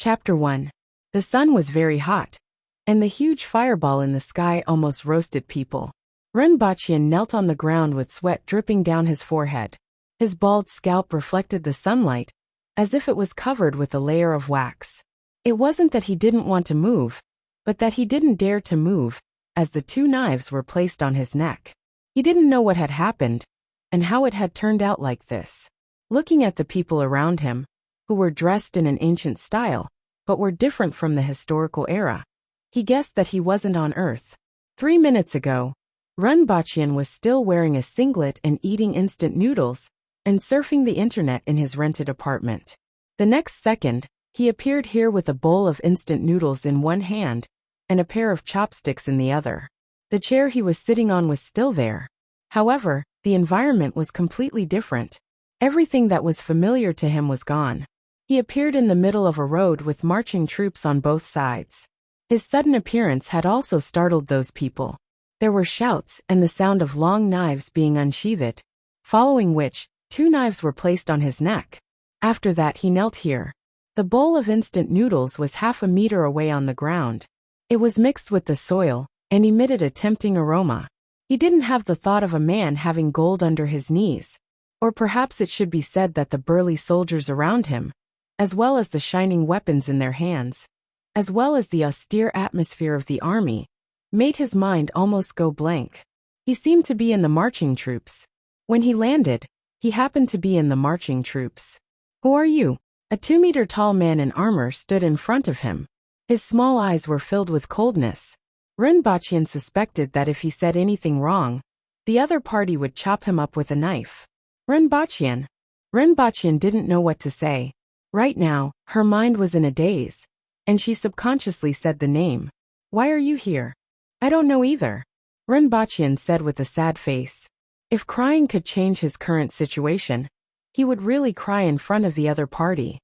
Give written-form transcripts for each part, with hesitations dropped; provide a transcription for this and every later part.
Chapter 1. The sun was very hot, and the huge fireball in the sky almost roasted people. Renbachian knelt on the ground with sweat dripping down his forehead. His bald scalp reflected the sunlight, as if it was covered with a layer of wax. It wasn't that he didn't want to move, but that he didn't dare to move, as the two knives were placed on his neck. He didn't know what had happened, and how it had turned out like this. Looking at the people around him, who were dressed in an ancient style, but were different from the historical era, he guessed that he wasn't on Earth. 3 minutes ago, Renbachian was still wearing a singlet and eating instant noodles, and surfing the internet in his rented apartment. The next second, he appeared here with a bowl of instant noodles in one hand, and a pair of chopsticks in the other. The chair he was sitting on was still there. However, the environment was completely different. Everything that was familiar to him was gone. He appeared in the middle of a road with marching troops on both sides. His sudden appearance had also startled those people. There were shouts and the sound of long knives being unsheathed, following which, 2 knives were placed on his neck. After that he knelt here. The bowl of instant noodles was half a meter away on the ground. It was mixed with the soil, and emitted a tempting aroma. He didn't have the thought of a man having gold under his knees. Or perhaps it should be said that the burly soldiers around him, as well as the shining weapons in their hands, as well as the austere atmosphere of the army, made his mind almost go blank. He seemed to be in the marching troops. When he landed, he happened to be in the marching troops. Who are you? A 2-meter-tall man in armor stood in front of him. His small eyes were filled with coldness. Renbachian suspected that if he said anything wrong, the other party would chop him up with a knife. Renbachian didn't know what to say. Right now, her mind was in a daze, and she subconsciously said the name. Why are you here? I don't know either, Renbachian said with a sad face. If crying could change his current situation, he would really cry in front of the other party.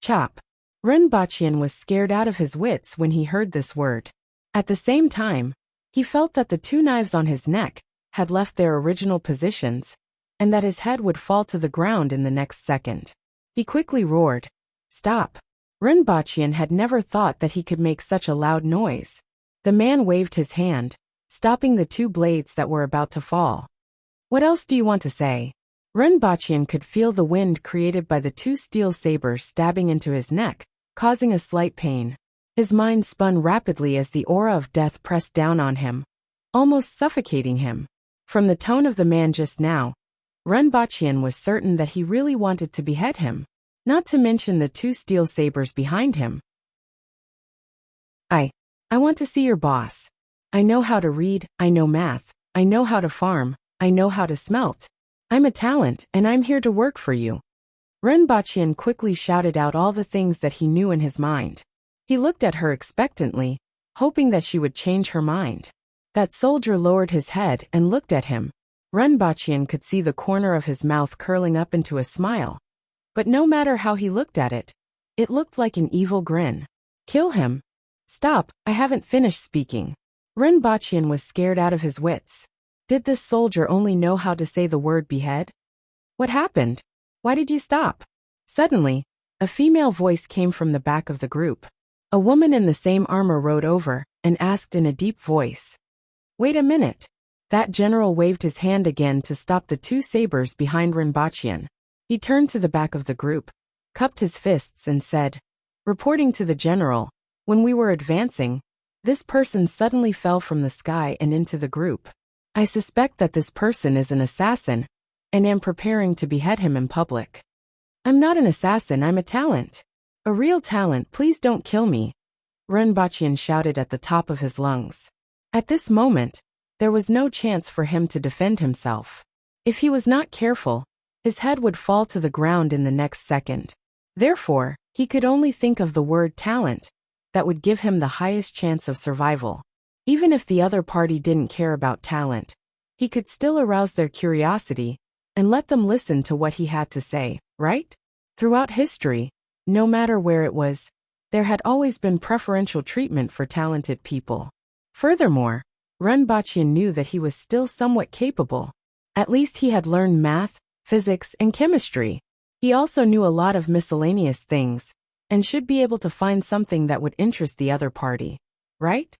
Chop. Renbachian was scared out of his wits when he heard this word. At the same time, he felt that the 2 knives on his neck had left their original positions, and that his head would fall to the ground in the next second. He quickly roared, "Stop!" Renbachian had never thought that he could make such a loud noise. The man waved his hand, stopping the 2 blades that were about to fall. What else do you want to say? Renbachian could feel the wind created by the 2 steel sabers stabbing into his neck, causing a slight pain. His mind spun rapidly as the aura of death pressed down on him, almost suffocating him. From the tone of the man just now, Renbachian was certain that he really wanted to behead him, not to mention the 2 steel sabers behind him. I want to see your boss. I know how to read, I know math, I know how to farm, I know how to smelt. I'm a talent, and I'm here to work for you. Renbachian quickly shouted out all the things that he knew in his mind. He looked at her expectantly, hoping that she would change her mind. That soldier lowered his head and looked at him. Renbachian could see the corner of his mouth curling up into a smile. But no matter how he looked at it, it looked like an evil grin. Kill him. Stop, I haven't finished speaking. Renbachian was scared out of his wits. Did this soldier only know how to say the word behead? What happened? Why did you stop? Suddenly, a female voice came from the back of the group. A woman in the same armor rode over and asked in a deep voice. Wait a minute. That general waved his hand again to stop the 2 sabers behind Renbachian. He turned to the back of the group, cupped his fists and said, reporting to the general, when we were advancing, this person suddenly fell from the sky and into the group. I suspect that this person is an assassin, and am preparing to behead him in public. I'm not an assassin, I'm a talent. A real talent, please don't kill me, Renbachian shouted at the top of his lungs. At this moment, there was no chance for him to defend himself. If he was not careful, his head would fall to the ground in the next second. Therefore, he could only think of the word talent that would give him the highest chance of survival. Even if the other party didn't care about talent, he could still arouse their curiosity and let them listen to what he had to say, right? Throughout history, no matter where it was, there had always been preferential treatment for talented people. Furthermore, Renbachian knew that he was still somewhat capable. At least he had learned math, physics, and chemistry. He also knew a lot of miscellaneous things, and should be able to find something that would interest the other party. Right?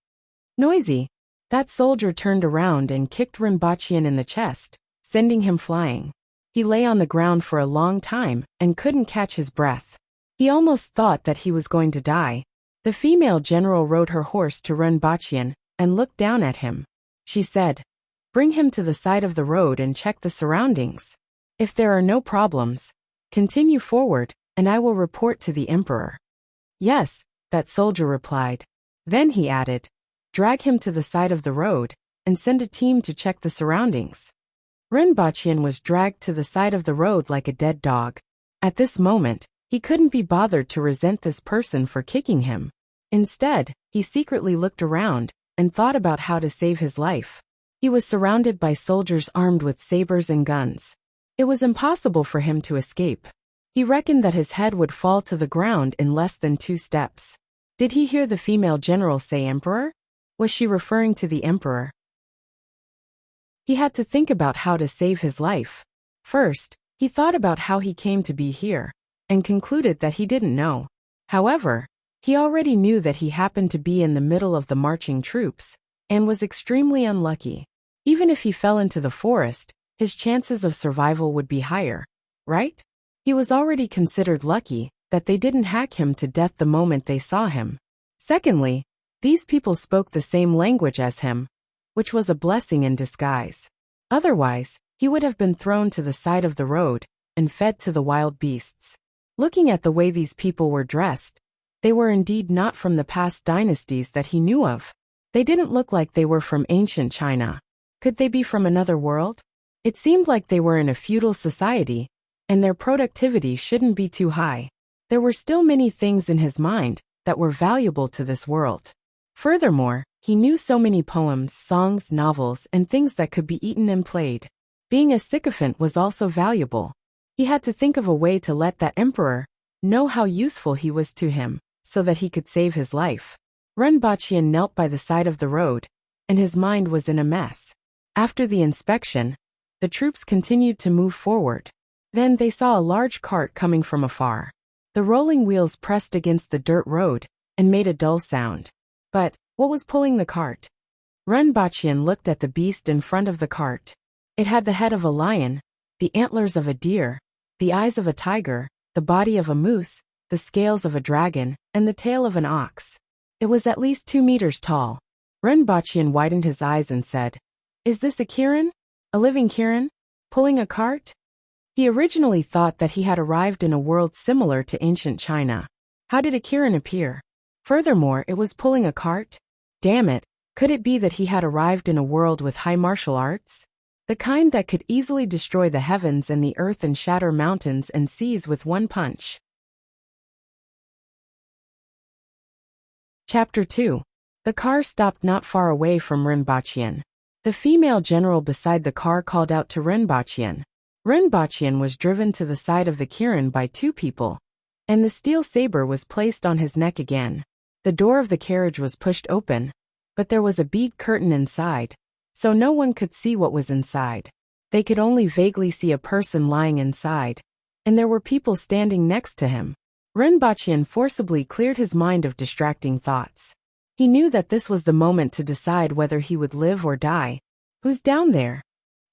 Noisy. That soldier turned around and kicked Rinpochian in the chest, sending him flying. He lay on the ground for a long time and couldn't catch his breath. He almost thought that he was going to die. The female general rode her horse to Rinpochian and looked down at him. She said, "Bring him to the side of the road and check the surroundings. If there are no problems, continue forward, and I will report to the emperor." "Yes," that soldier replied. Then he added, "Drag him to the side of the road and send a team to check the surroundings." Rinpochian was dragged to the side of the road like a dead dog. At this moment, he couldn't be bothered to resent this person for kicking him. Instead, he secretly looked around and thought about how to save his life. He was surrounded by soldiers armed with sabers and guns. It was impossible for him to escape. He reckoned that his head would fall to the ground in less than 2 steps. Did he hear the female general say emperor? Was she referring to the emperor? He had to think about how to save his life. First, he thought about how he came to be here, and concluded that he didn't know. However, he already knew that he happened to be in the middle of the marching troops, and was extremely unlucky. Even if he fell into the forest, his chances of survival would be higher, right? He was already considered lucky that they didn't hack him to death the moment they saw him. Secondly, these people spoke the same language as him, which was a blessing in disguise. Otherwise, he would have been thrown to the side of the road and fed to the wild beasts. Looking at the way these people were dressed, they were indeed not from the past dynasties that he knew of. They didn't look like they were from ancient China. Could they be from another world? It seemed like they were in a feudal society, and their productivity shouldn't be too high. There were still many things in his mind that were valuable to this world. Furthermore, he knew so many poems, songs, novels, and things that could be eaten and played. Being a sycophant was also valuable. He had to think of a way to let that emperor know how useful he was to him, so that he could save his life. Rinpochian knelt by the side of the road, and his mind was in a mess. After the inspection, the troops continued to move forward. Then they saw a large cart coming from afar. The rolling wheels pressed against the dirt road and made a dull sound. But what was pulling the cart? Rinpochian looked at the beast in front of the cart. It had the head of a lion, the antlers of a deer, the eyes of a tiger, the body of a moose, the scales of a dragon, and the tail of an ox. It was at least 2 meters tall. Rinpochian widened his eyes and said, "Is this a Kirin? A living Kirin? Pulling a cart?" He originally thought that he had arrived in a world similar to ancient China. How did a Kirin appear? Furthermore, it was pulling a cart? Damn it, could it be that he had arrived in a world with high martial arts? The kind that could easily destroy the heavens and the earth and shatter mountains and seas with one punch. Chapter 2. The car stopped not far away from Rinpochian. The female general beside the car called out to Rinpochian. Rinpochian was driven to the side of the Kirin by 2 people, and the steel saber was placed on his neck again. The door of the carriage was pushed open, but there was a bead curtain inside, so no one could see what was inside. They could only vaguely see a person lying inside, and there were people standing next to him. Rinpochian forcibly cleared his mind of distracting thoughts. He knew that this was the moment to decide whether he would live or die. "Who's down there?"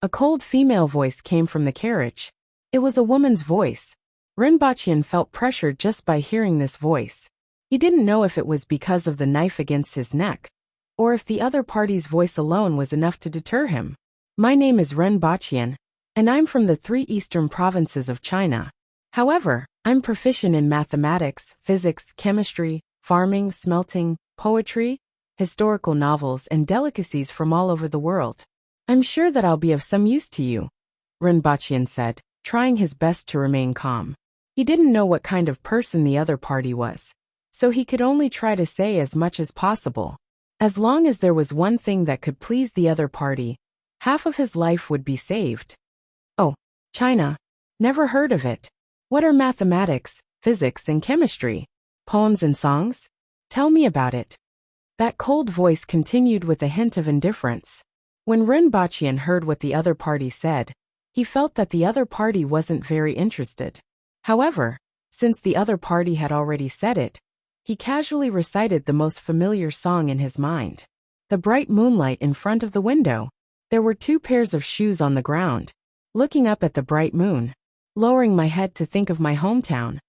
A cold female voice came from the carriage. It was a woman's voice. Rinpochian felt pressured just by hearing this voice. He didn't know if it was because of the knife against his neck, or if the other party's voice alone was enough to deter him. "My name is Rinpochian, and I'm from the 3 eastern provinces of China. However, I'm proficient in mathematics, physics, chemistry, farming, smelting, poetry, historical novels, and delicacies from all over the world. I'm sure that I'll be of some use to you," Rinpochian said, trying his best to remain calm. He didn't know what kind of person the other party was, so he could only try to say as much as possible. As long as there was one thing that could please the other party, half of his life would be saved. "Oh, China. Never heard of it. What are mathematics, physics, and chemistry? Poems and songs? Tell me about it." That cold voice continued with a hint of indifference. When Rinpochian heard what the other party said, he felt that the other party wasn't very interested. However, Since the other party had already said it, he casually recited the most familiar song in his mind. The bright moonlight in front of the window. There were 2 pairs of shoes on the ground. Looking up at the bright moon. Lowering my head to think of my hometown.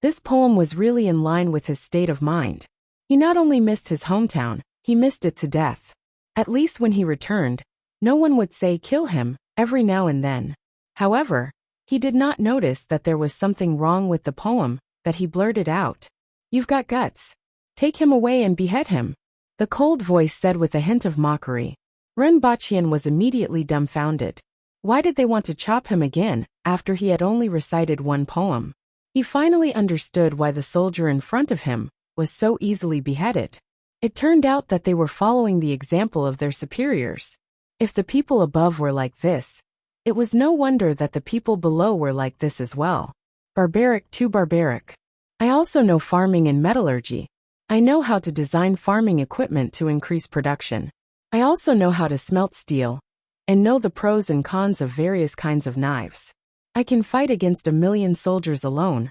This poem was really in line with his state of mind. He not only missed his hometown, he missed it to death. At least when he returned, no one would say kill him, every now and then. However, he did not notice that there was something wrong with the poem, that he blurted out. You've got guts. Take him away and behead him. The cold voice said with a hint of mockery. Renbachian was immediately dumbfounded. Why did they want to chop him again, after he had only recited 1 poem? He finally understood why the soldier in front of him was so easily beheaded. It turned out that they were following the example of their superiors. If the people above were like this, it was no wonder that the people below were like this as well. Barbaric too barbaric. I also know farming and metallurgy. I know how to design farming equipment to increase production. I also know how to smelt steel, and know the pros and cons of various kinds of knives. I can fight against 1,000,000 soldiers alone,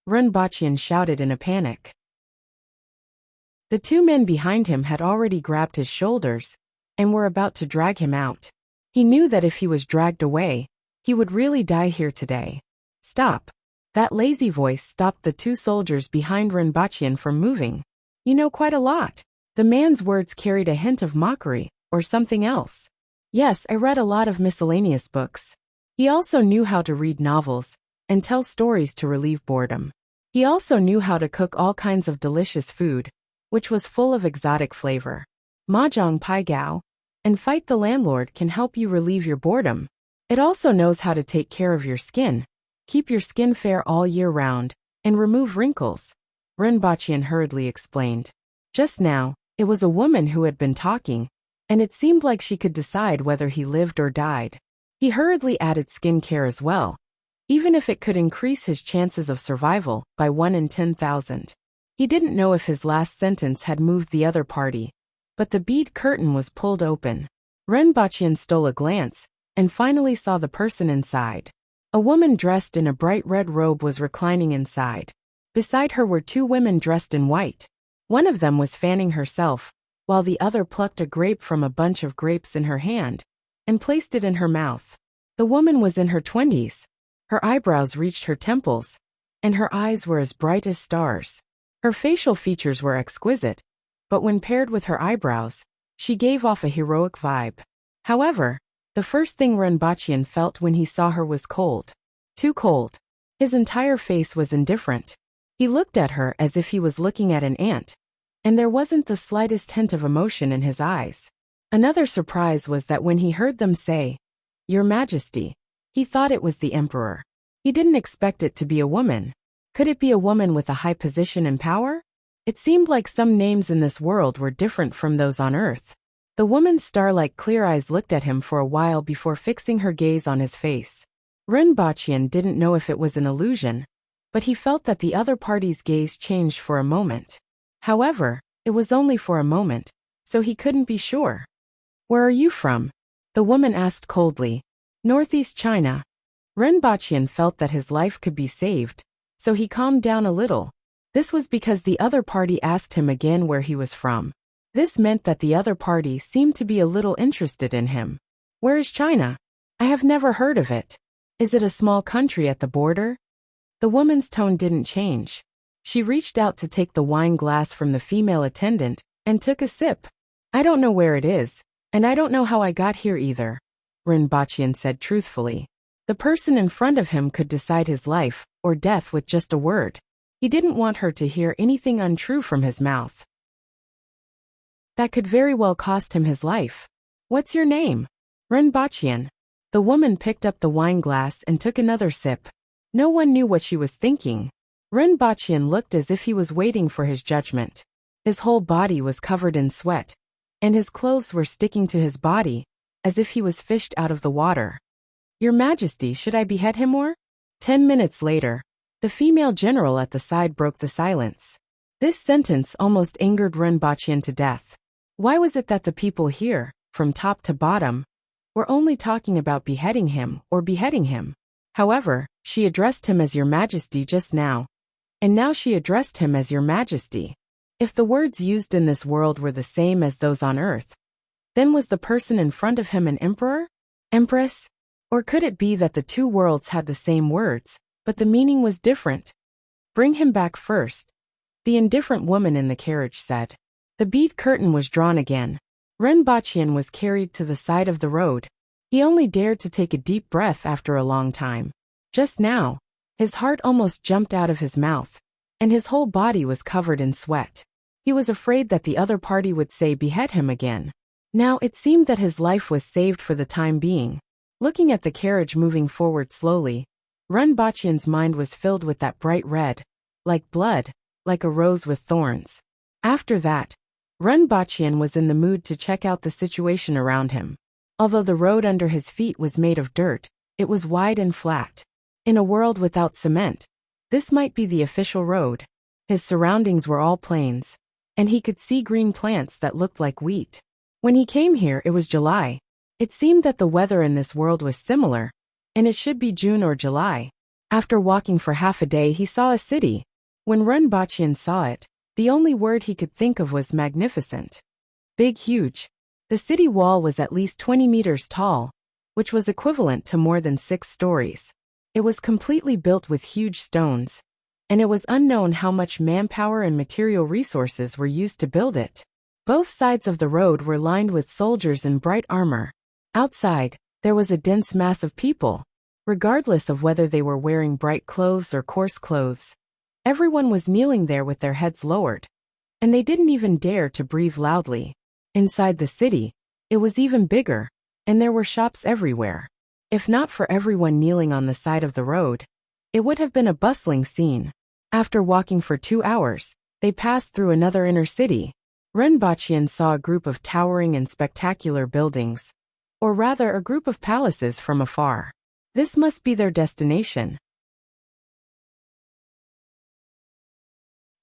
Renbachian shouted in a panic. The 2 men behind him had already grabbed his shoulders and were about to drag him out. He knew that if he was dragged away, he would really die here today. Stop. That lazy voice stopped the 2 soldiers behind Renbachian from moving. You know quite a lot. The man's words carried a hint of mockery, or something else. Yes, I read a lot of miscellaneous books. He also knew how to read novels and tell stories to relieve boredom. He also knew how to cook all kinds of delicious food, which was full of exotic flavor. Mahjong Pai Gao and Fight the Landlord can help you relieve your boredom. It also knows how to take care of your skin, keep your skin fair all year round, and remove wrinkles, Renbachian hurriedly explained. Just now, it was a woman who had been talking, and it seemed like she could decide whether he lived or died. He hurriedly added skin care as well, even if it could increase his chances of survival by 1 in 10,000. He didn't know if his last sentence had moved the other party, but the bead curtain was pulled open. Renbachian stole a glance, and finally saw the person inside. A woman dressed in a bright red robe was reclining inside. Beside her were 2 women dressed in white. One of them was fanning herself, while the other plucked a grape from a bunch of grapes in her hand and placed it in her mouth. The woman was in her 20s. Her eyebrows reached her temples, and her eyes were as bright as stars. Her facial features were exquisite, but when paired with her eyebrows, she gave off a heroic vibe. However, the first thing Renbachian felt when he saw her was cold. Too cold. His entire face was indifferent. He looked at her as if he was looking at an ant, and there wasn't the slightest hint of emotion in his eyes. Another surprise was that when he heard them say, "Your Majesty," he thought it was the Emperor. He didn't expect it to be a woman. Could it be a woman with a high position and power? It seemed like some names in this world were different from those on Earth. The woman's star-like clear eyes looked at him for a while before fixing her gaze on his face. Renbachian didn't know if it was an illusion, but he felt that the other party's gaze changed for a moment. However, it was only for a moment, so he couldn't be sure. "Where are you from?" the woman asked coldly. "Northeast China." Renbachian felt that his life could be saved, so he calmed down a little. This was because the other party asked him again where he was from. This meant that the other party seemed to be a little interested in him. "Where is China? I have never heard of it. Is it a small country at the border?" The woman's tone didn't change. She reached out to take the wine glass from the female attendant and took a sip. "I don't know where it is, and I don't know how I got here either," Renbachian said truthfully. The person in front of him could decide his life or death with just a word. He didn't want her to hear anything untrue from his mouth. That could very well cost him his life. "What's your name?" "Renbachian." The woman picked up the wine glass and took another sip. No one knew what she was thinking. Renbachian looked as if he was waiting for his judgment. His whole body was covered in sweat, and his clothes were sticking to his body, as if he was fished out of the water. "Your Majesty, should I behead him or?" 10 minutes later, the female general at the side broke the silence. This sentence almost angered Renbachian to death. Why was it that the people here, from top to bottom, were only talking about beheading him or beheading him? However, she addressed him as Your Majesty just now, and now she addressed him as Your Majesty. If the words used in this world were the same as those on Earth, then was the person in front of him an emperor? Empress? Or could it be that the two worlds had the same words, but the meaning was different? Bring him back first, the indifferent woman in the carriage said. The bead curtain was drawn again. Renbachian was carried to the side of the road. He only dared to take a deep breath after a long time. Just now, his heart almost jumped out of his mouth, and his whole body was covered in sweat. He was afraid that the other party would say behead him again. Now it seemed that his life was saved for the time being. Looking at the carriage moving forward slowly, Renbachian's mind was filled with that bright red, like blood, like a rose with thorns. After that, Renbachian was in the mood to check out the situation around him. Although the road under his feet was made of dirt, it was wide and flat. In a world without cement, this might be the official road. His surroundings were all plains, and he could see green plants that looked like wheat. When he came here, it was July. It seemed that the weather in this world was similar, and it should be June or July. After walking for half a day, he saw a city. When Renbachian saw it, the only word he could think of was magnificent. Big, huge. The city wall was at least 20 meters tall, which was equivalent to more than 6 stories. It was completely built with huge stones, and it was unknown how much manpower and material resources were used to build it. Both sides of the road were lined with soldiers in bright armor. Outside, there was a dense mass of people, regardless of whether they were wearing bright clothes or coarse clothes. Everyone was kneeling there with their heads lowered, and they didn't even dare to breathe loudly. Inside the city, it was even bigger, and there were shops everywhere. If not for everyone kneeling on the side of the road, it would have been a bustling scene. After walking for 2 hours, they passed through another inner city. Renbachian saw a group of towering and spectacular buildings, or rather a group of palaces from afar. This must be their destination.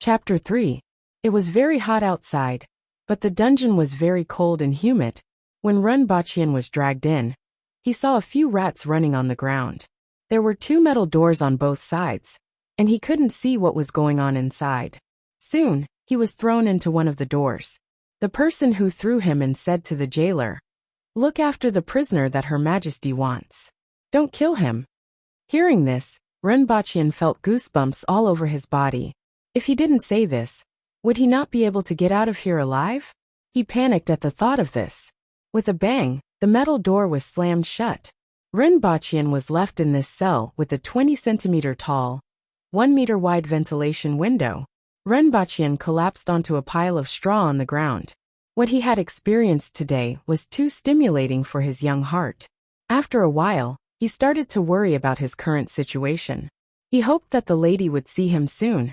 Chapter 3. It was very hot outside, but the dungeon was very cold and humid. When Renbachian was dragged in, he saw a few rats running on the ground. There were 2 metal doors on both sides, and he couldn't see what was going on inside. Soon, he was thrown into one of the doors. The person who threw him in said to the jailer, "Look after the prisoner that Her Majesty wants. Don't kill him." Hearing this, Renbachian felt goosebumps all over his body. If he didn't say this, would he not be able to get out of here alive? He panicked at the thought of this. With a bang, the metal door was slammed shut. Renbachian was left in this cell with a 20-centimeter tall, 1-meter wide ventilation window. Renbachian collapsed onto a pile of straw on the ground. What he had experienced today was too stimulating for his young heart. After a while, he started to worry about his current situation. He hoped that the lady would see him soon,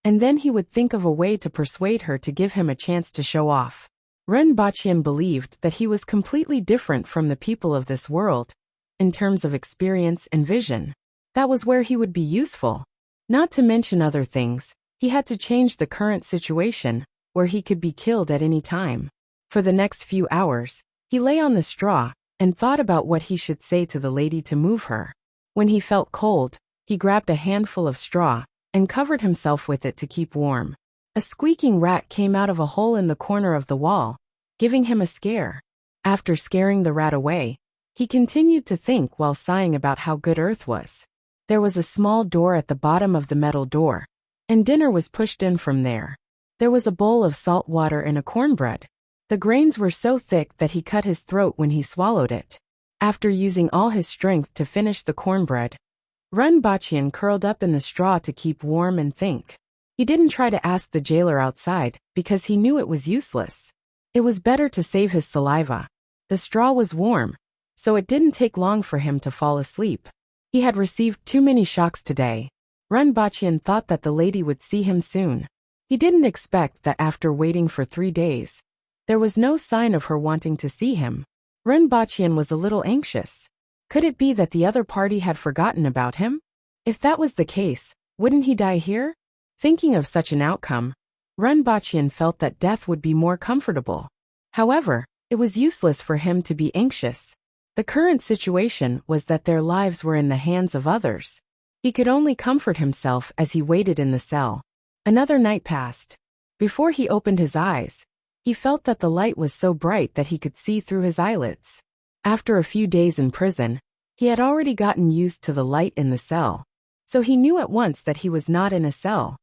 and then he would think of a way to persuade her to give him a chance to show off. Renbachian believed that he was completely different from the people of this world, in terms of experience and vision. That was where he would be useful. Not to mention other things, he had to change the current situation, where he could be killed at any time. For the next few hours, he lay on the straw and thought about what he should say to the lady to move her. When he felt cold, he grabbed a handful of straw and covered himself with it to keep warm. A squeaking rat came out of a hole in the corner of the wall, giving him a scare. After scaring the rat away, he continued to think while sighing about how good Earth was. There was a small door at the bottom of the metal door, and dinner was pushed in from there. There was a bowl of salt water and a cornbread. The grains were so thick that he cut his throat when he swallowed it. After using all his strength to finish the cornbread, Renbachian curled up in the straw to keep warm and think. He didn't try to ask the jailer outside because he knew it was useless. It was better to save his saliva. The straw was warm, so it didn't take long for him to fall asleep. He had received too many shocks today. Renbachian thought that the lady would see him soon. He didn't expect that after waiting for 3 days, there was no sign of her wanting to see him. Renbachian was a little anxious. Could it be that the other party had forgotten about him? If that was the case, wouldn't he die here? Thinking of such an outcome, Renbachian felt that death would be more comfortable. However, it was useless for him to be anxious. The current situation was that their lives were in the hands of others. He could only comfort himself as he waited in the cell. Another night passed. Before he opened his eyes, he felt that the light was so bright that he could see through his eyelids. After a few days in prison, he had already gotten used to the light in the cell, so he knew at once that he was not in a cell.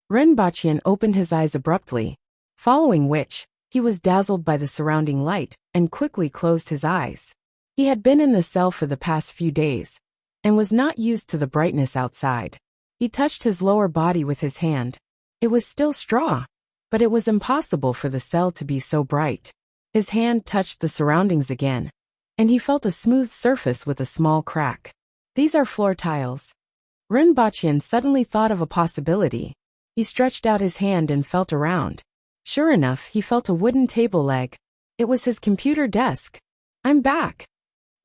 Renbachian opened his eyes abruptly, following which, he was dazzled by the surrounding light and quickly closed his eyes. He had been in the cell for the past few days and was not used to the brightness outside. He touched his lower body with his hand. It was still straw, but it was impossible for the cell to be so bright. His hand touched the surroundings again, and he felt a smooth surface with a small crack. These are floor tiles. Renbachian suddenly thought of a possibility. He stretched out his hand and felt around. Sure enough, he felt a wooden table leg. It was his computer desk. "I'm back."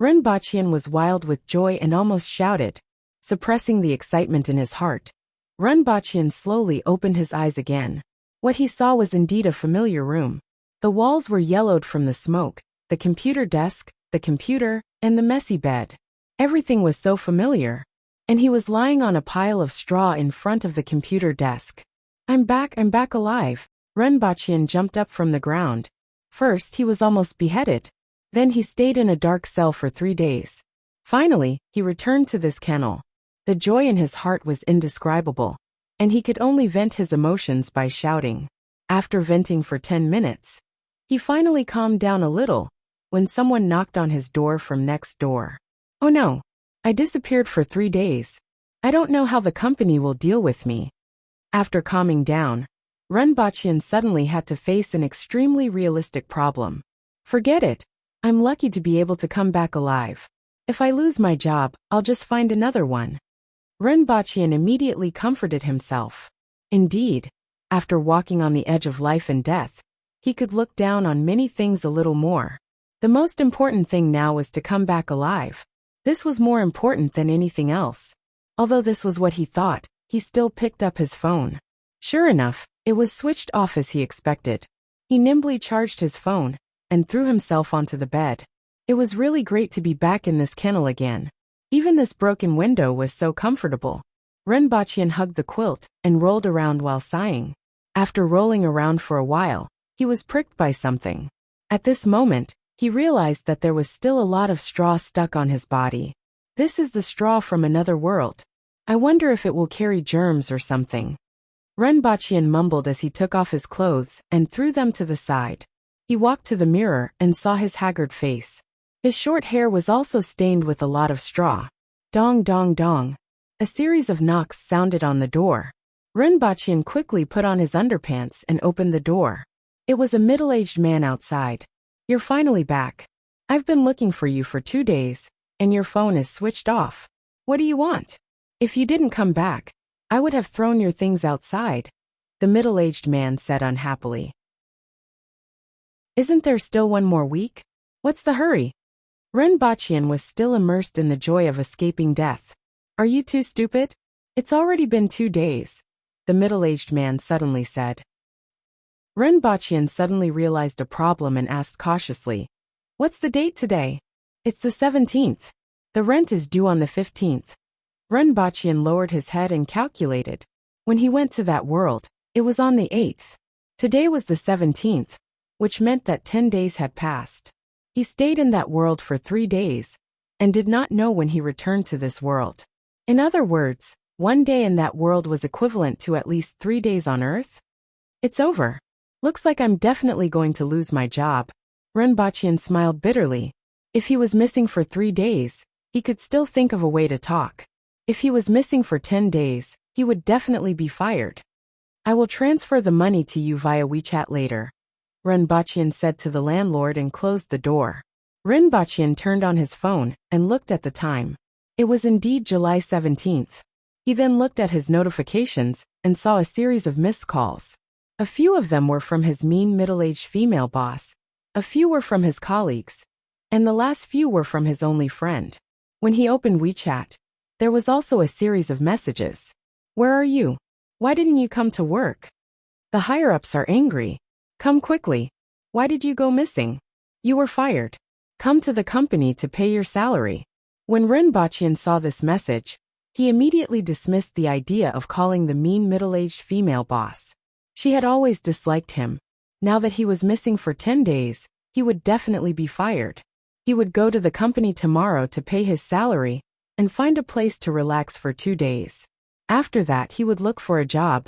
Renbachian was wild with joy and almost shouted, suppressing the excitement in his heart. Renbachian slowly opened his eyes again. What he saw was indeed a familiar room. The walls were yellowed from the smoke, the computer desk, the computer, and the messy bed. Everything was so familiar. And he was lying on a pile of straw in front of the computer desk. I'm back alive." Renbachian jumped up from the ground. First, he was almost beheaded. Then he stayed in a dark cell for 3 days. Finally, he returned to this kennel. The joy in his heart was indescribable, and he could only vent his emotions by shouting. After venting for 10 minutes, he finally calmed down a little when someone knocked on his door from next door. "Oh no, I disappeared for 3 days. I don't know how the company will deal with me." After calming down, Renbachian suddenly had to face an extremely realistic problem. "Forget it. I'm lucky to be able to come back alive. If I lose my job, I'll just find another one." Renbachian immediately comforted himself. Indeed, after walking on the edge of life and death, he could look down on many things a little more. The most important thing now was to come back alive. This was more important than anything else. Although this was what he thought, he still picked up his phone. Sure enough, it was switched off as he expected. He nimbly charged his phone and threw himself onto the bed. It was really great to be back in this kennel again. Even this broken window was so comfortable. Renbachian hugged the quilt and rolled around while sighing. After rolling around for a while, he was pricked by something. At this moment, he realized that there was still a lot of straw stuck on his body. "This is the straw from another world. I wonder if it will carry germs or something." Renbachian mumbled as he took off his clothes and threw them to the side. He walked to the mirror and saw his haggard face. His short hair was also stained with a lot of straw. Dong dong dong. A series of knocks sounded on the door. Renbachian quickly put on his underpants and opened the door. It was a middle-aged man outside. "You're finally back. I've been looking for you for 2 days, and your phone is switched off. What do you want? If you didn't come back, I would have thrown your things outside," the middle-aged man said unhappily. "Isn't there still 1 more week? What's the hurry?" Renbachian was still immersed in the joy of escaping death. "Are you too stupid? It's already been 2 days," the middle-aged man suddenly said. Renbachian suddenly realized a problem and asked cautiously, "What's the date today?" "It's the 17th. The rent is due on the 15th. Renbachian lowered his head and calculated. When he went to that world, it was on the 8th. Today was the 17th, which meant that 10 days had passed. He stayed in that world for 3 days, and did not know when he returned to this world. In other words, 1 day in that world was equivalent to at least 3 days on Earth. "It's over. Looks like I'm definitely going to lose my job." Renbachian smiled bitterly. If he was missing for 3 days, he could still think of a way to talk. If he was missing for 10 days, he would definitely be fired. "I will transfer the money to you via WeChat later," Renbachian said to the landlord and closed the door. Renbachian turned on his phone and looked at the time. It was indeed July 17th. He then looked at his notifications and saw a series of missed calls. A few of them were from his mean middle-aged female boss, a few were from his colleagues, and the last few were from his only friend. When he opened WeChat, there was also a series of messages. "Where are you? Why didn't you come to work? The higher-ups are angry. Come quickly. Why did you go missing? You were fired. Come to the company to pay your salary." When Renbachian saw this message, he immediately dismissed the idea of calling the mean middle-aged female boss. She had always disliked him. Now that he was missing for 10 days, he would definitely be fired. He would go to the company tomorrow to pay his salary and find a place to relax for 2 days. After that, he would look for a job.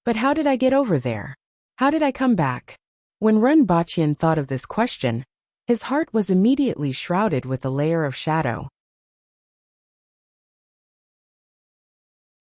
But how did I get over there? How did I come back? When Renbachian thought of this question, his heart was immediately shrouded with a layer of shadow.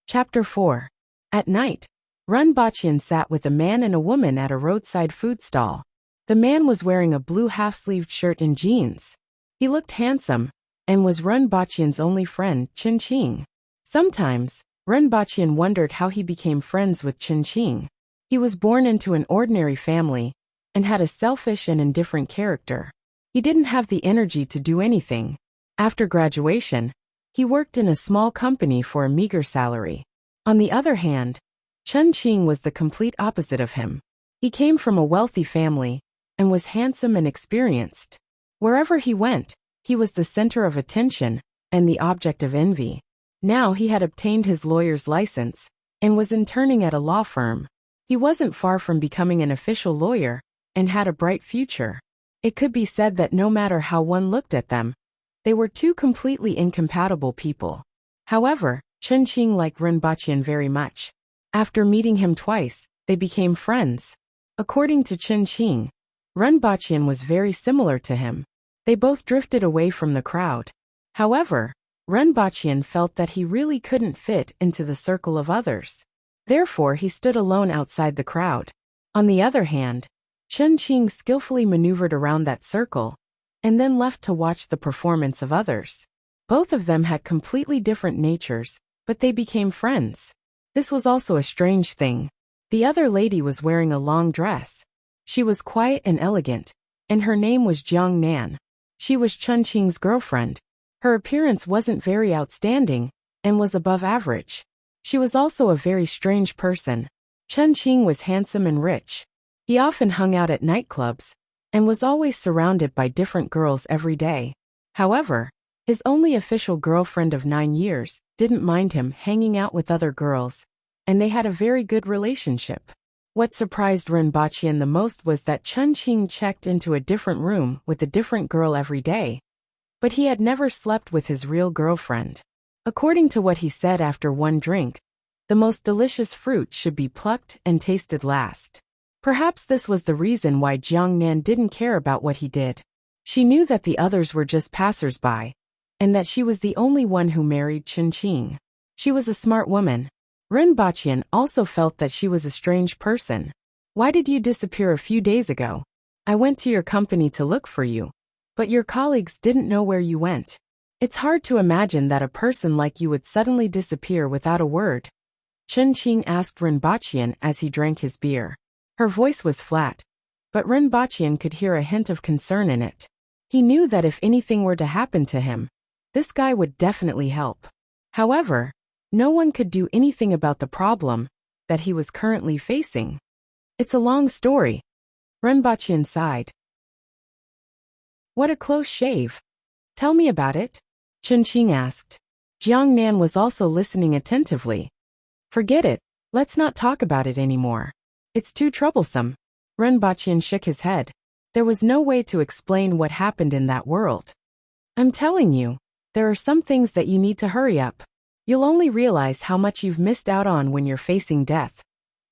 Chapter 4. At night, Renbachian sat with a man and a woman at a roadside food stall. The man was wearing a blue half-sleeved shirt and jeans. He looked handsome and was Renbachian's only friend, Qing. Sometimes, Renbachian wondered how he became friends with Qing. He was born into an ordinary family and had a selfish and indifferent character. He didn't have the energy to do anything. After graduation, he worked in a small company for a meager salary. On the other hand, Qing was the complete opposite of him. He came from a wealthy family and was handsome and experienced. Wherever he went, he was the center of attention and the object of envy. Now he had obtained his lawyer's license and was interning at a law firm. He wasn't far from becoming an official lawyer and had a bright future. It could be said that no matter how one looked at them, they were two completely incompatible people. However, Qing liked Renbachian very much. After meeting him twice, they became friends. According to Qing, Renbachian was very similar to him. They both drifted away from the crowd. However, Renbachian felt that he really couldn't fit into the circle of others. Therefore, he stood alone outside the crowd. On the other hand, Qing skillfully maneuvered around that circle and then left to watch the performance of others. Both of them had completely different natures, but they became friends. This was also a strange thing. The other lady was wearing a long dress. She was quiet and elegant, and her name was Jiang Nan. She was Qing's girlfriend. Her appearance wasn't very outstanding and was above average. She was also a very strange person. Qing was handsome and rich. He often hung out at nightclubs and was always surrounded by different girls every day. However, his only official girlfriend of 9 years didn't mind him hanging out with other girls, and they had a very good relationship. What surprised Renbachian the most was that Qing checked into a different room with a different girl every day. But he had never slept with his real girlfriend. According to what he said after one drink, the most delicious fruit should be plucked and tasted last. Perhaps this was the reason why Jiang Nan didn't care about what he did. She knew that the others were just passers-by, and that she was the only one who married Qing. She was a smart woman. Renbachian also felt that she was a strange person. Why did you disappear a few days ago? I went to your company to look for you, but your colleagues didn't know where you went. It's hard to imagine that a person like you would suddenly disappear without a word. Qing asked Renbachian as he drank his beer. Her voice was flat, but Renbachian could hear a hint of concern in it. He knew that if anything were to happen to him, this guy would definitely help. However, no one could do anything about the problem that he was currently facing. It's a long story. Renbachian sighed. What a close shave. Tell me about it, Qing asked. Jiang Nan was also listening attentively. Forget it, let's not talk about it anymore. It's too troublesome. Renbachian shook his head. There was no way to explain what happened in that world. I'm telling you, there are some things that you need to hurry up. You'll only realize how much you've missed out on when you're facing death,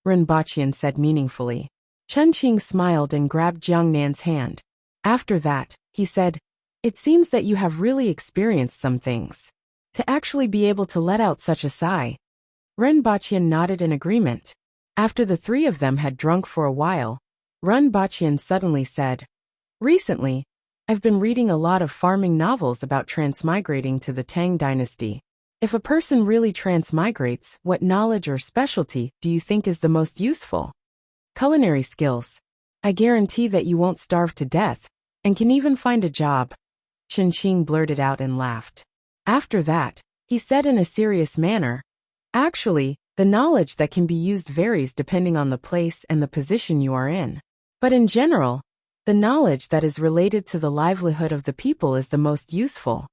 Renbachian said meaningfully. Qing smiled and grabbed Jiang Nan's hand. After that, he said, it seems that you have really experienced some things. To actually be able to let out such a sigh. Renbachian nodded in agreement. After the three of them had drunk for a while, Renbachian suddenly said, recently, I've been reading a lot of farming novels about transmigrating to the Tang dynasty. If a person really transmigrates, what knowledge or specialty do you think is the most useful? Culinary skills. I guarantee that you won't starve to death, and can even find a job. Qing blurted out and laughed. After that, he said in a serious manner, actually, the knowledge that can be used varies depending on the place and the position you are in. But in general, the knowledge that is related to the livelihood of the people is the most useful.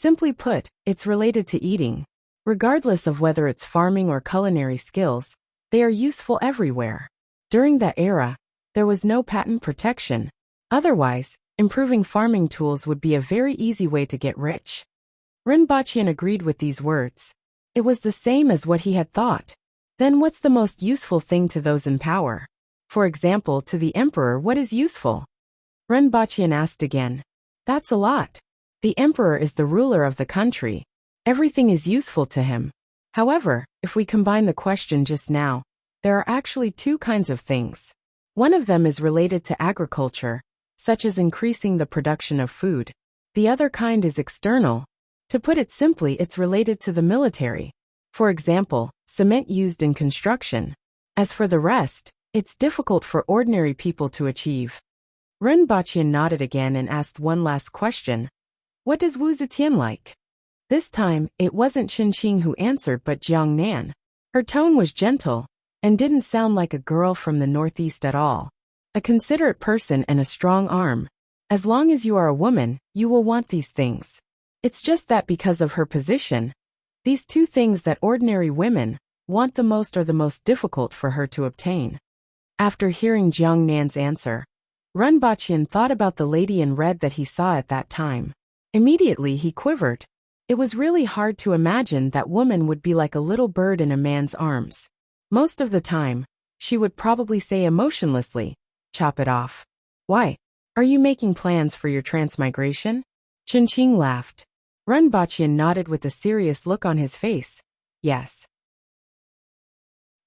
Simply put, it's related to eating. Regardless of whether it's farming or culinary skills, they are useful everywhere. During that era, there was no patent protection. Otherwise, improving farming tools would be a very easy way to get rich. Rinpoche agreed with these words. It was the same as what he had thought. Then what's the most useful thing to those in power? For example, to the emperor, what is useful? Rinpoche asked again. That's a lot. The emperor is the ruler of the country. Everything is useful to him. However, if we combine the question just now, there are actually two kinds of things. One of them is related to agriculture, such as increasing the production of food. The other kind is external. To put it simply, it's related to the military. For example, cement used in construction. As for the rest, it's difficult for ordinary people to achieve. Rinpoche nodded again and asked one last question. What does Wu Zetian like? This time, it wasn't Qinqing who answered but Jiang Nan. Her tone was gentle, and didn't sound like a girl from the northeast at all. A considerate person and a strong arm. As long as you are a woman, you will want these things. It's just that because of her position, these two things that ordinary women want the most are the most difficult for her to obtain. After hearing Jiang Nan's answer, Rinpoche thought about the lady in red that he saw at that time. Immediately he quivered. It was really hard to imagine that woman would be like a little bird in a man's arms. Most of the time, she would probably say emotionlessly, "Chop it off." Why? Are you making plans for your transmigration? Qinqing laughed. Rinpoche nodded with a serious look on his face. Yes.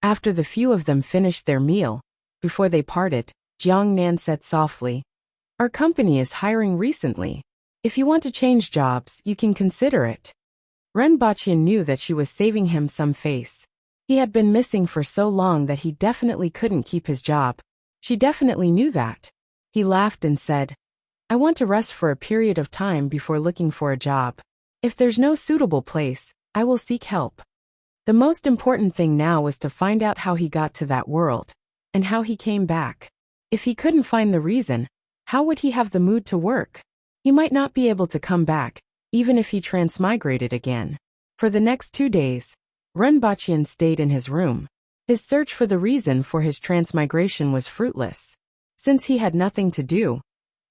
After the few of them finished their meal, before they parted, Jiang Nan said softly, "Our company is hiring recently. If you want to change jobs, you can consider it." Rinpoche knew that she was saving him some face. He had been missing for so long that he definitely couldn't keep his job. She definitely knew that. He laughed and said, "I want to rest for a period of time before looking for a job. If there's no suitable place, I will seek help." The most important thing now was to find out how he got to that world, and how he came back. If he couldn't find the reason, how would he have the mood to work? He might not be able to come back, even if he transmigrated again. For the next 2 days, Rinpoche stayed in his room. His search for the reason for his transmigration was fruitless. Since he had nothing to do,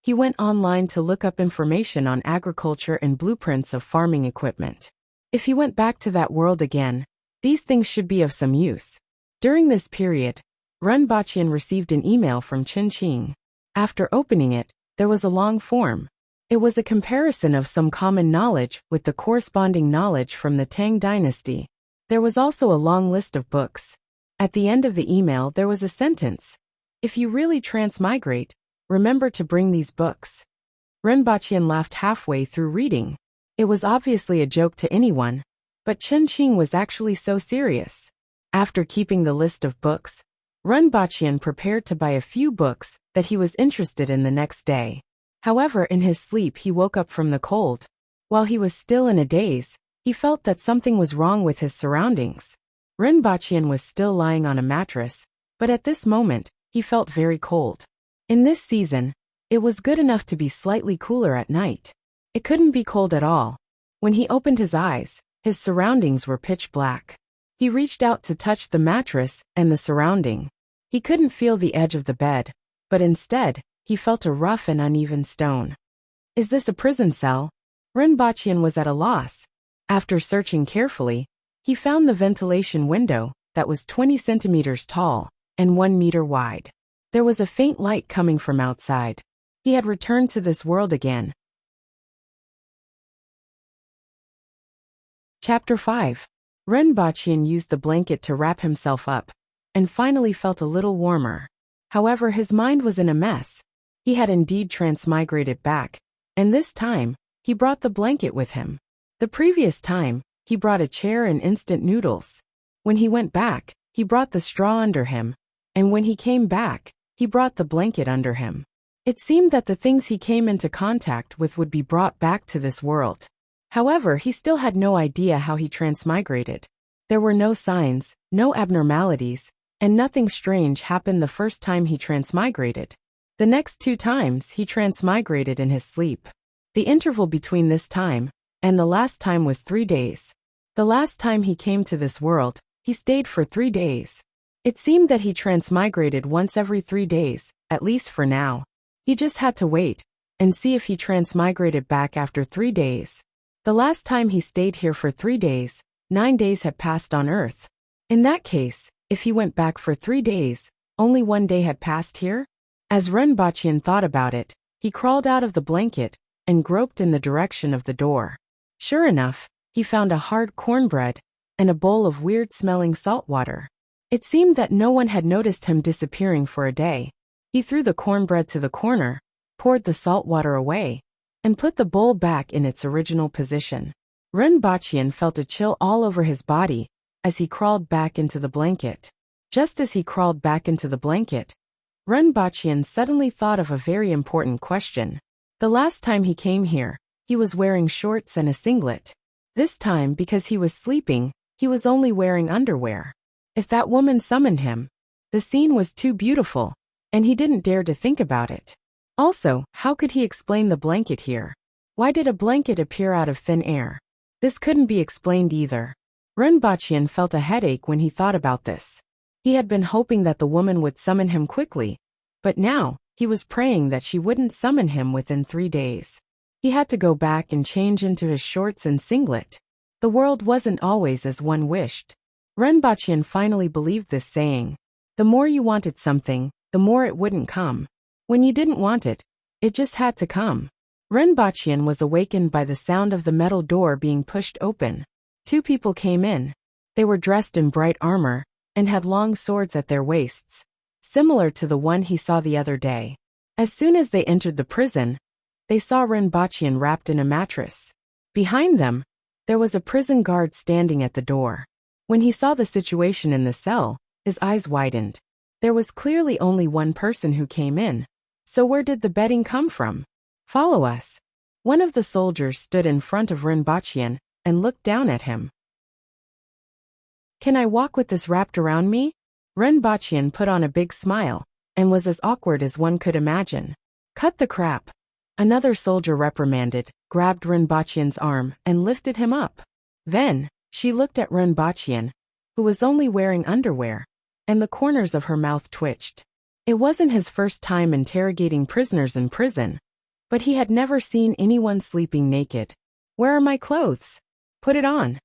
he went online to look up information on agriculture and blueprints of farming equipment. If he went back to that world again, these things should be of some use. During this period, Rinpoche received an email from Qinqing. After opening it, there was a long form. It was a comparison of some common knowledge with the corresponding knowledge from the Tang dynasty. There was also a long list of books. At the end of the email there was a sentence. If you really transmigrate, remember to bring these books. Rinpoche laughed halfway through reading. It was obviously a joke to anyone, but Qinqing was actually so serious. After keeping the list of books, Rinpoche prepared to buy a few books that he was interested in the next day. However, in his sleep he woke up from the cold. While he was still in a daze, he felt that something was wrong with his surroundings. Rinpoche was still lying on a mattress, but at this moment, he felt very cold. In this season, it was good enough to be slightly cooler at night. It couldn't be cold at all. When he opened his eyes, his surroundings were pitch black. He reached out to touch the mattress and the surrounding. He couldn't feel the edge of the bed, but instead, he felt a rough and uneven stone. Is this a prison cell? Rinpoche was at a loss. After searching carefully, he found the ventilation window that was 20 centimeters tall and 1 meter wide. There was a faint light coming from outside. He had returned to this world again. Chapter 5. Rinpoche used the blanket to wrap himself up, and finally felt a little warmer. However, his mind was in a mess. He had indeed transmigrated back, and this time, he brought the blanket with him. The previous time, he brought a chair and instant noodles. When he went back, he brought the straw under him, and when he came back, he brought the blanket under him. It seemed that the things he came into contact with would be brought back to this world. However, he still had no idea how he transmigrated. There were no signs, no abnormalities, and nothing strange happened the first time he transmigrated. The next 2 times he transmigrated in his sleep. The interval between this time and the last time was 3 days. The last time he came to this world, he stayed for 3 days. It seemed that he transmigrated once every 3 days, at least for now. He just had to wait and see if he transmigrated back after 3 days. The last time he stayed here for 3 days, 9 days had passed on Earth. In that case, if he went back for 3 days, only 1 day had passed here? As Renbachian thought about it, he crawled out of the blanket and groped in the direction of the door. Sure enough, he found a hard cornbread and a bowl of weird-smelling salt water. It seemed that no one had noticed him disappearing for a day. He threw the cornbread to the corner, poured the salt water away, and put the bowl back in its original position. Renbachian felt a chill all over his body as he crawled back into the blanket. Just as he crawled back into the blanket, Renbachian suddenly thought of a very important question. The last time he came here, he was wearing shorts and a singlet. This time, because he was sleeping, he was only wearing underwear. If that woman summoned him, the scene was too beautiful, and he didn't dare to think about it. Also, how could he explain the blanket here? Why did a blanket appear out of thin air? This couldn't be explained either. Renbachian felt a headache when he thought about this. He had been hoping that the woman would summon him quickly, but now, he was praying that she wouldn't summon him within 3 days. He had to go back and change into his shorts and singlet. The world wasn't always as one wished. Renbachian finally believed this saying. The more you wanted something, the more it wouldn't come. When you didn't want it, it just had to come. Renbachian was awakened by the sound of the metal door being pushed open. 2 people came in. They were dressed in bright armor and had long swords at their waists, similar to the one he saw the other day. As soon as they entered the prison, they saw Renbachian wrapped in a mattress. Behind them, there was a prison guard standing at the door. When he saw the situation in the cell, his eyes widened. There was clearly only one person who came in. So where did the bedding come from? Follow us. One of the soldiers stood in front of Renbachian and looked down at him. Can I walk with this wrapped around me? Renbachian put on a big smile and was as awkward as one could imagine. Cut the crap. Another soldier reprimanded, grabbed Renbachian's arm and lifted him up. Then, she looked at Renbachian, who was only wearing underwear, and the corners of her mouth twitched. It wasn't his first time interrogating prisoners in prison, but he had never seen anyone sleeping naked. Where are my clothes? Put it on.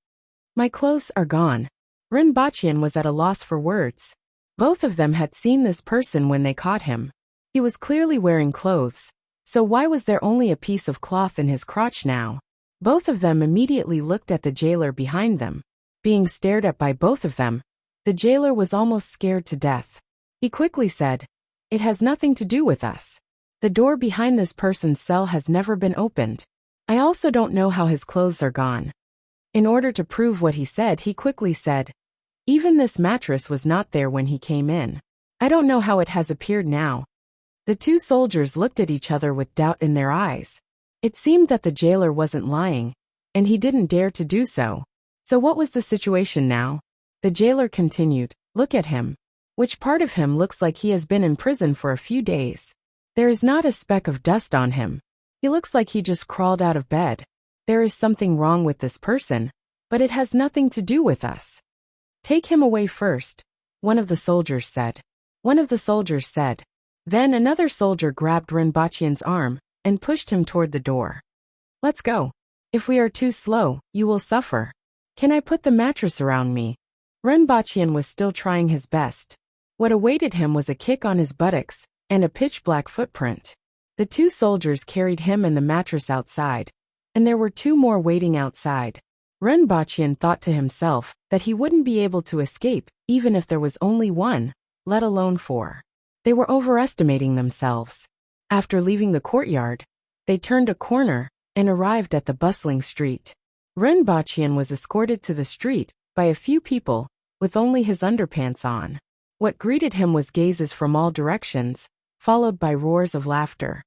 My clothes are gone. Renbachian was at a loss for words. Both of them had seen this person when they caught him. He was clearly wearing clothes, so why was there only a piece of cloth in his crotch now? Both of them immediately looked at the jailer behind them. Being stared at by both of them, the jailer was almost scared to death. He quickly said, "It has nothing to do with us. The door behind this person's cell has never been opened. I also don't know how his clothes are gone." In order to prove what he said, he quickly said, "Even this mattress was not there when he came in. I don't know how it has appeared now." The 2 soldiers looked at each other with doubt in their eyes. It seemed that the jailer wasn't lying, and he didn't dare to do so. So what was the situation now? The jailer continued, "Look at him. Which part of him looks like he has been in prison for a few days? There is not a speck of dust on him. He looks like he just crawled out of bed. There is something wrong with this person, but it has nothing to do with us. Take him away first," one of the soldiers said. Then another soldier grabbed Renbachian's arm and pushed him toward the door. "Let's go. If we are too slow, you will suffer. Can I put the mattress around me?" Renbachian was still trying his best. What awaited him was a kick on his buttocks and a pitch-black footprint. The 2 soldiers carried him and the mattress outside, and there were 2 more waiting outside. Renbachian thought to himself that he wouldn't be able to escape even if there was only 1, let alone 4. They were overestimating themselves. After leaving the courtyard, they turned a corner and arrived at the bustling street. Renbachian was escorted to the street by a few people with only his underpants on. What greeted him was gazes from all directions, followed by roars of laughter.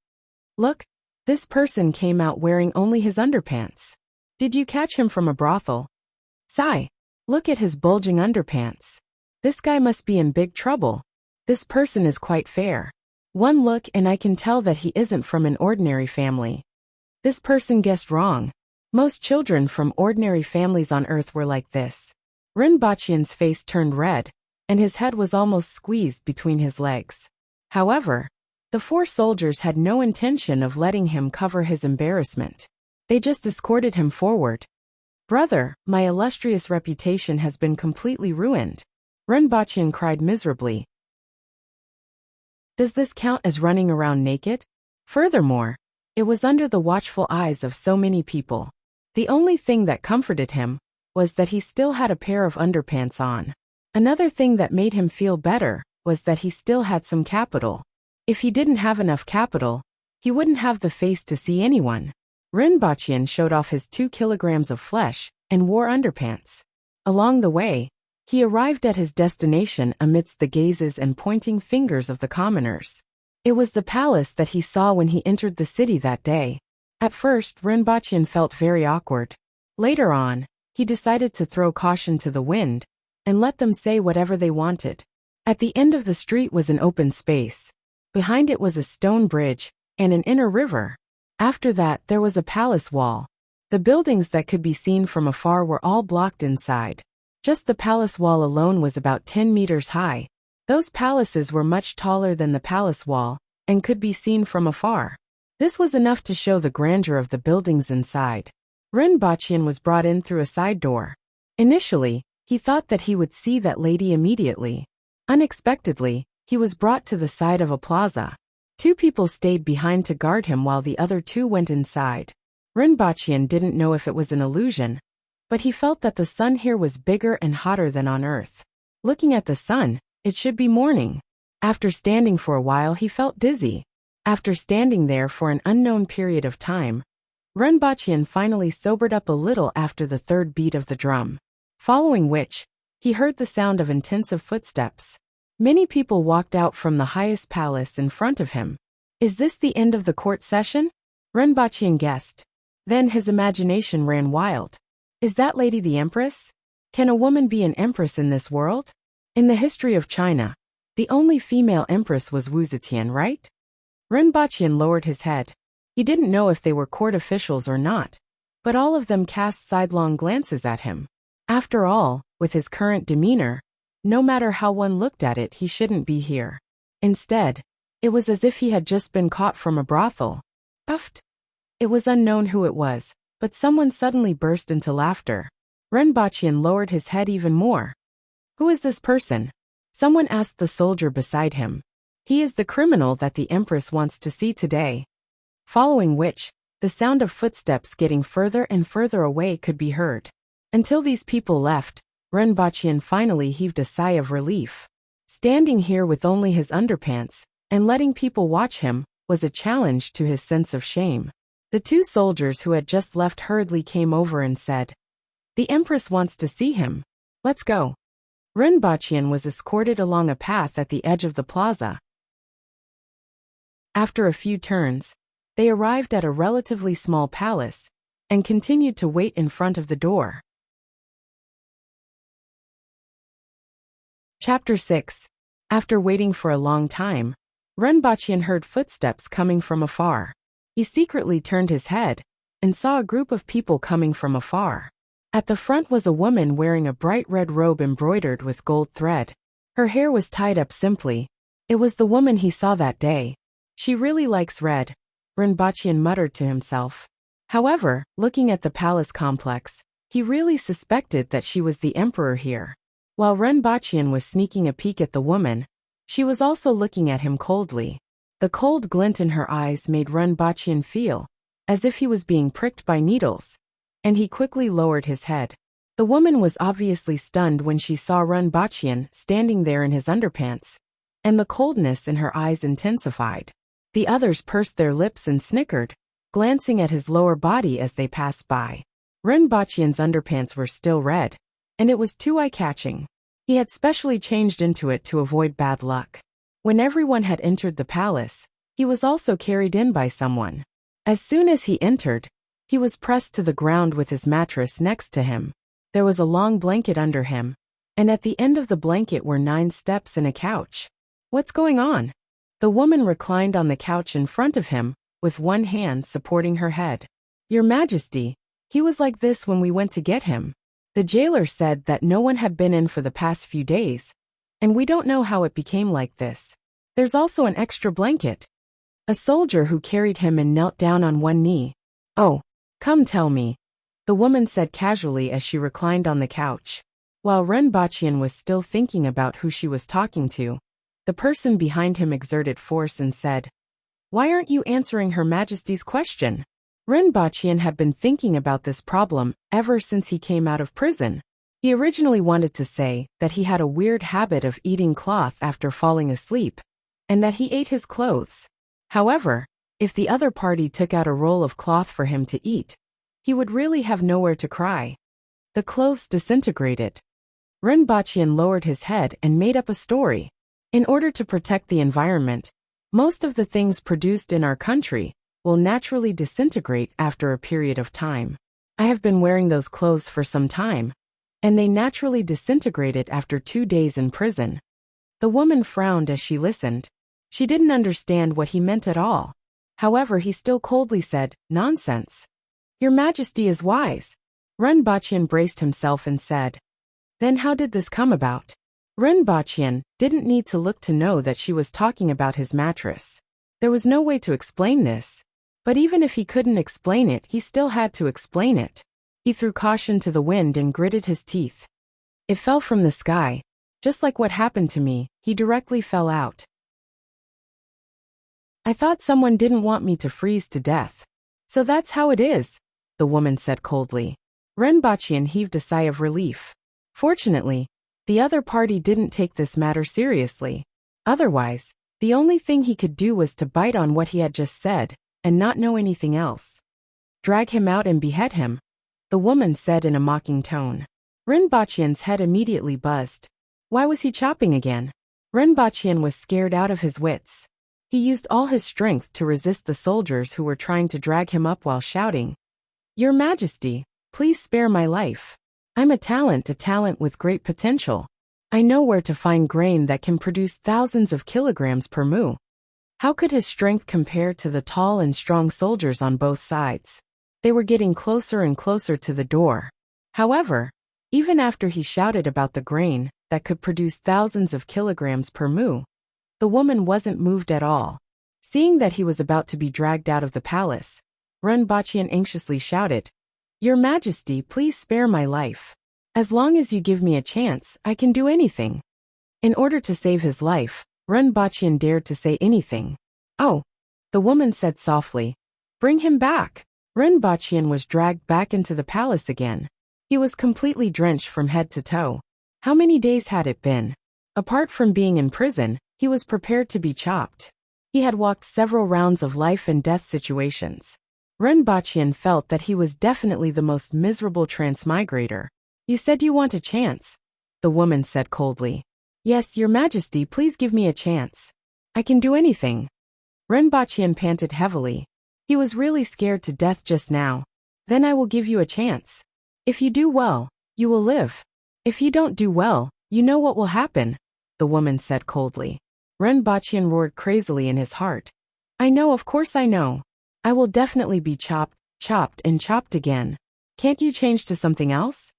"Look, this person came out wearing only his underpants. Did you catch him from a brothel? Sigh, look at his bulging underpants. This guy must be in big trouble. This person is quite fair. One look and I can tell that he isn't from an ordinary family. This person guessed wrong. Most children from ordinary families on Earth were like this. Rinpoche's face turned red, and his head was almost squeezed between his legs. However, the 4 soldiers had no intention of letting him cover his embarrassment. They just escorted him forward. "Brother, my illustrious reputation has been completely ruined," Rinpoche cried miserably. "Does this count as running around naked?" Furthermore, it was under the watchful eyes of so many people. The only thing that comforted him was that he still had a pair of underpants on. Another thing that made him feel better was that he still had some capital. If he didn't have enough capital, he wouldn't have the face to see anyone. Rinpoche showed off his 2 kilograms of flesh and wore underpants. Along the way, he arrived at his destination amidst the gazes and pointing fingers of the commoners. It was the palace that he saw when he entered the city that day. At first, Rinpoche felt very awkward. Later on, he decided to throw caution to the wind and let them say whatever they wanted. At the end of the street was an open space. Behind it was a stone bridge and an inner river. After that, there was a palace wall. The buildings that could be seen from afar were all blocked inside. Just the palace wall alone was about 10 meters high. Those palaces were much taller than the palace wall and could be seen from afar. This was enough to show the grandeur of the buildings inside. Rinpoche was brought in through a side door. Initially, he thought that he would see that lady immediately. Unexpectedly, he was brought to the side of a plaza. 2 people stayed behind to guard him while the other 2 went inside. Rinpoche didn't know if it was an illusion, but he felt that the sun here was bigger and hotter than on Earth. Looking at the sun, it should be morning. After standing for a while, he felt dizzy. After standing there for an unknown period of time, Rinpoche finally sobered up a little after the 3rd beat of the drum. Following which, he heard the sound of intensive footsteps. Many people walked out from the highest palace in front of him. "Is this the end of the court session?" Rinpoche guessed. Then his imagination ran wild. "Is that lady the Empress? Can a woman be an Empress in this world?" In the history of China, the only female Empress was Wuxia, right? Rinpoche lowered his head. He didn't know if they were court officials or not, but all of them cast sidelong glances at him. After all, with his current demeanor, no matter how one looked at it, he shouldn't be here. Instead, it was as if he had just been caught from a brothel. Uffed. It was unknown who it was, but someone suddenly burst into laughter. Rinpoche lowered his head even more. "Who is this person?" Someone asked the soldier beside him. "He is the criminal that the Empress wants to see today." Following which, the sound of footsteps getting further and further away could be heard. Until these people left, Rinpoche finally heaved a sigh of relief. Standing here with only his underpants and letting people watch him was a challenge to his sense of shame. The 2 soldiers who had just left hurriedly came over and said, "The Empress wants to see him. Let's go." Rinpoche was escorted along a path at the edge of the plaza. After a few turns, they arrived at a relatively small palace and continued to wait in front of the door. Chapter 6. After waiting for a long time, Rinpoche heard footsteps coming from afar. He secretly turned his head and saw a group of people coming from afar. At the front was a woman wearing a bright red robe embroidered with gold thread. Her hair was tied up simply. It was the woman he saw that day. "She really likes red," Rinpoche muttered to himself. However, looking at the palace complex, he really suspected that she was the emperor here. While Rinpoche was sneaking a peek at the woman, she was also looking at him coldly. The cold glint in her eyes made Rinpoche feel as if he was being pricked by needles, and he quickly lowered his head. The woman was obviously stunned when she saw Rinpoche standing there in his underpants, and the coldness in her eyes intensified. The others pursed their lips and snickered, glancing at his lower body as they passed by. Rinpoche's underpants were still red, and it was too eye-catching. He had specially changed into it to avoid bad luck. When everyone had entered the palace, he was also carried in by someone. As soon as he entered, he was pressed to the ground with his mattress next to him. There was a long blanket under him, and at the end of the blanket were 9 steps and a couch. "What's going on?" The woman reclined on the couch in front of him, with one hand supporting her head. "Your Majesty, He was like this when we went to get him. The jailer said that no one had been in for the past few days, and we don't know how it became like this. There's also an extra blanket. A soldier who carried him and knelt down on one knee. Oh, come tell me, the woman said casually as she reclined on the couch. While Renbachian was still thinking about who she was talking to, the person behind him exerted force and said, "Why aren't you answering Her Majesty's question?" Renbachian had been thinking about this problem ever since he came out of prison. He originally wanted to say that he had a weird habit of eating cloth after falling asleep, and that he ate his clothes. However, if the other party took out a roll of cloth for him to eat, he would really have nowhere to cry. The clothes disintegrated. Renbachian lowered his head and made up a story. In order to protect the environment, most of the things produced in our country will naturally disintegrate after a period of time. I have been wearing those clothes for some time, and they naturally disintegrated after 2 days in prison. The woman frowned as she listened. She didn't understand what he meant at all. However, he still coldly said, "Nonsense. Your Majesty is wise." Renbachian braced himself and said, "Then how did this come about?" Renbachian didn't need to look to know that she was talking about his mattress. There was no way to explain this. But even if he couldn't explain it, he still had to explain it. He threw caution to the wind and gritted his teeth. It fell from the sky. Just like what happened to me, he directly fell out. I thought someone didn't want me to freeze to death. So that's how it is, the woman said coldly. Renbachian heaved a sigh of relief. Fortunately, the other party didn't take this matter seriously. Otherwise, the only thing he could do was to bite on what he had just said, and not know anything else. Drag him out and behead him, the woman said in a mocking tone. Renbachian's head immediately buzzed. Why was he chopping again? Renbachian was scared out of his wits. He used all his strength to resist the soldiers who were trying to drag him up while shouting, "Your Majesty, please spare my life. I'm a talent with great potential. I know where to find grain that can produce thousands of kilograms per moo." How could his strength compare to the tall and strong soldiers on both sides? They were getting closer and closer to the door. However, even after he shouted about the grain that could produce thousands of kilograms per moo, the woman wasn't moved at all. Seeing that he was about to be dragged out of the palace, Renbachian anxiously shouted, "Your Majesty, please spare my life. As long as you give me a chance, I can do anything." In order to save his life, Renbachian dared to say anything. "Oh," the woman said softly, "bring him back." Renbachian was dragged back into the palace again. He was completely drenched from head to toe. How many days had it been? Apart from being in prison, he was prepared to be chopped. He had walked several rounds of life and death situations. Renbachian felt that he was definitely the most miserable transmigrator. "You said you want a chance," the woman said coldly. "Yes, Your Majesty, please give me a chance. I can do anything." Renbachian panted heavily. He was really scared to death just now. "Then I will give you a chance. If you do well, you will live. If you don't do well, you know what will happen," the woman said coldly. Renbachian roared crazily in his heart. "I know, of course I know. I will definitely be chopped and chopped again. Can't you change to something else?"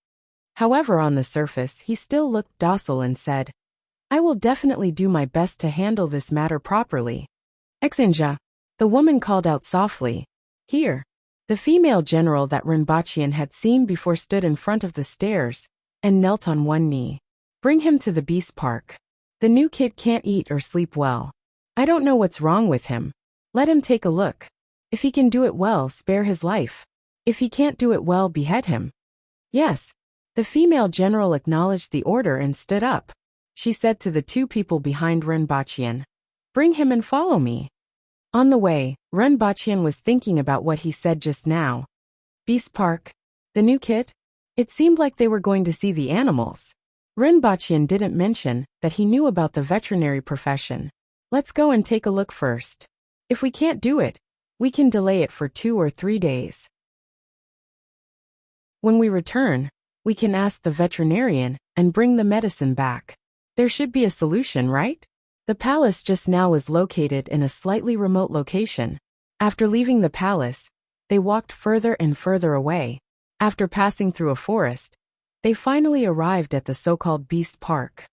However, on the surface, he still looked docile and said, "I will definitely do my best to handle this matter properly." "Exinja," the woman called out softly. "Here." The female general that Renbachian had seen before stood in front of the stairs and knelt on one knee. "Bring him to the beast park. The new kid can't eat or sleep well. I don't know what's wrong with him. Let him take a look. If he can do it well, spare his life. If he can't do it well, behead him." "Yes." The female general acknowledged the order and stood up. She said to the two people behind Renbachian, "Bring him and follow me." On the way, Renbachian was thinking about what he said just now. Beast Park? The new kid? It seemed like they were going to see the animals. Renbachian didn't mention that he knew about the veterinary profession. "Let's go and take a look first. If we can't do it, we can delay it for 2 or 3 days. When we return, we can ask the veterinarian and bring the medicine back. There should be a solution, right?" The palace just now was located in a slightly remote location. After leaving the palace, they walked further and further away. After passing through a forest, they finally arrived at the so-called Beast Park.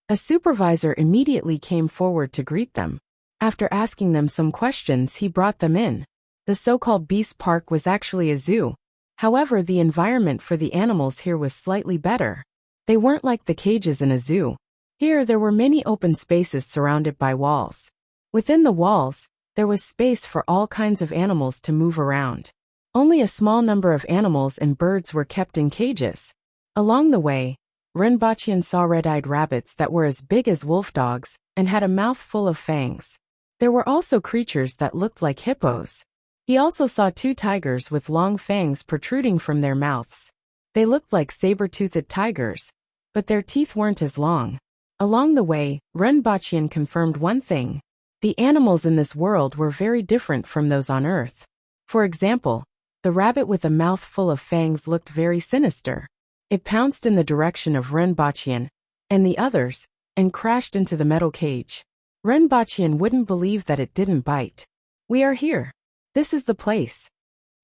A supervisor immediately came forward to greet them. After asking them some questions, he brought them in. The so-called Beast Park was actually a zoo. However, the environment for the animals here was slightly better. They weren't like the cages in a zoo. Here there were many open spaces surrounded by walls. Within the walls, there was space for all kinds of animals to move around. Only a small number of animals and birds were kept in cages. Along the way, Renbachian saw red-eyed rabbits that were as big as wolf dogs and had a mouth full of fangs. There were also creatures that looked like hippos. He also saw 2 tigers with long fangs protruding from their mouths. They looked like saber-toothed tigers, but their teeth weren't as long. Along the way, Renbachian confirmed one thing. The animals in this world were very different from those on Earth. For example, the rabbit with a mouth full of fangs looked very sinister. It pounced in the direction of Renbachian and the others and crashed into the metal cage. Renbachian wouldn't believe that it didn't bite. "We are here. This is the place."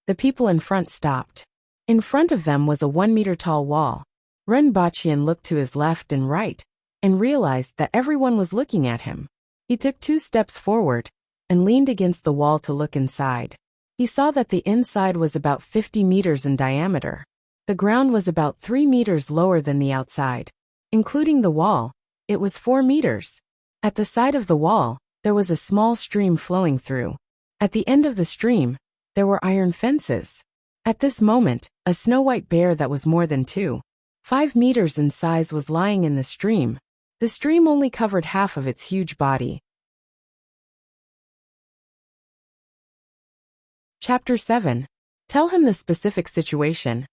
The people in front stopped. In front of them was a 1-meter-tall wall. Renbachian looked to his left and right and realized that everyone was looking at him. He took 2 steps forward and leaned against the wall to look inside. He saw that the inside was about 50 meters in diameter. The ground was about 3 meters lower than the outside. Including the wall, it was 4 meters. At the side of the wall, there was a small stream flowing through. At the end of the stream, there were iron fences. At this moment, a snow-white bear that was more than 2.5 meters in size was lying in the stream. The stream only covered half of its huge body. Chapter 7. Tell him the specific situation.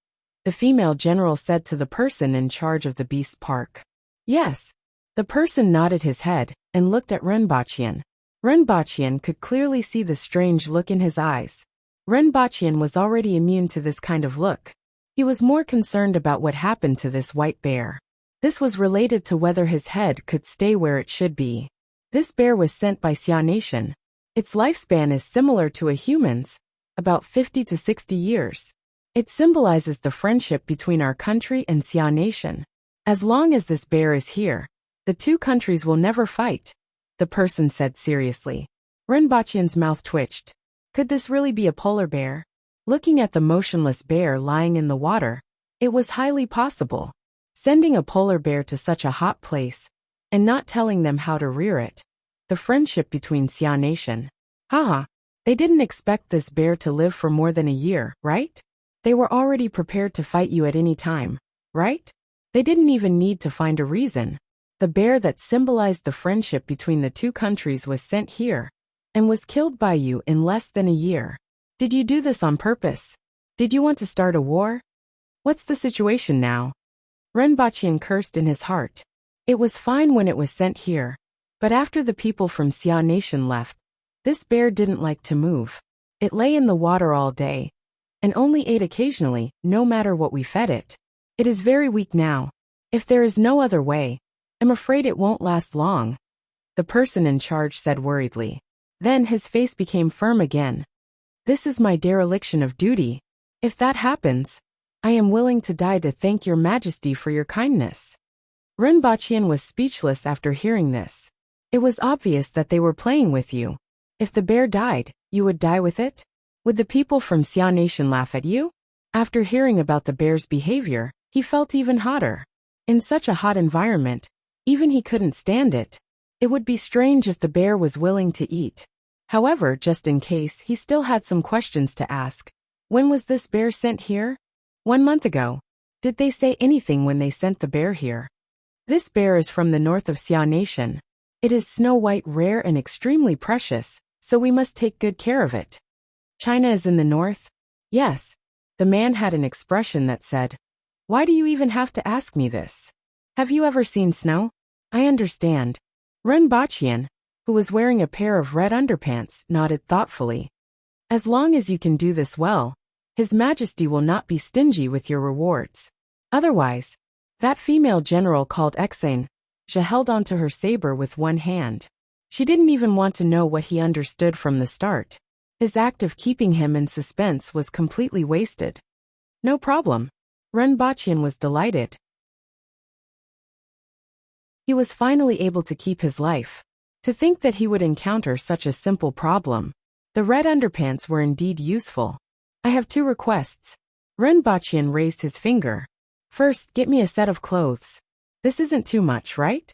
The female general said to the person in charge of the Beast Park. Yes. The person nodded his head and looked at Renbachian. Renbachian could clearly see the strange look in his eyes. Renbachian was already immune to this kind of look. He was more concerned about what happened to this white bear. This was related to whether his head could stay where it should be. This bear was sent by Xia Nation. Its lifespan is similar to a human's, about 50 to 60 years. It symbolizes the friendship between our country and Xia Nation. As long as this bear is here, the 2 countries will never fight, the person said seriously. Renbachian's mouth twitched. Could this really be a polar bear? Looking at the motionless bear lying in the water, it was highly possible. Sending a polar bear to such a hot place and not telling them how to rear it. The friendship between Xia Nation. Haha, they didn't expect this bear to live for more than a year, right? They were already prepared to fight you at any time, right? They didn't even need to find a reason. The bear that symbolized the friendship between the 2 countries was sent here and was killed by you in less than a year. Did you do this on purpose? Did you want to start a war? What's the situation now? Renbachian cursed in his heart. It was fine when it was sent here, but after the people from Xia Nation left, this bear didn't like to move. It lay in the water all day and only ate occasionally, no matter what we fed it. It is very weak now. If there is no other way, I'm afraid it won't last long, the person in charge said worriedly. Then his face became firm again. This is my dereliction of duty. If that happens, I am willing to die to thank your majesty for your kindness. Renbachian was speechless after hearing this. It was obvious that they were playing with you. If the bear died, you would die with it? Would the people from Xia Nation laugh at you? After hearing about the bear's behavior, he felt even hotter. In such a hot environment, even he couldn't stand it. It would be strange if the bear was willing to eat. However, just in case, he still had some questions to ask. When was this bear sent here? 1 month ago. Did they say anything when they sent the bear here? This bear is from the north of Xia Nation. It is snow-white, rare and extremely precious, so we must take good care of it. China is in the north? Yes. The man had an expression that said, "Why do you even have to ask me this? Have you ever seen snow?" I understand. Renbachian, who was wearing a pair of red underpants, nodded thoughtfully. As long as you can do this well, His Majesty will not be stingy with your rewards. Otherwise, that female general called Exane, she held onto her saber with one hand. She didn't even want to know what he understood from the start. His act of keeping him in suspense was completely wasted. No problem. Renbachian was delighted. He was finally able to keep his life. To think that he would encounter such a simple problem. The red underpants were indeed useful. I have 2 requests. Renbachian raised his finger. First, get me a set of clothes. This isn't too much, right?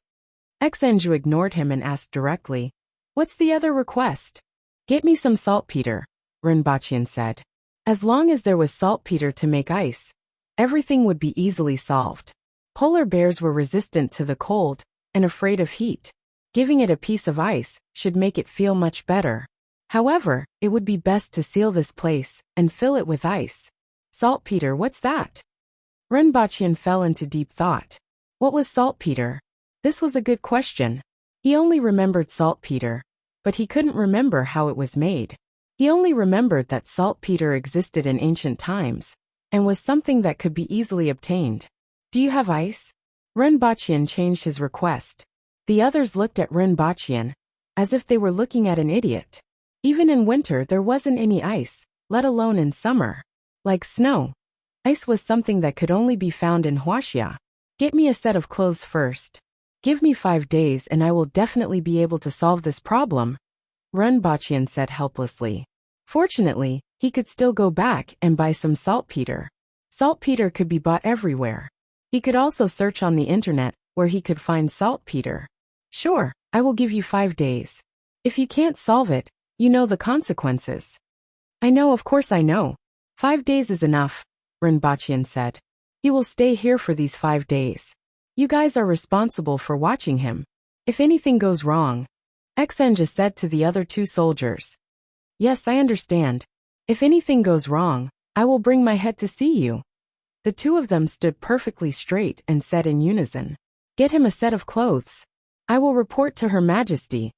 Xanju ignored him and asked directly. What's the other request? Get me some saltpeter, Renbachian said. As long as there was saltpeter to make ice, everything would be easily solved. Polar bears were resistant to the cold and afraid of heat. Giving it a piece of ice should make it feel much better. However, it would be best to seal this place and fill it with ice. Saltpeter, what's that? Renbachian fell into deep thought. What was saltpeter? This was a good question. He only remembered saltpeter, but he couldn't remember how it was made. He only remembered that saltpeter existed in ancient times and was something that could be easily obtained. Do you have ice? Renbachian changed his request. The others looked at Renbachian as if they were looking at an idiot. Even in winter there wasn't any ice, let alone in summer. Like snow. Ice was something that could only be found in Wuxia. Get me a set of clothes first. Give me 5 days and I will definitely be able to solve this problem, Renbachian said helplessly. Fortunately, he could still go back and buy some saltpeter. Saltpeter could be bought everywhere. He could also search on the internet where he could find saltpeter. Sure, I will give you 5 days. If you can't solve it, you know the consequences. I know, of course I know. 5 days is enough, Renbachian said. He will stay here for these 5 days. You guys are responsible for watching him. If anything goes wrong, Xanju said to the other 2 soldiers. Yes, I understand. If anything goes wrong, I will bring my head to see you. The 2 of them stood perfectly straight and said in unison. Get him a set of clothes. I will report to Her Majesty.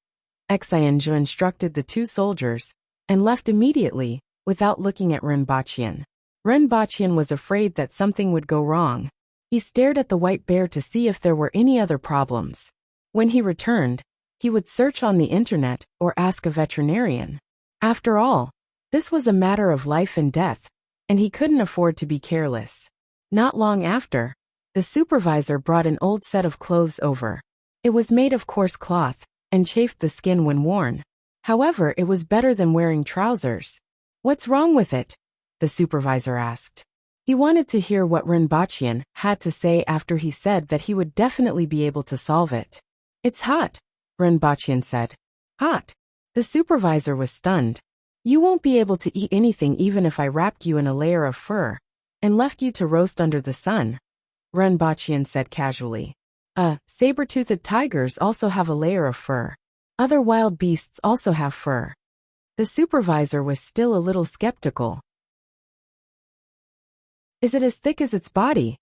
Xanju instructed the 2 soldiers and left immediately without looking at Renbachian. Renbachian was afraid that something would go wrong. He stared at the white bear to see if there were any other problems. When he returned, he would search on the internet or ask a veterinarian. After all, this was a matter of life and death, and he couldn't afford to be careless. Not long after, the supervisor brought an old set of clothes over. It was made of coarse cloth and chafed the skin when worn. However, it was better than wearing trousers. What's wrong with it? The supervisor asked. He wanted to hear what Renbachian had to say after he said that he would definitely be able to solve it. It's hot, Renbachian said. Hot? The supervisor was stunned. You won't be able to eat anything even if I wrapped you in a layer of fur and left you to roast under the sun, Renbachian said casually. Saber-toothed tigers also have a layer of fur. Other wild beasts also have fur. The supervisor was still a little skeptical. Is it as thick as its body?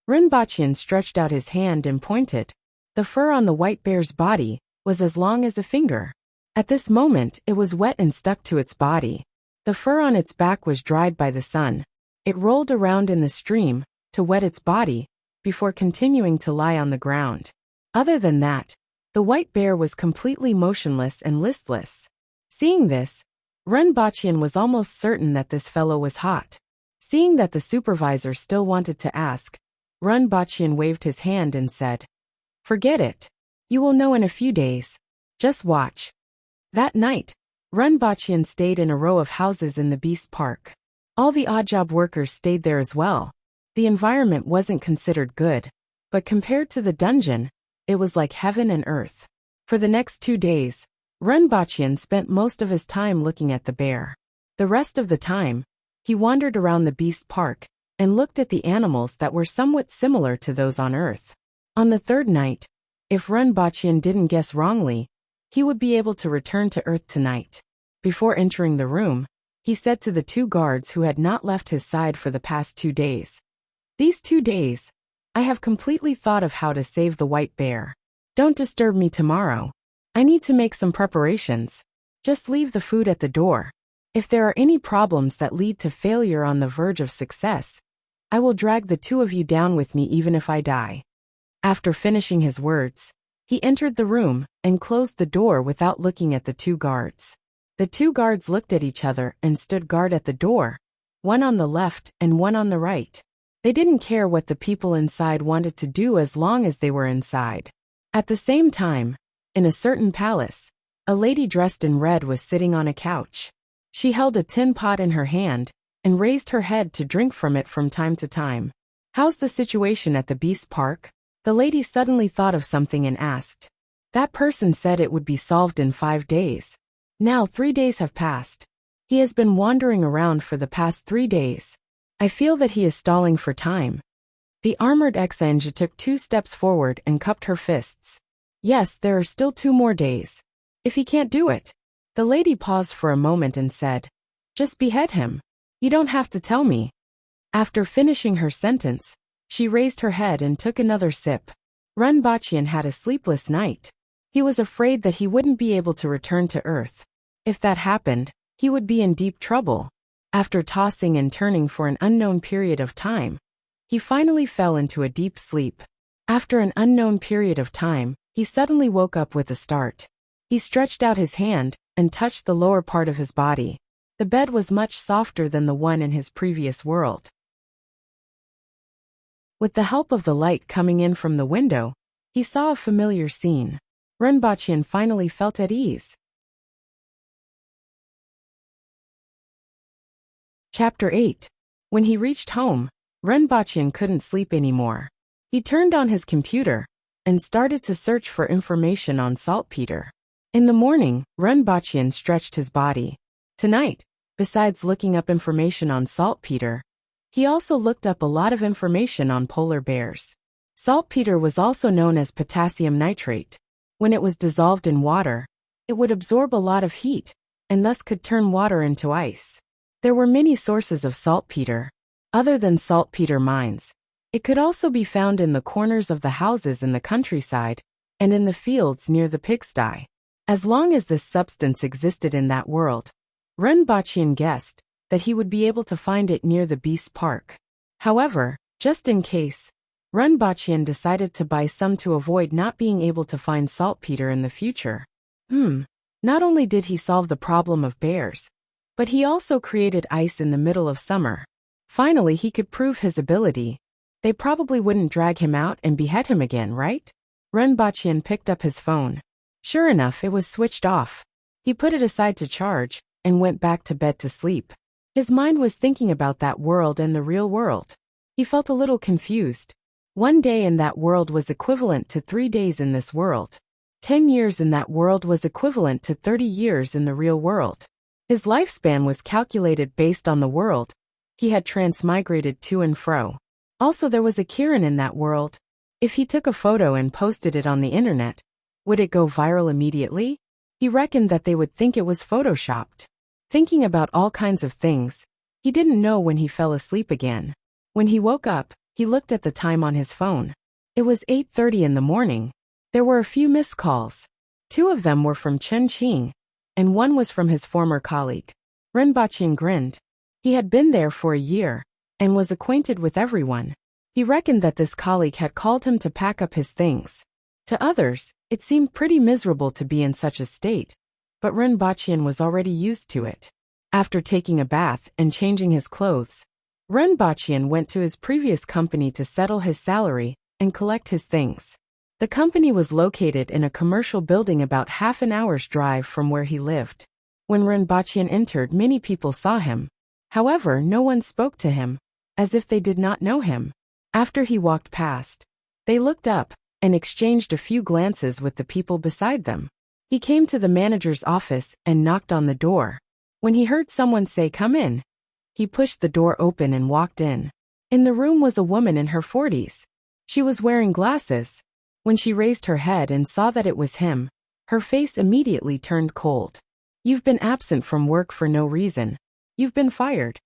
Renbachian stretched out his hand and pointed. The fur on the white bear's body was as long as a finger. At this moment, it was wet and stuck to its body. The fur on its back was dried by the sun. It rolled around in the stream to wet its body before continuing to lie on the ground. Other than that, the white bear was completely motionless and listless. Seeing this, Renbachian was almost certain that this fellow was hot. Seeing that the supervisor still wanted to ask, Renbachian waved his hand and said, Forget it. You will know in a few days. Just watch. That night, Renbachian stayed in a row of houses in the Beast Park. All the odd job workers stayed there as well. The environment wasn't considered good, but compared to the dungeon, it was like heaven and earth. For the next 2 days, Renbachian spent most of his time looking at the bear. The rest of the time, he wandered around the Beast Park and looked at the animals that were somewhat similar to those on Earth. On the 3rd night, if Renbachian didn't guess wrongly, he would be able to return to Earth tonight. Before entering the room, he said to the 2 guards who had not left his side for the past 2 days. These 2 days, I have completely thought of how to save the white bear. Don't disturb me tomorrow. I need to make some preparations. Just leave the food at the door. If there are any problems that lead to failure on the verge of success, I will drag the 2 of you down with me even if I die. After finishing his words, he entered the room and closed the door without looking at the 2 guards. The 2 guards looked at each other and stood guard at the door, one on the left and one on the right. They didn't care what the people inside wanted to do as long as they were inside. At the same time, in a certain palace, a lady dressed in red was sitting on a couch. She held a tin pot in her hand and raised her head to drink from it from time to time. "How's the situation at the Beast Park?" The lady suddenly thought of something and asked. That person said it would be solved in 5 days. Now 3 days have passed. He has been wandering around for the past 3 days. I feel that he is stalling for time. The armored Xange took 2 steps forward and cupped her fists. Yes, there are still 2 more days. If he can't do it. The lady paused for a moment and said, "Just behead him. You don't have to tell me." After finishing her sentence, she raised her head and took another sip. Renbachian had a sleepless night. He was afraid that he wouldn't be able to return to Earth. If that happened, he would be in deep trouble. After tossing and turning for an unknown period of time, he finally fell into a deep sleep. After an unknown period of time, he suddenly woke up with a start. He stretched out his hand and touched the lower part of his body. The bed was much softer than the one in his previous world. With the help of the light coming in from the window, he saw a familiar scene. Renbachian finally felt at ease. Chapter 8. When he reached home, Renbachian couldn't sleep anymore. He turned on his computer and started to search for information on saltpeter. In the morning, Renbachian stretched his body. Tonight, besides looking up information on saltpeter, he also looked up a lot of information on polar bears. Saltpeter was also known as potassium nitrate. When it was dissolved in water, it would absorb a lot of heat, and thus could turn water into ice. There were many sources of saltpeter. Other than saltpeter mines, it could also be found in the corners of the houses in the countryside, and in the fields near the pigsty. As long as this substance existed in that world, Renbachian guessed that he would be able to find it near the Beast Park. However, just in case, Renbachian decided to buy some to avoid not being able to find saltpeter in the future. Not only did he solve the problem of bears, but he also created ice in the middle of summer. Finally, he could prove his ability. They probably wouldn't drag him out and behead him again, right? Renbachian picked up his phone. Sure enough, it was switched off. He put it aside to charge and went back to bed to sleep. His mind was thinking about that world and the real world. He felt a little confused. 1 day in that world was equivalent to 3 days in this world. 10 years in that world was equivalent to 30 years in the real world. His lifespan was calculated based on the world he had transmigrated to and fro. Also, there was a Kirin in that world. If he took a photo and posted it on the internet, would it go viral immediately? He reckoned that they would think it was photoshopped. Thinking about all kinds of things, he didn't know when he fell asleep again. When he woke up, he looked at the time on his phone. It was 8:30 in the morning. There were a few missed calls. 2 of them were from Chen Qing, and 1 was from his former colleague. Renbachian grinned. He had been there for a year, and was acquainted with everyone. He reckoned that this colleague had called him to pack up his things. To others, it seemed pretty miserable to be in such a state, but Renbachian was already used to it. After taking a bath and changing his clothes, Renbachian went to his previous company to settle his salary and collect his things. The company was located in a commercial building about half an hour's drive from where he lived. When Renbachian entered, many people saw him. However, no one spoke to him, as if they did not know him. After he walked past, they looked up and exchanged a few glances with the people beside them. He came to the manager's office and knocked on the door. When he heard someone say, "Come in," he pushed the door open and walked in. In the room was a woman in her 40s. She was wearing glasses. When she raised her head and saw that it was him, her face immediately turned cold. "You've been absent from work for no reason. You've been fired.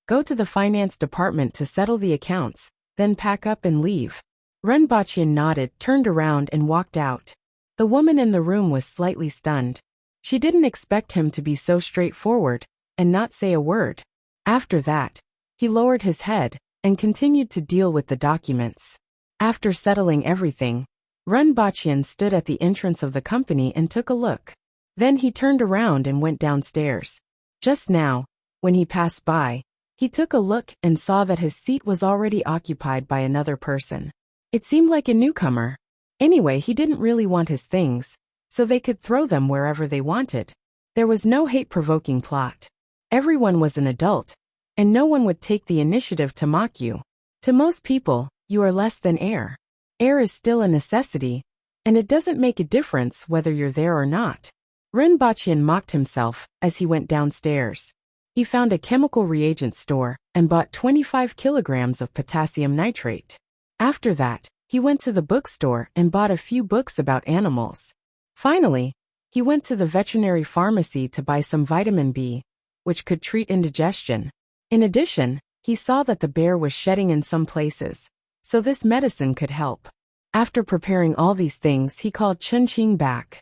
Go to the finance department to settle the accounts, then pack up and leave." Renbachian nodded, turned around and walked out. The woman in the room was slightly stunned. She didn't expect him to be so straightforward and not say a word. After that, he lowered his head and continued to deal with the documents. After settling everything, Renbachian stood at the entrance of the company and took a look. Then he turned around and went downstairs. Just now, When he passed by, he took a look and saw that his seat was already occupied by another person. It seemed like a newcomer. Anyway, he didn't really want his things, so they could throw them wherever they wanted. There was no hate-provoking plot. Everyone was an adult, and no one would take the initiative to mock you. To most people, you are less than air. Air is still a necessity, and it doesn't make a difference whether you're there or not. Rinpoche mocked himself as he went downstairs. He found a chemical reagent store and bought 25 kilograms of potassium nitrate. After that, he went to the bookstore and bought a few books about animals. Finally, he went to the veterinary pharmacy to buy some vitamin B, which could treat indigestion. In addition, he saw that the bear was shedding in some places, so this medicine could help. After preparing all these things, he called Chunqing back.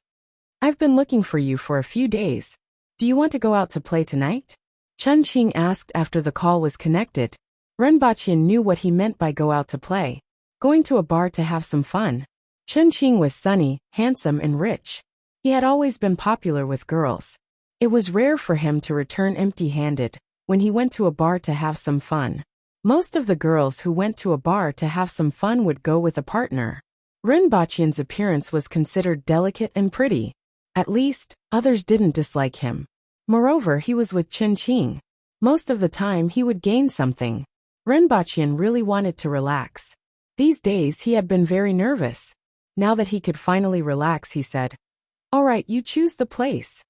"I've been looking for you for a few days. Do you want to go out to play tonight?" Chunqing asked after the call was connected. Rinpoche knew what he meant by go out to play, going to a bar to have some fun. Chunqing was sunny, handsome and rich. He had always been popular with girls. It was rare for him to return empty-handed when he went to a bar to have some fun. Most of the girls who went to a bar to have some fun would go with a partner. Rinpoche's appearance was considered delicate and pretty. At least, others didn't dislike him. Moreover, he was with Chunqing. Most of the time he would gain something. Rinpoche really wanted to relax. These days he had been very nervous. Now that he could finally relax, he said, "All right, you choose the place."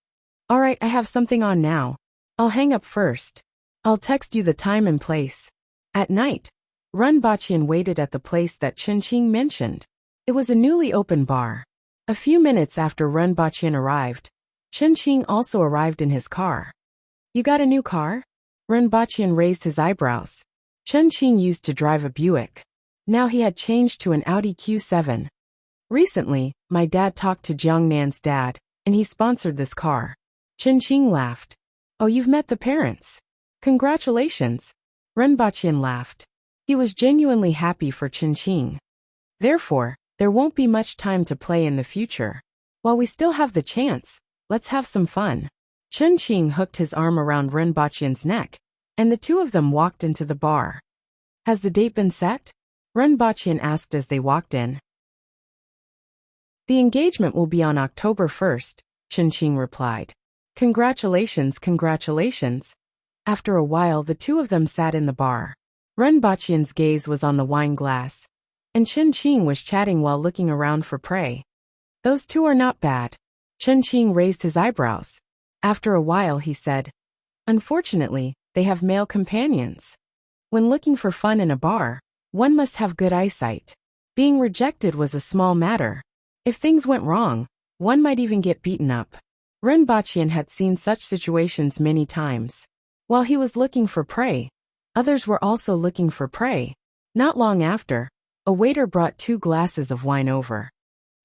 "All right, I have something on now. I'll hang up first. I'll text you the time and place." At night, Rinpoche waited at the place that Chunqing mentioned. It was a newly opened bar. A few minutes after Rinpoche arrived, Chunqing also arrived in his car. "You got a new car?" Rinpoche raised his eyebrows. Chunqing used to drive a Buick. Now he had changed to an Audi Q7. "Recently, my dad talked to Jiangnan's dad, and he sponsored this car." Chunqing laughed. "Oh, you've met the parents. Congratulations." Rinpoche laughed. He was genuinely happy for Chunqing. "Therefore, there won't be much time to play in the future. While we still have the chance, let's have some fun." Chunqing hooked his arm around Rinpoche's neck, and the two of them walked into the bar. "Has the date been set?" Rinpoche asked as they walked in. "The engagement will be on October 1st, Chunqing replied. "Congratulations, congratulations." After a while, the two of them sat in the bar. Rinpoche's gaze was on the wine glass, and Chunqing was chatting while looking around for prey. "Those two are not bad." Chunqing raised his eyebrows. After a while, he said, "Unfortunately, they have male companions. When looking for fun in a bar, one must have good eyesight. Being rejected was a small matter. If things went wrong, one might even get beaten up." Rinpoche had seen such situations many times. While he was looking for prey, others were also looking for prey. Not long after, a waiter brought 2 glasses of wine over.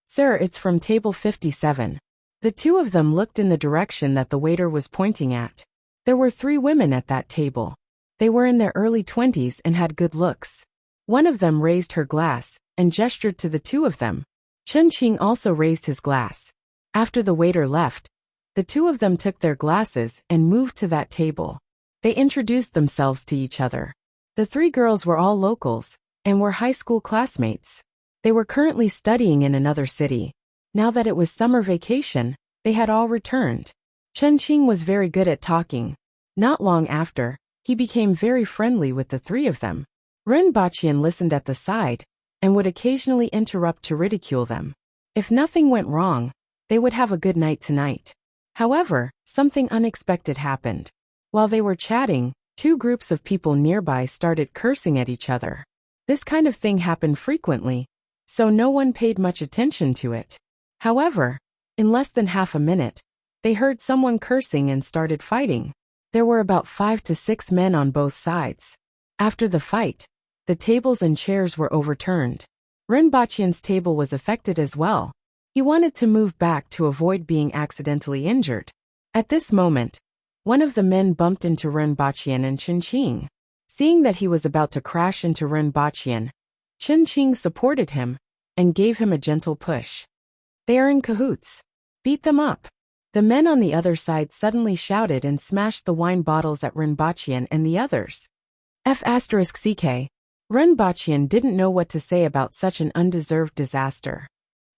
"Sir, it's from table 57. The two of them looked in the direction that the waiter was pointing at. There were 3 women at that table. They were in their early 20s and had good looks. One of them raised her glass and gestured to the 2 of them. Chunqing also raised his glass. After the waiter left, the 2 of them took their glasses and moved to that table. They introduced themselves to each other. The 3 girls were all locals and were high school classmates. They were currently studying in another city. Now that it was summer vacation, they had all returned. Chunqing was very good at talking. Not long after, he became very friendly with the 3 of them. Rinpoche listened at the side and would occasionally interrupt to ridicule them. If nothing went wrong, they would have a good night tonight. However, something unexpected happened. While they were chatting, 2 groups of people nearby started cursing at each other. This kind of thing happened frequently, so no one paid much attention to it. However, in less than half a minute, they heard someone cursing and started fighting. There were about 5 to 6 men on both sides. After the fight, the tables and chairs were overturned. Rinpoche's table was affected as well. He wanted to move back to avoid being accidentally injured. At this moment, one of the men bumped into Rinpoche and Chunqing. Seeing that he was about to crash into Rinpoche, Chunqing supported him and gave him a gentle push. "They are in cahoots. Beat them up." The men on the other side suddenly shouted and smashed the wine bottles at Rinpochian and the others. F***ck. Rinpochian didn't know what to say about such an undeserved disaster.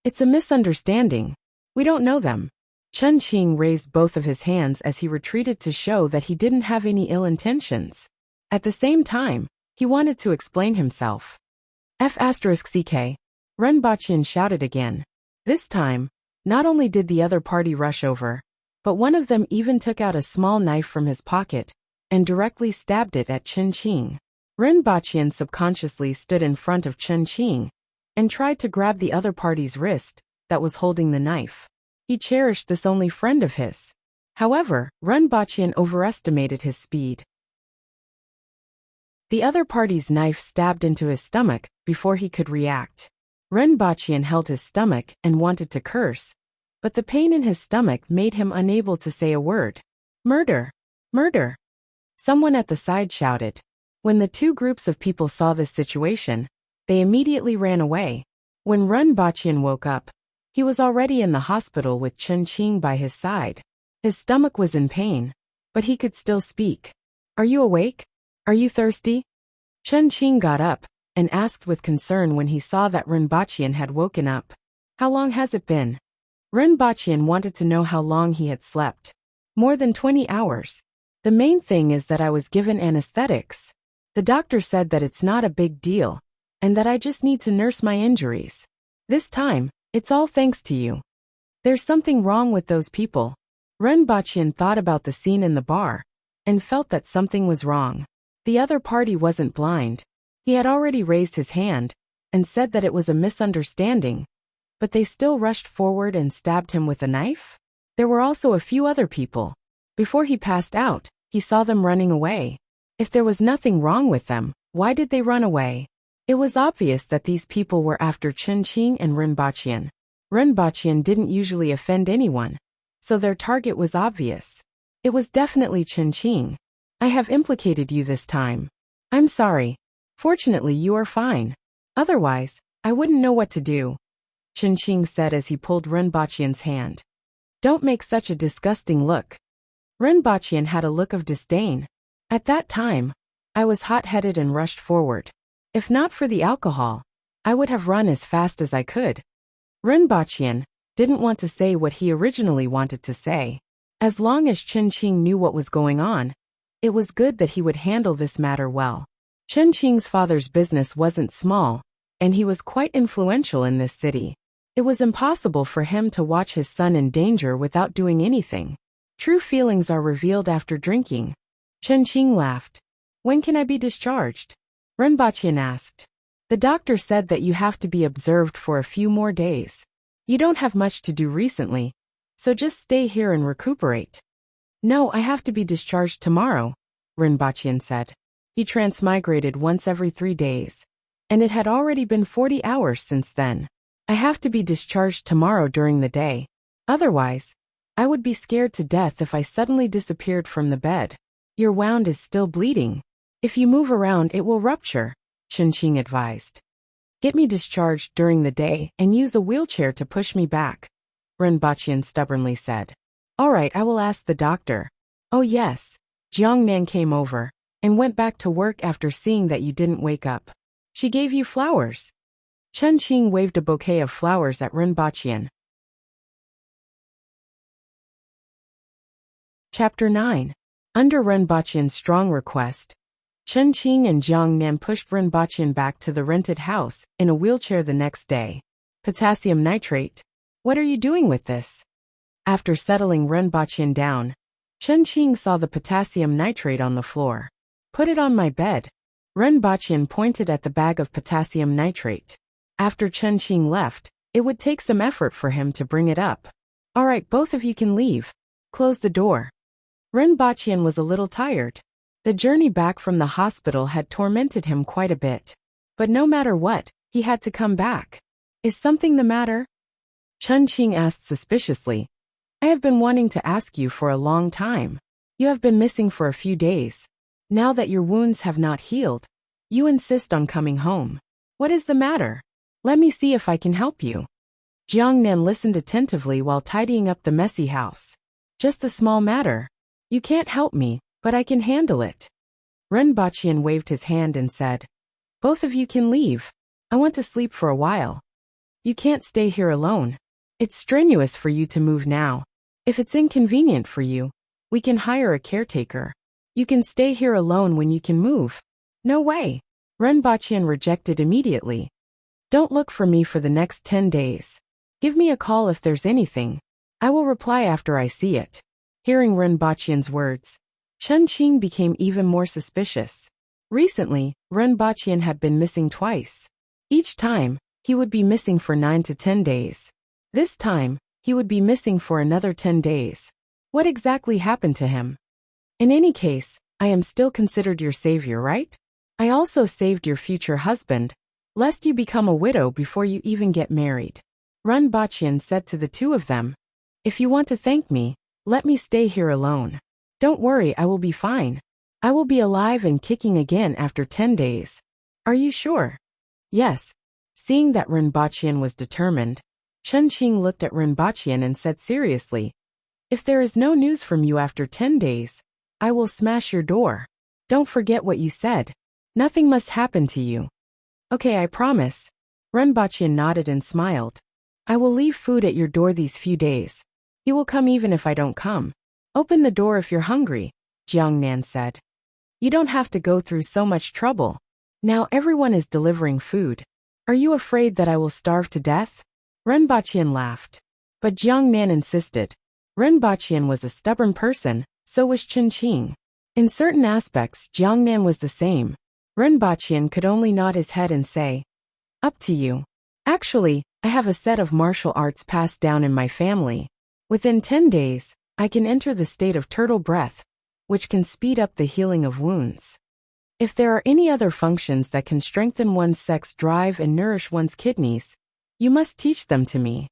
It's a misunderstanding. We don't know them. Chen Qing raised both of his hands as he retreated to show that he didn't have any ill intentions. At the same time, he wanted to explain himself. F***ck. Rinpochian shouted again. This time, not only did the other party rush over, but one of them even took out a small knife from his pocket and directly stabbed it at Chen Qing. Rinpochian subconsciously stood in front of Chen Qing and tried to grab the other party's wrist that was holding the knife. He cherished this only friend of his. However, Rinpochian overestimated his speed. The other party's knife stabbed into his stomach before he could react. Rinpochian held his stomach and wanted to curse, but the pain in his stomach made him unable to say a word. Murder! Murder! Someone at the side shouted. When the two groups of people saw this situation, they immediately ran away. When Rinpochian woke up, he was already in the hospital with Chen Qing by his side. His stomach was in pain, but he could still speak. Are you awake? Are you thirsty? Chen Qing got up and asked with concern when he saw that Rinpochian had woken up. How long has it been? Rinpochian wanted to know how long he had slept. More than 20 hours. The main thing is that I was given anesthetics. The doctor said that it's not a big deal, and that I just need to nurse my injuries. This time, it's all thanks to you. There's something wrong with those people. Rinpochian thought about the scene in the bar and felt that something was wrong. The other party wasn't blind. He had already raised his hand and said that it was a misunderstanding, but they still rushed forward and stabbed him with a knife? There were also a few other people. Before he passed out, he saw them running away. If there was nothing wrong with them, why did they run away? It was obvious that these people were after Chen Qing and Rinpochian. Rinpochian didn't usually offend anyone, so their target was obvious. It was definitely Chen Qing. I have implicated you this time. I'm sorry. Fortunately, you are fine. Otherwise, I wouldn't know what to do, Chen Qing said as he pulled Rinpochian's hand. Don't make such a disgusting look. Rinpochian had a look of disdain. At that time, I was hot-headed and rushed forward. If not for the alcohol, I would have run as fast as I could. Rinpochian didn't want to say what he originally wanted to say. As long as Chen Qing knew what was going on, it was good that he would handle this matter well. Chen Qing's father's business wasn't small, and he was quite influential in this city. It was impossible for him to watch his son in danger without doing anything. True feelings are revealed after drinking. Chen Qing laughed. When can I be discharged? Rinpochian asked. The doctor said that you have to be observed for a few more days. You don't have much to do recently, so just stay here and recuperate. No, I have to be discharged tomorrow, Rinpochian said. He transmigrated once every 3 days, and it had already been 40 hours since then. I have to be discharged tomorrow during the day. Otherwise, I would be scared to death if I suddenly disappeared from the bed. Your wound is still bleeding. If you move around, it will rupture, Chen Qing advised. Get me discharged during the day and use a wheelchair to push me back, Rinpochian stubbornly said. All right, I will ask the doctor. Oh yes. Jiangnan came over and went back to work after seeing that you didn't wake up. She gave you flowers. Chen Qing waved a bouquet of flowers at Rinpochian. Chapter 9. Under Rinpochian's strong request, Chen Qing and Jiangnan pushed Rinpochian back to the rented house in a wheelchair the next day. Potassium nitrate. What are you doing with this? After settling Rinpochian down, Chen Qing saw the potassium nitrate on the floor. Put it on my bed. Rinpochian pointed at the bag of potassium nitrate. After Chen Qing left, it would take some effort for him to bring it up. All right, both of you can leave. Close the door. Rinpochian was a little tired. The journey back from the hospital had tormented him quite a bit. But no matter what, he had to come back. Is something the matter? Chen Qing asked suspiciously. I have been wanting to ask you for a long time. You have been missing for a few days. Now that your wounds have not healed, you insist on coming home. What is the matter? Let me see if I can help you. Jiangnan listened attentively while tidying up the messy house. Just a small matter. You can't help me, but I can handle it. Renbachian waved his hand and said, Both of you can leave. I want to sleep for a while. You can't stay here alone. It's strenuous for you to move now. If it's inconvenient for you, we can hire a caretaker. You can stay here alone when you can move. No way. Renbachian rejected immediately. Don't look for me for the next 10 days. Give me a call if there's anything. I will reply after I see it. Hearing Renbachian's words, Chen Qing became even more suspicious. Recently, Renbachian had been missing twice. Each time, he would be missing for 9 to 10 days. This time, he would be missing for another 10 days. What exactly happened to him? In any case, I am still considered your savior, right? I also saved your future husband, lest you become a widow before you even get married. Renbachian said to the two of them, If you want to thank me, let me stay here alone. Don't worry, I will be fine. I will be alive and kicking again after 10 days. Are you sure? Yes. Seeing that Renbachian was determined, Chen Qing looked at Renbachian and said seriously, If there is no news from you after 10 days, I will smash your door. Don't forget what you said. Nothing must happen to you. Okay, I promise. Renbachian nodded and smiled. I will leave food at your door these few days. You will come even if I don't come. Open the door if you're hungry, Jiangnan said. You don't have to go through so much trouble. Now everyone is delivering food. Are you afraid that I will starve to death? Renbachian laughed. But Jiangnan insisted. Renbachian was a stubborn person, so was Chen Qing. In certain aspects, Jiangnan was the same. Renbachian could only nod his head and say, Up to you. Actually, I have a set of martial arts passed down in my family. Within 10 days, I can enter the state of turtle breath, which can speed up the healing of wounds. If there are any other functions that can strengthen one's sex drive and nourish one's kidneys, you must teach them to me.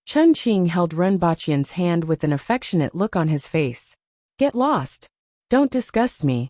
Chen Qing held Renbachian's hand with an affectionate look on his face. Get lost. Don't disgust me.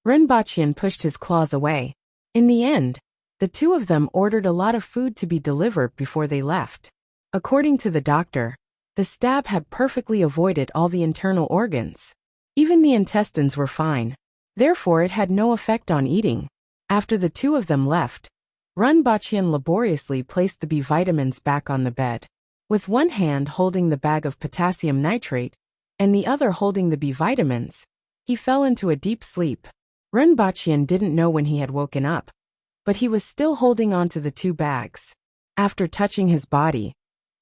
Renbachian pushed his claws away. In the end, the two of them ordered a lot of food to be delivered before they left. According to the doctor, the stab had perfectly avoided all the internal organs. Even the intestines were fine. Therefore, it had no effect on eating. After the two of them left, Renbachian laboriously placed the B vitamins back on the bed. With one hand holding the bag of potassium nitrate, and the other holding the B vitamins, he fell into a deep sleep. Renbachian didn't know when he had woken up, but he was still holding on to the two bags. After touching his body,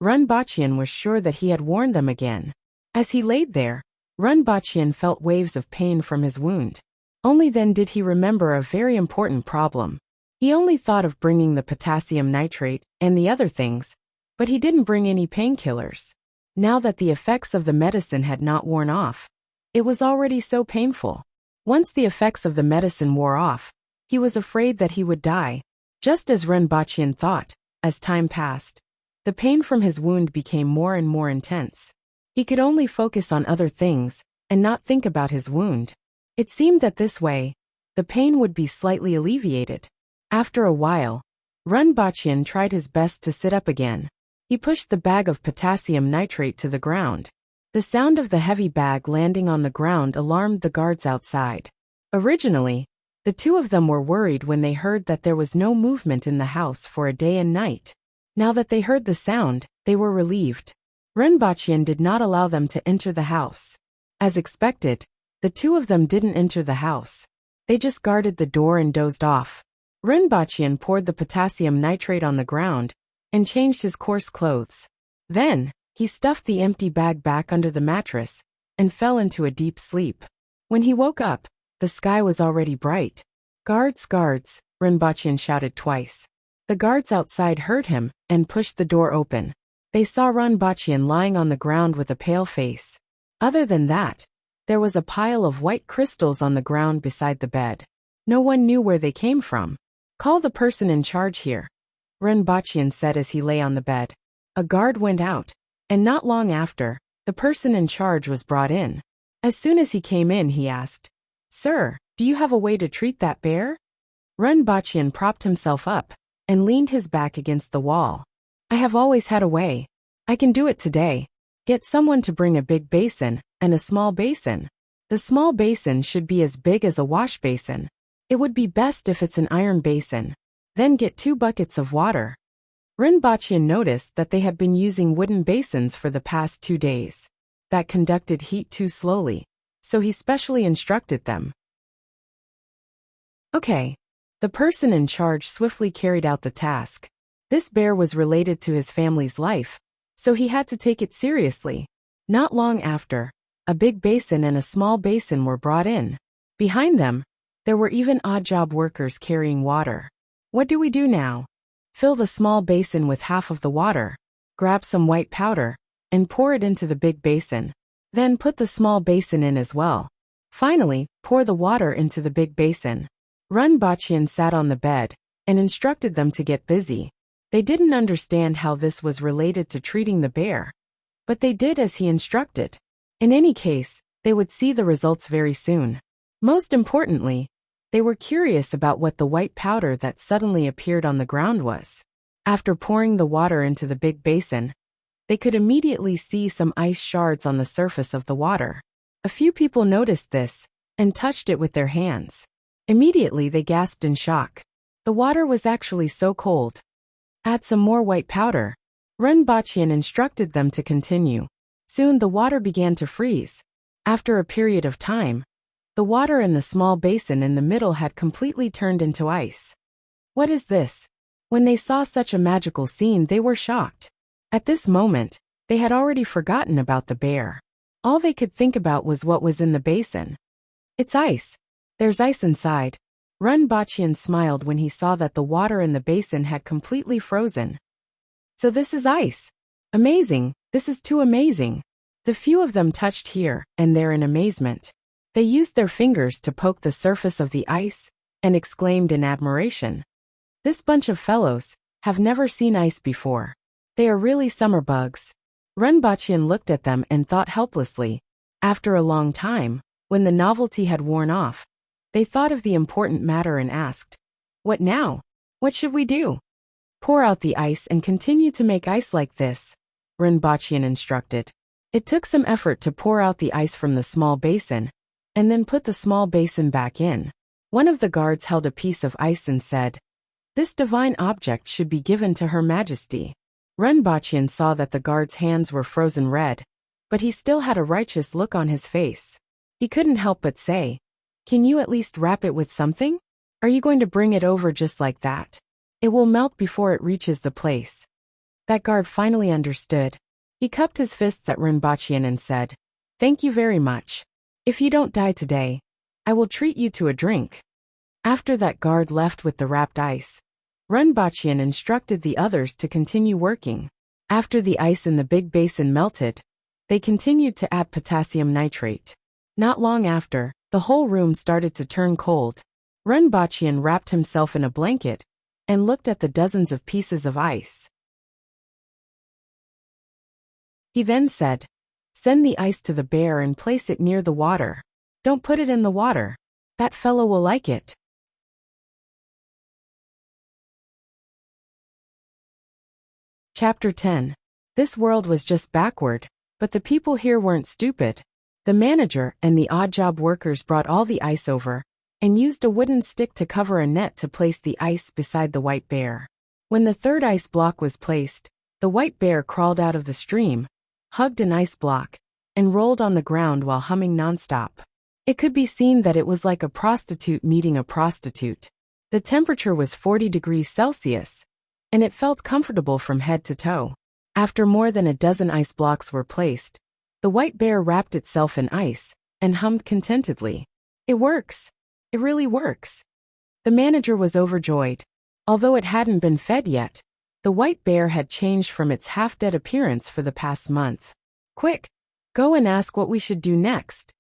Renbachian was sure that he had worn them again. As he laid there, Renbachian felt waves of pain from his wound. Only then did he remember a very important problem. He only thought of bringing the potassium nitrate and the other things, but he didn't bring any painkillers. Now that the effects of the medicine had not worn off, it was already so painful. Once the effects of the medicine wore off, he was afraid that he would die. Just as Renbachian thought, as time passed, the pain from his wound became more and more intense. He could only focus on other things and not think about his wound. It seemed that this way, the pain would be slightly alleviated. After a while, Renbachian tried his best to sit up again. He pushed the bag of potassium nitrate to the ground. The sound of the heavy bag landing on the ground alarmed the guards outside. Originally, the two of them were worried when they heard that there was no movement in the house for a day and night. Now that they heard the sound, they were relieved. Renbachian did not allow them to enter the house. As expected, the two of them didn't enter the house. They just guarded the door and dozed off. Renbachian poured the potassium nitrate on the ground and changed his coarse clothes. Then, he stuffed the empty bag back under the mattress and fell into a deep sleep. When he woke up, the sky was already bright. Guards, guards, Renbachian shouted twice. The guards outside heard him and pushed the door open. They saw Renbachian lying on the ground with a pale face. Other than that, there was a pile of white crystals on the ground beside the bed. No one knew where they came from. Call the person in charge here, Renbachian said as he lay on the bed. A guard went out, and not long after, the person in charge was brought in. As soon as he came in, he asked, Sir, do you have a way to treat that bear? Renbachian propped himself up and leaned his back against the wall. I have always had a way. I can do it today, Get someone to bring a big basin and a small basin. The small basin should be as big as a wash basin. It would be best if it's an iron basin. Then get 2 buckets of water. Rinpoche noticed that they had been using wooden basins for the past 2 days. That conducted heat too slowly, so he specially instructed them. Okay. The person in charge swiftly carried out the task. This bear was related to his family's life, so he had to take it seriously. Not long after, a big basin and a small basin were brought in. Behind them, there were even odd job workers carrying water. What do we do now? Fill the small basin with half of the water, grab some white powder, and pour it into the big basin. Then put the small basin in as well. Finally, pour the water into the big basin. Rinpoche sat on the bed and instructed them to get busy. They didn't understand how this was related to treating the bear, but they did as he instructed. In any case, they would see the results very soon. Most importantly, they were curious about what the white powder that suddenly appeared on the ground was. After pouring the water into the big basin, they could immediately see some ice shards on the surface of the water. A few people noticed this and touched it with their hands. Immediately they gasped in shock. The water was actually so cold. Add some more white powder. Rinpoche instructed them to continue. Soon the water began to freeze. After a period of time, the water in the small basin in the middle had completely turned into ice. What is this? When they saw such a magical scene, they were shocked. At this moment, they had already forgotten about the bear. All they could think about was what was in the basin. It's ice. There's ice inside. Rinpoche smiled when he saw that the water in the basin had completely frozen. So this is ice. Amazing, this is too amazing. The few of them touched here and there in amazement. They used their fingers to poke the surface of the ice and exclaimed in admiration. This bunch of fellows have never seen ice before. They are really summer bugs. Rinpoche looked at them and thought helplessly. After a long time, when the novelty had worn off, they thought of the important matter and asked, "What now? What should we do?" "Pour out the ice and continue to make ice like this," Rinpoche instructed. It took some effort to pour out the ice from the small basin, and then put the small basin back in. One of the guards held a piece of ice and said, "This divine object should be given to Her Majesty." Rinpoche saw that the guard's hands were frozen red, but he still had a righteous look on his face. He couldn't help but say, "Can you at least wrap it with something? Are you going to bring it over just like that? It will melt before it reaches the place." That guard finally understood. He cupped his fists at Rinpoche and said, "Thank you very much. If you don't die today, I will treat you to a drink." After that guard left with the wrapped ice, Rinpoche instructed the others to continue working. After the ice in the big basin melted, they continued to add potassium nitrate. Not long after, the whole room started to turn cold. Rinpoche wrapped himself in a blanket and looked at the dozens of pieces of ice. He then said, "Send the ice to the bear and place it near the water. Don't put it in the water. That fellow will like it." Chapter 10. This world was just backward, but the people here weren't stupid. The manager and the odd job workers brought all the ice over and used a wooden stick to cover a net to place the ice beside the white bear. When the third ice block was placed, the white bear crawled out of the stream, hugged an ice block, and rolled on the ground while humming nonstop. It could be seen that it was like a prostitute meeting a prostitute. The temperature was 40 degrees Celsius, and it felt comfortable from head to toe. After more than a dozen ice blocks were placed, the white bear wrapped itself in ice and hummed contentedly. "It works. It really works." The manager was overjoyed. Although it hadn't been fed yet, the white bear had changed from its half-dead appearance for the past month. "Quick, go and ask what we should do next,"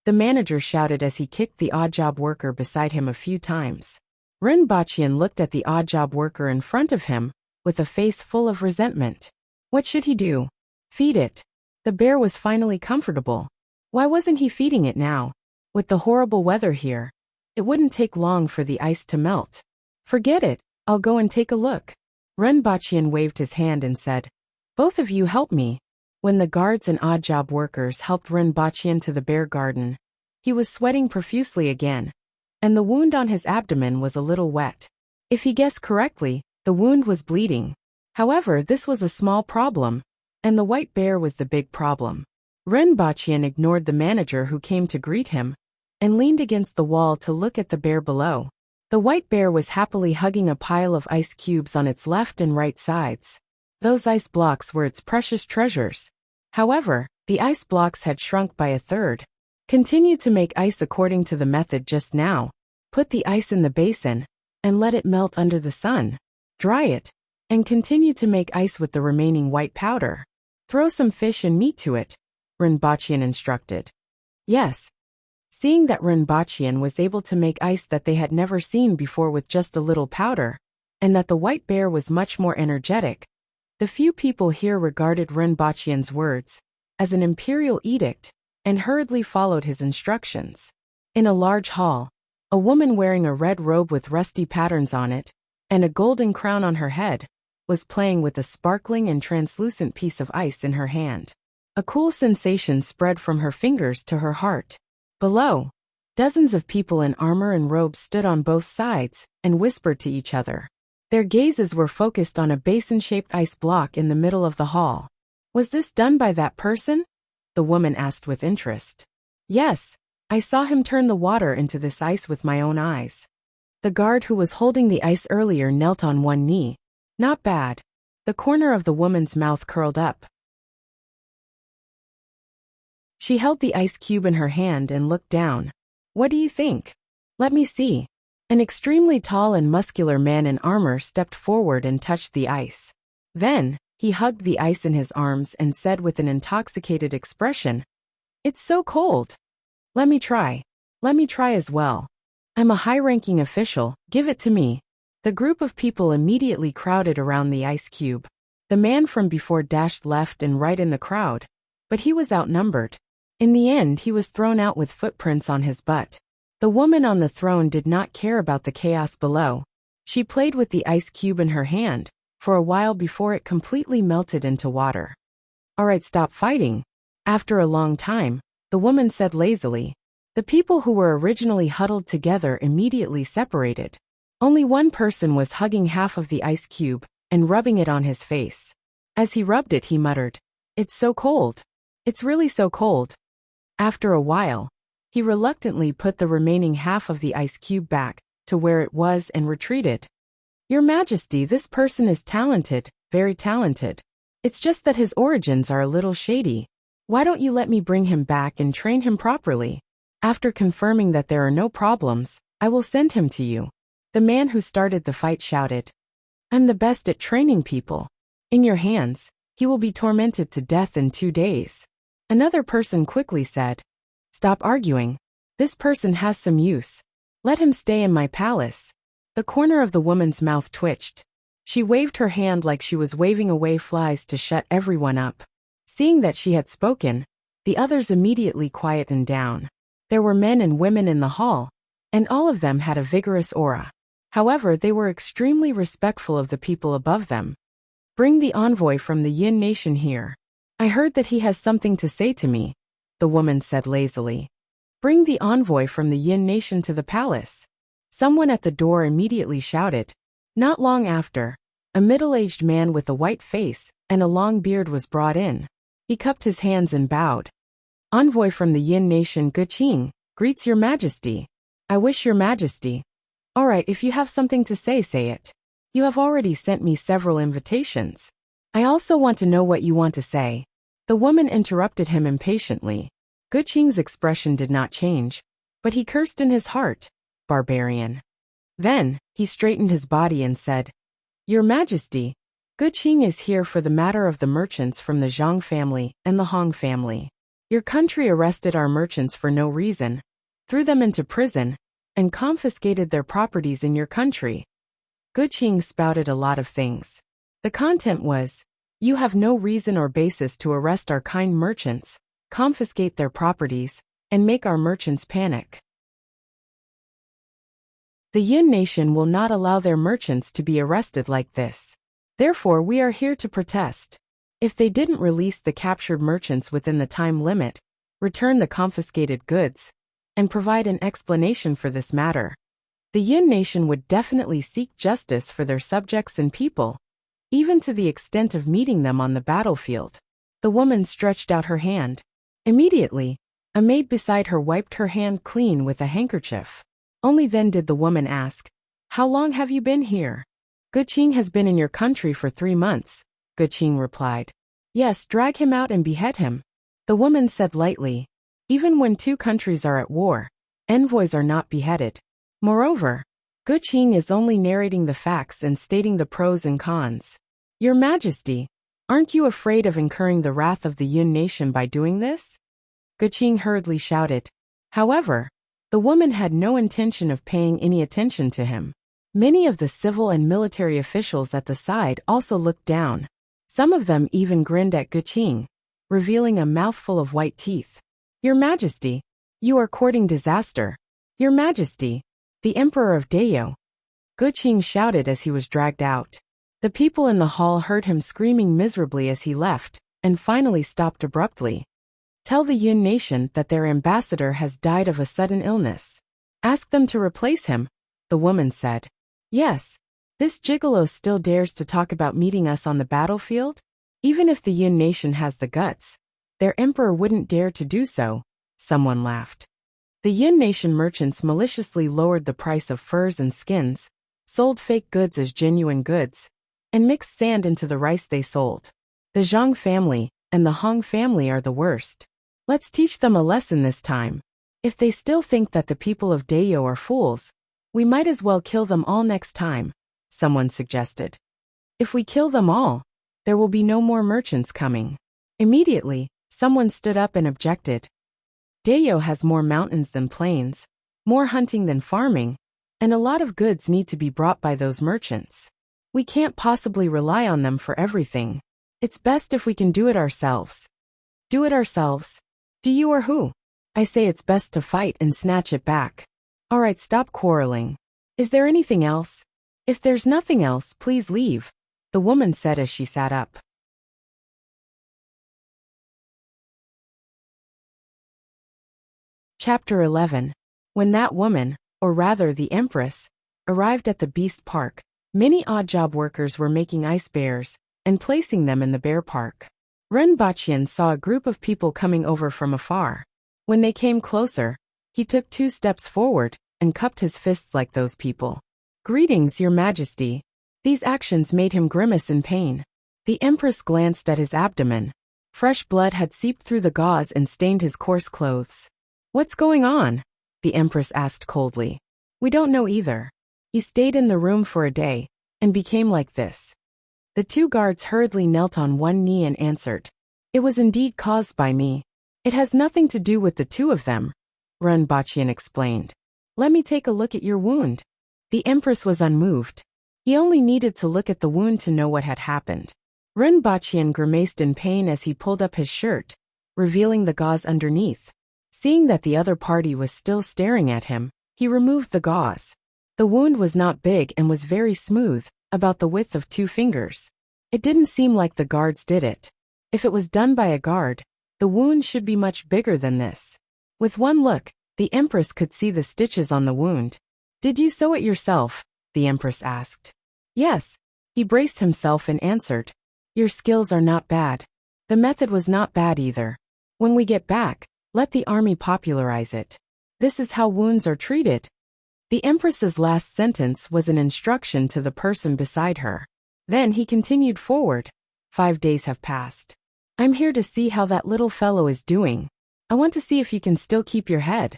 the manager shouted as he kicked the odd job worker beside him a few times. Rinpoche looked at the odd job worker in front of him with a face full of resentment. What should he do? Feed it. The bear was finally comfortable. Why wasn't he feeding it now? With the horrible weather here, it wouldn't take long for the ice to melt. "Forget it, I'll go and take a look." Rinpoche waved his hand and said, "Both of you help me." When the guards and odd job workers helped Rinpoche to the bear garden, he was sweating profusely again, and the wound on his abdomen was a little wet. If he guessed correctly, the wound was bleeding. However, this was a small problem, and the white bear was the big problem. Rinpoche ignored the manager who came to greet him, and leaned against the wall to look at the bear below. The white bear was happily hugging a pile of ice cubes on its left and right sides. Those ice blocks were its precious treasures. However, the ice blocks had shrunk by a third. Continue to make ice according to the method just now. Put the ice in the basin, and let it melt under the sun. Dry it, and continue to make ice with the remaining white powder. Throw some fish and meat to it, Rinpoche instructed. Yes. Seeing that Rinpoche was able to make ice that they had never seen before with just a little powder, and that the white bear was much more energetic, the few people here regarded Rinpoche's words as an imperial edict and hurriedly followed his instructions. In a large hall, a woman wearing a red robe with rusty patterns on it and a golden crown on her head was playing with a sparkling and translucent piece of ice in her hand. A cool sensation spread from her fingers to her heart. Below, dozens of people in armor and robes stood on both sides and whispered to each other. Their gazes were focused on a basin-shaped ice block in the middle of the hall. Was this done by that person? The woman asked with interest. Yes, I saw him turn the water into this ice with my own eyes. The guard who was holding the ice earlier knelt on one knee. Not bad. The corner of the woman's mouth curled up. She held the ice cube in her hand and looked down. What do you think? Let me see. An extremely tall and muscular man in armor stepped forward and touched the ice. Then, he hugged the ice in his arms and said with an intoxicated expression, "It's so cold. Let me try. Let me try as well. I'm a high-ranking official, give it to me." The group of people immediately crowded around the ice cube. The man from before dashed left and right in the crowd, but he was outnumbered. In the end, he was thrown out with footprints on his butt. The woman on the throne did not care about the chaos below. She played with the ice cube in her hand for a while before it completely melted into water. All right, stop fighting. After a long time, the woman said lazily. The people who were originally huddled together immediately separated. Only one person was hugging half of the ice cube and rubbing it on his face. As he rubbed it, he muttered, "It's so cold. It's really so cold." After a while, he reluctantly put the remaining half of the ice cube back to where it was and retreated. "Your Majesty, this person is talented, very talented. It's just that his origins are a little shady. Why don't you let me bring him back and train him properly? After confirming that there are no problems, I will send him to you." The man who started the fight shouted, "I'm the best at training people. In your hands, he will be tormented to death in 2 days." Another person quickly said, "Stop arguing. This person has some use. Let him stay in my palace." The corner of the woman's mouth twitched. She waved her hand like she was waving away flies to shut everyone up. Seeing that she had spoken, the others immediately quietened down. There were men and women in the hall, and all of them had a vigorous aura. However, they were extremely respectful of the people above them. "Bring the envoy from the Yin nation here. I heard that he has something to say to me," the woman said lazily. "Bring the envoy from the Yin nation to the palace." Someone at the door immediately shouted. Not long after, a middle-aged man with a white face and a long beard was brought in. He cupped his hands and bowed. "Envoy from the Yin nation Guqing, greets your Majesty. I wish your Majesty." "All right, if you have something to say, say it. You have already sent me several invitations. I also want to know what you want to say." The woman interrupted him impatiently. Guqing's expression did not change, but he cursed in his heart, "Barbarian." Then, he straightened his body and said, "Your Majesty, Guqing is here for the matter of the merchants from the Zhang family and the Hong family. Your country arrested our merchants for no reason, threw them into prison, and confiscated their properties in your country." Guqing spouted a lot of things. The content was, "You have no reason or basis to arrest our kind merchants, confiscate their properties, and make our merchants panic. The Yin nation will not allow their merchants to be arrested like this. Therefore, we are here to protest. If they didn't release the captured merchants within the time limit, return the confiscated goods, and provide an explanation for this matter, the Yun nation would definitely seek justice for their subjects and people, even to the extent of meeting them on the battlefield. The woman stretched out her hand. Immediately, a maid beside her wiped her hand clean with a handkerchief. Only then did the woman ask, "How long have you been here?" "Guqing has been in your country for 3 months, Guqing replied. "Yes, drag him out and behead him," the woman said lightly. Even when 2 countries are at war, envoys are not beheaded. Moreover, Guqing is only narrating the facts and stating the pros and cons. "Your Majesty, aren't you afraid of incurring the wrath of the Yun nation by doing this?" Guqing hurriedly shouted. However, the woman had no intention of paying any attention to him. Many of the civil and military officials at the side also looked down. Some of them even grinned at Guqing, revealing a mouthful of white teeth. "Your Majesty, you are courting disaster. Your Majesty, the Emperor of Dayo," Guqing shouted as he was dragged out. The people in the hall heard him screaming miserably as he left, and finally stopped abruptly. "Tell the Yun nation that their ambassador has died of a sudden illness. Ask them to replace him," the woman said. "Yes. This gigolo still dares to talk about meeting us on the battlefield? Even if the Yun nation has the guts, their emperor wouldn't dare to do so," someone laughed. The Yun nation merchants maliciously lowered the price of furs and skins, sold fake goods as genuine goods, and mixed sand into the rice they sold. The Zhang family and the Hong family are the worst. Let's teach them a lesson this time. If they still think that the people of Dayo are fools, we might as well kill them all next time, someone suggested. "If we kill them all, there will be no more merchants coming." Immediately, someone stood up and objected. "Dayo has more mountains than plains, more hunting than farming, and a lot of goods need to be brought by those merchants. We can't possibly rely on them for everything. It's best if we can do it ourselves." "Do it ourselves? Do you or who?" "I say it's best to fight and snatch it back." "All right, stop quarreling. Is there anything else?" "If there's nothing else, please leave," the woman said as she sat up. Chapter 11. When that woman, or rather the Empress, arrived at the beast park, many odd job workers were making ice bears and placing them in the bear park. Ren Baqian saw a group of people coming over from afar. When they came closer, he took 2 steps forward and cupped his fists like those people. "Greetings, Your Majesty." These actions made him grimace in pain. The Empress glanced at his abdomen. Fresh blood had seeped through the gauze and stained his coarse clothes. "What's going on?" the Empress asked coldly. "We don't know either. He stayed in the room for a day and became like this." The 2 guards hurriedly knelt on one knee and answered. "It was indeed caused by me. It has nothing to do with the 2 of them," Ren Baqian explained. "Let me take a look at your wound." The Empress was unmoved. He only needed to look at the wound to know what had happened. Ren Baqian grimaced in pain as he pulled up his shirt, revealing the gauze underneath. Seeing that the other party was still staring at him, he removed the gauze. The wound was not big and was very smooth, about the width of 2 fingers. It didn't seem like the guards did it. If it was done by a guard, the wound should be much bigger than this. With one look, the Empress could see the stitches on the wound. "Did you sew it yourself?" the Empress asked. "Yes," he braced himself and answered. "Your skills are not bad. The method was not bad either. When we get back, let the army popularize it. This is how wounds are treated." The Empress's last sentence was an instruction to the person beside her. Then he continued forward. 5 days have passed. "I'm here to see how that little fellow is doing. I want to see if you can still keep your head."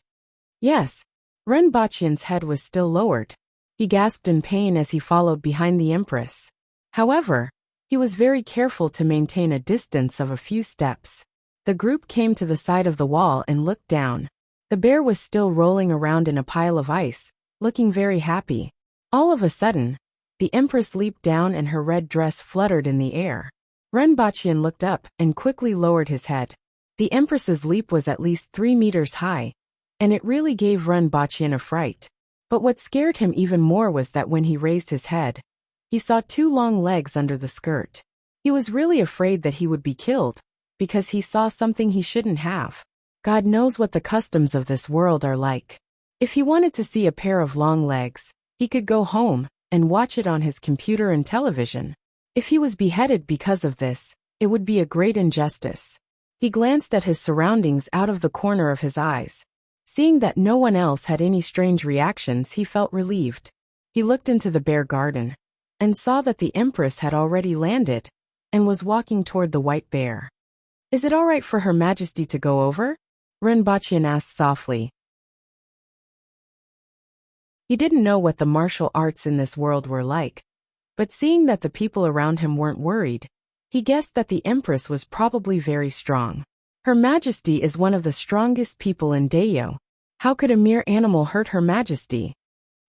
"Yes." Ren Baqian's head was still lowered. He gasped in pain as he followed behind the Empress. However, he was very careful to maintain a distance of a few steps. The group came to the side of the wall and looked down. The bear was still rolling around in a pile of ice, looking very happy. All of a sudden, the Empress leaped down and her red dress fluttered in the air. Ren Baqian looked up and quickly lowered his head. The Empress's leap was at least 3 meters high, and it really gave Ren Baqian a fright. But what scared him even more was that when he raised his head, he saw 2 long legs under the skirt. He was really afraid that he would be killed, because he saw something he shouldn't have. God knows what the customs of this world are like. If he wanted to see a pair of long legs, he could go home and watch it on his computer and television. If he was beheaded because of this, it would be a great injustice. He glanced at his surroundings out of the corner of his eyes. Seeing that no one else had any strange reactions, he felt relieved. He looked into the bear garden and saw that the Empress had already landed and was walking toward the white bear. "Is it all right for Her Majesty to go over?" Renbachian asked softly. He didn't know what the martial arts in this world were like, but seeing that the people around him weren't worried, he guessed that the Empress was probably very strong. Her Majesty is one of the strongest people in Dayo. How could a mere animal hurt Her Majesty?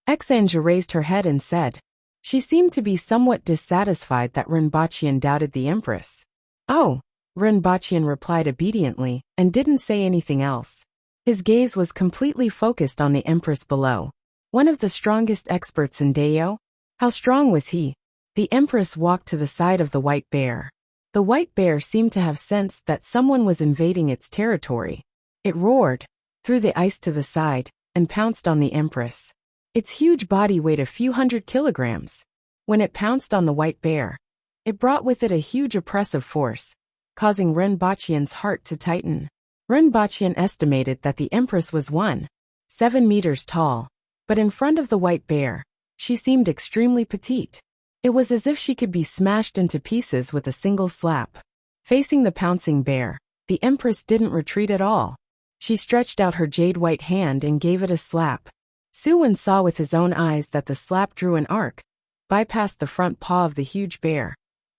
Exanja raised her head and said. She seemed to be somewhat dissatisfied that Renbachian doubted the Empress. "Oh," Renbachian replied obediently, and didn't say anything else. His gaze was completely focused on the Empress below. One of the strongest experts in Dayo? How strong was he? The Empress walked to the side of the white bear. The white bear seemed to have sensed that someone was invading its territory. It roared, threw the ice to the side, and pounced on the Empress. Its huge body weighed a few hundred kilograms. When it pounced on the white bear, it brought with it a huge oppressive force, causing Renbachian's heart to tighten. Renbachian estimated that the Empress was 1.7 meters tall, but in front of the white bear, she seemed extremely petite. It was as if she could be smashed into pieces with a single slap. Facing the pouncing bear, the Empress didn't retreat at all. She stretched out her jade-white hand and gave it a slap. Suwon saw with his own eyes that the slap drew an arc, bypassed the front paw of the huge bear,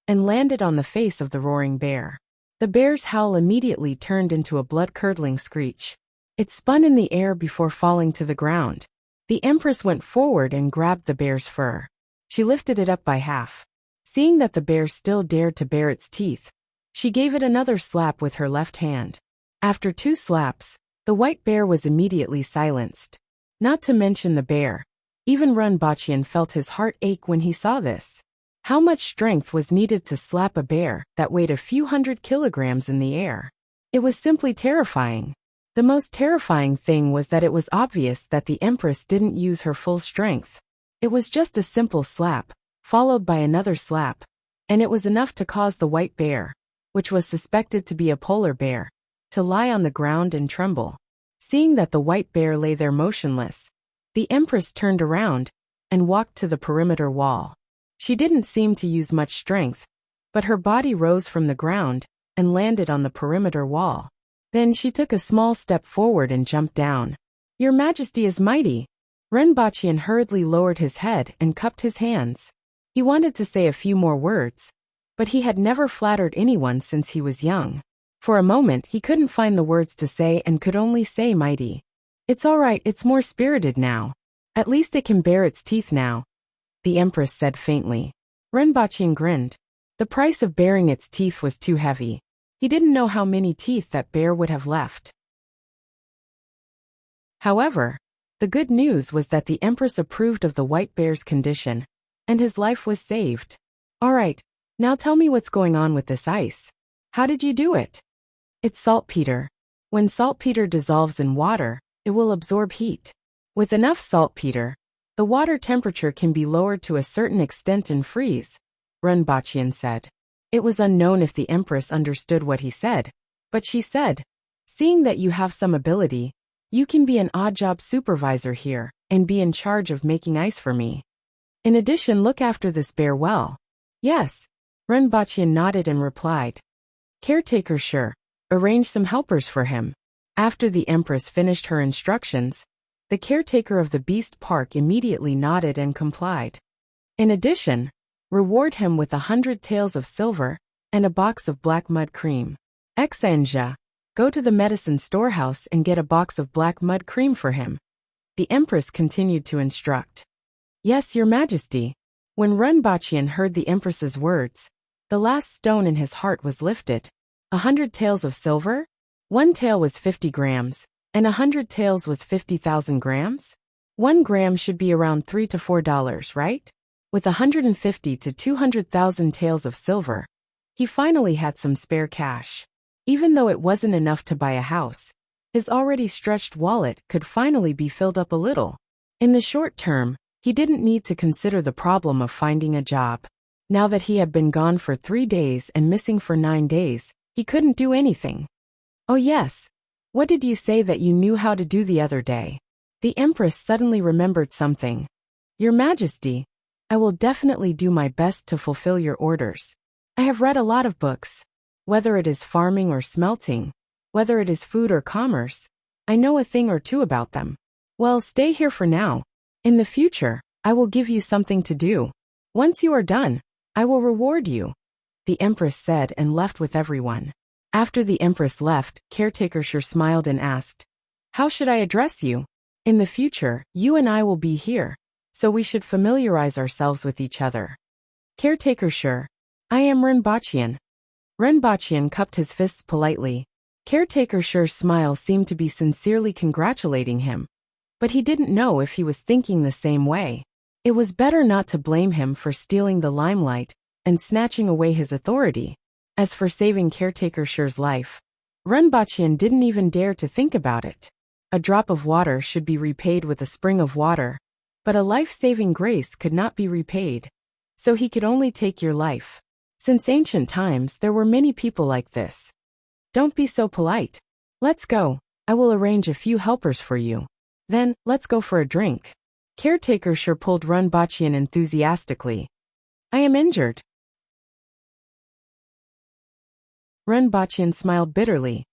and landed on the face of the roaring bear. The bear's howl immediately turned into a blood-curdling screech. It spun in the air before falling to the ground. The Empress went forward and grabbed the bear's fur. She lifted it up by half. Seeing that the bear still dared to bare its teeth, she gave it another slap with her left hand. After 2 slaps, the white bear was immediately silenced. Not to mention the bear. Even Renbachian felt his heart ache when he saw this. How much strength was needed to slap a bear that weighed a few hundred kilograms in the air? It was simply terrifying. The most terrifying thing was that it was obvious that the Empress didn't use her full strength. It was just a simple slap, followed by another slap, and it was enough to cause the white bear, which was suspected to be a polar bear, to lie on the ground and tremble. Seeing that the white bear lay there motionless, the Empress turned around and walked to the perimeter wall. She didn't seem to use much strength, but her body rose from the ground and landed on the perimeter wall. Then she took a small step forward and jumped down. "Your Majesty is mighty." Renbachian hurriedly lowered his head and cupped his hands. He wanted to say a few more words, but he had never flattered anyone since he was young. For a moment he couldn't find the words to say and could only say mighty. "It's all right, it's more spirited now. At least it can bare its teeth now," the Empress said faintly. Renbachian grinned. The price of baring its teeth was too heavy. He didn't know how many teeth that bear would have left. However, the good news was that the Empress approved of the white bear's condition, and his life was saved. "All right, now tell me what's going on with this ice. How did you do it?" "It's saltpeter. When saltpeter dissolves in water, it will absorb heat. With enough saltpeter, the water temperature can be lowered to a certain extent and freeze," Renbachian said. It was unknown if the Empress understood what he said, but she said, "Seeing that you have some ability, you can be an odd job supervisor here and be in charge of making ice for me. In addition, look after this bear well." "Yes," Renbachian nodded and replied. "Caretaker, sure. Arrange some helpers for him." After the Empress finished her instructions, the caretaker of the beast park immediately nodded and complied. In addition, reward him with 100 taels of silver and a box of black mud cream. Exanja, go to the medicine storehouse and get a box of black mud cream for him. The Empress continued to instruct. "Yes, Your Majesty." When Renbachian heard the Empress's words, the last stone in his heart was lifted. 100 taels of silver? 1 tael was 50 grams, and 100 taels was 50,000 grams? 1 gram should be around $3 to $4, right? With 150 to 200,000 taels of silver, He finally had some spare cash. Even though it wasn't enough to buy a house, his already stretched wallet could finally be filled up a little. In the short term, he didn't need to consider the problem of finding a job. Now that he had been gone for 3 days and missing for 9 days, he couldn't do anything. Oh yes. What did you say that you knew how to do the other day? The Empress suddenly remembered something. Your Majesty, I will definitely do my best to fulfill your orders. I have read a lot of books. Whether it is farming or smelting, whether it is food or commerce, I know a thing or two about them. Well, stay here for now. In the future, I will give you something to do. Once you are done, I will reward you, the Empress said and left with everyone. After the Empress left, Caretaker Sure smiled and asked, how should I address you? In the future, you and I will be here, so we should familiarize ourselves with each other. Caretaker Sure, I am Renbachian. Renbachian cupped his fists politely. Caretaker Sure's smile seemed to be sincerely congratulating him, but he didn't know if he was thinking the same way. It was better not to blame him for stealing the limelight and snatching away his authority. As for saving Caretaker Sure's life, Renbachian didn't even dare to think about it. A drop of water should be repaid with a spring of water, but a life-saving grace could not be repaid, so he could only take your life. Since ancient times, there were many people like this. Don't be so polite. Let's go. I will arrange a few helpers for you. Then, let's go for a drink. Caretaker Sure pulled Renbachian enthusiastically. I am injured. Renbachian smiled bitterly.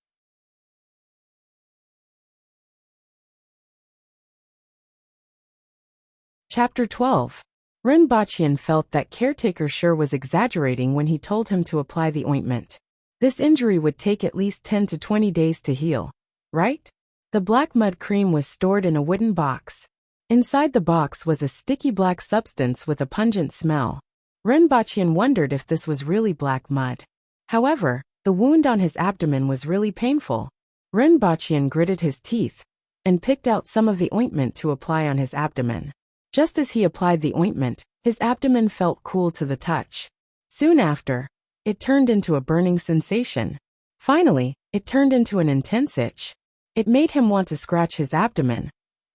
Chapter 12. Renbachian felt that Caretaker Sure was exaggerating when he told him to apply the ointment. This injury would take at least 10 to 20 days to heal, right? The black mud cream was stored in a wooden box. Inside the box was a sticky black substance with a pungent smell. Renbachian wondered if this was really black mud. However, the wound on his abdomen was really painful. Renbachian gritted his teeth and picked out some of the ointment to apply on his abdomen. Just as he applied the ointment, his abdomen felt cool to the touch. Soon after, it turned into a burning sensation. Finally, it turned into an intense itch. It made him want to scratch his abdomen,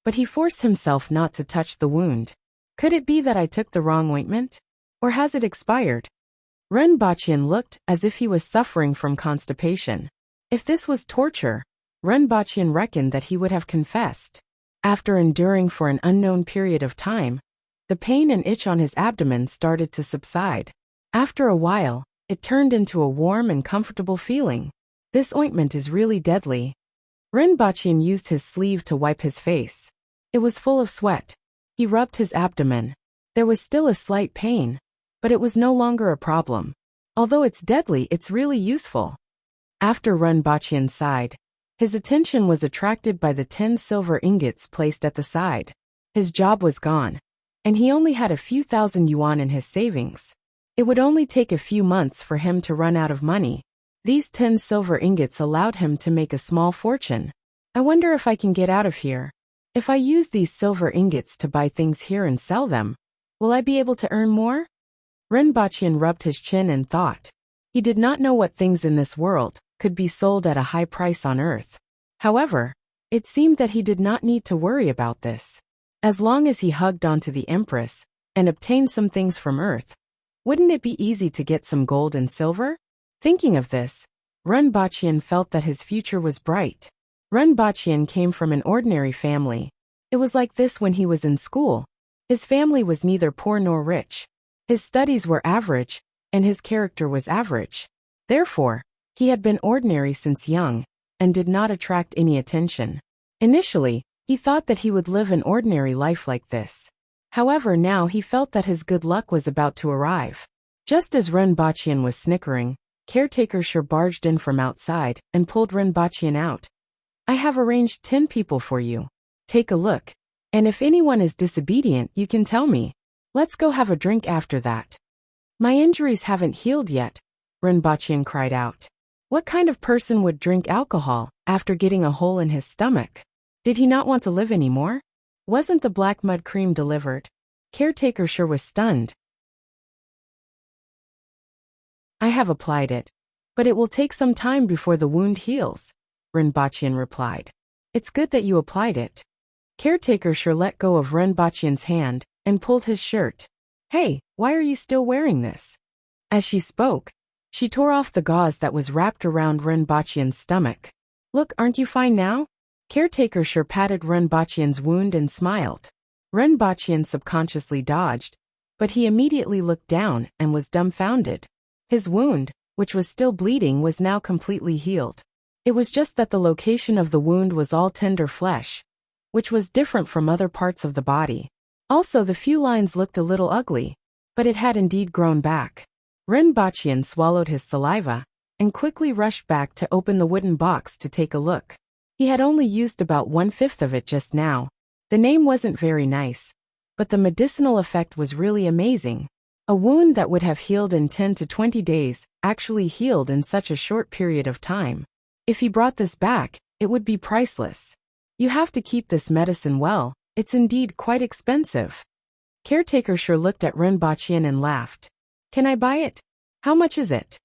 but he forced himself not to touch the wound. Could it be that I took the wrong ointment? Or has it expired? Renbachian looked as if he was suffering from constipation. If this was torture, Renbachian reckoned that he would have confessed. After enduring for an unknown period of time, the pain and itch on his abdomen started to subside. After a while, it turned into a warm and comfortable feeling. This ointment is really deadly. Renbachian used his sleeve to wipe his face. It was full of sweat. He rubbed his abdomen. There was still a slight pain, but it was no longer a problem. Although it's deadly, it's really useful. After Renbachian sighed, his attention was attracted by the 10 silver ingots placed at the side. His job was gone, and he only had a few thousand yuan in his savings. It would only take a few months for him to run out of money. These 10 silver ingots allowed him to make a small fortune. I wonder if I can get out of here. If I use these silver ingots to buy things here and sell them, will I be able to earn more? Renbachian rubbed his chin and thought. He did not know what things in this world could be sold at a high price on Earth. However, it seemed that he did not need to worry about this. As long as he hugged onto the Empress and obtained some things from Earth, wouldn't it be easy to get some gold and silver? Thinking of this, Renbachian felt that his future was bright. Renbachian came from an ordinary family. It was like this when he was in school. His family was neither poor nor rich. His studies were average, and his character was average. Therefore, he had been ordinary since young, and did not attract any attention. Initially, he thought that he would live an ordinary life like this. However, now he felt that his good luck was about to arrive. Just as Renbachian was snickering, Caretaker Sure barged in from outside and pulled Renbachian out. I have arranged 10 people for you. Take a look. And if anyone is disobedient, you can tell me. Let's go have a drink after that. My injuries haven't healed yet, Renbachian cried out. What kind of person would drink alcohol after getting a hole in his stomach? Did he not want to live anymore? Wasn't the black mud cream delivered? Caretaker Sure was stunned. I have applied it. But it will take some time before the wound heals, Renbachian replied. It's good that you applied it. Caretaker sure let go of Renbachian's hand and pulled his shirt. Hey, why are you still wearing this? As she spoke, she tore off the gauze that was wrapped around Renbachian's stomach. Look, aren't you fine now? Caretaker sure patted Renbachian's wound and smiled. Renbachian subconsciously dodged, but he immediately looked down and was dumbfounded. His wound, which was still bleeding, was now completely healed. It was just that the location of the wound was all tender flesh, which was different from other parts of the body. Also, the few lines looked a little ugly, but it had indeed grown back. Renbachian swallowed his saliva and quickly rushed back to open the wooden box to take a look. He had only used about 1/5 of it just now. The name wasn't very nice, but the medicinal effect was really amazing. A wound that would have healed in 10 to 20 days actually healed in such a short period of time. If he brought this back, it would be priceless. You have to keep this medicine well, it's indeed quite expensive. Caretaker sure looked at Renbachian and laughed. Can I buy it? How much is it?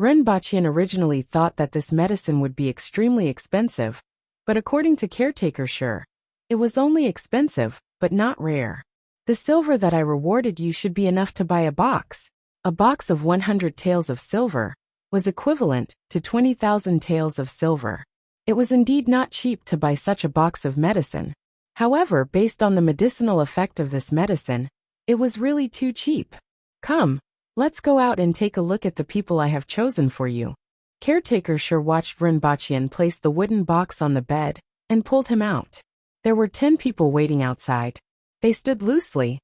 Renbachian originally thought that this medicine would be extremely expensive, but according to Caretaker sure, it was only expensive, but not rare. The silver that I rewarded you should be enough to buy a box. A box of 100 taels of silver was equivalent to 20,000 taels of silver. It was indeed not cheap to buy such a box of medicine. However, based on the medicinal effect of this medicine, it was really too cheap. Come, let's go out and take a look at the people I have chosen for you. Caretaker sure watched Renbachian place the wooden box on the bed and pulled him out. There were 10 people waiting outside. They stood loosely,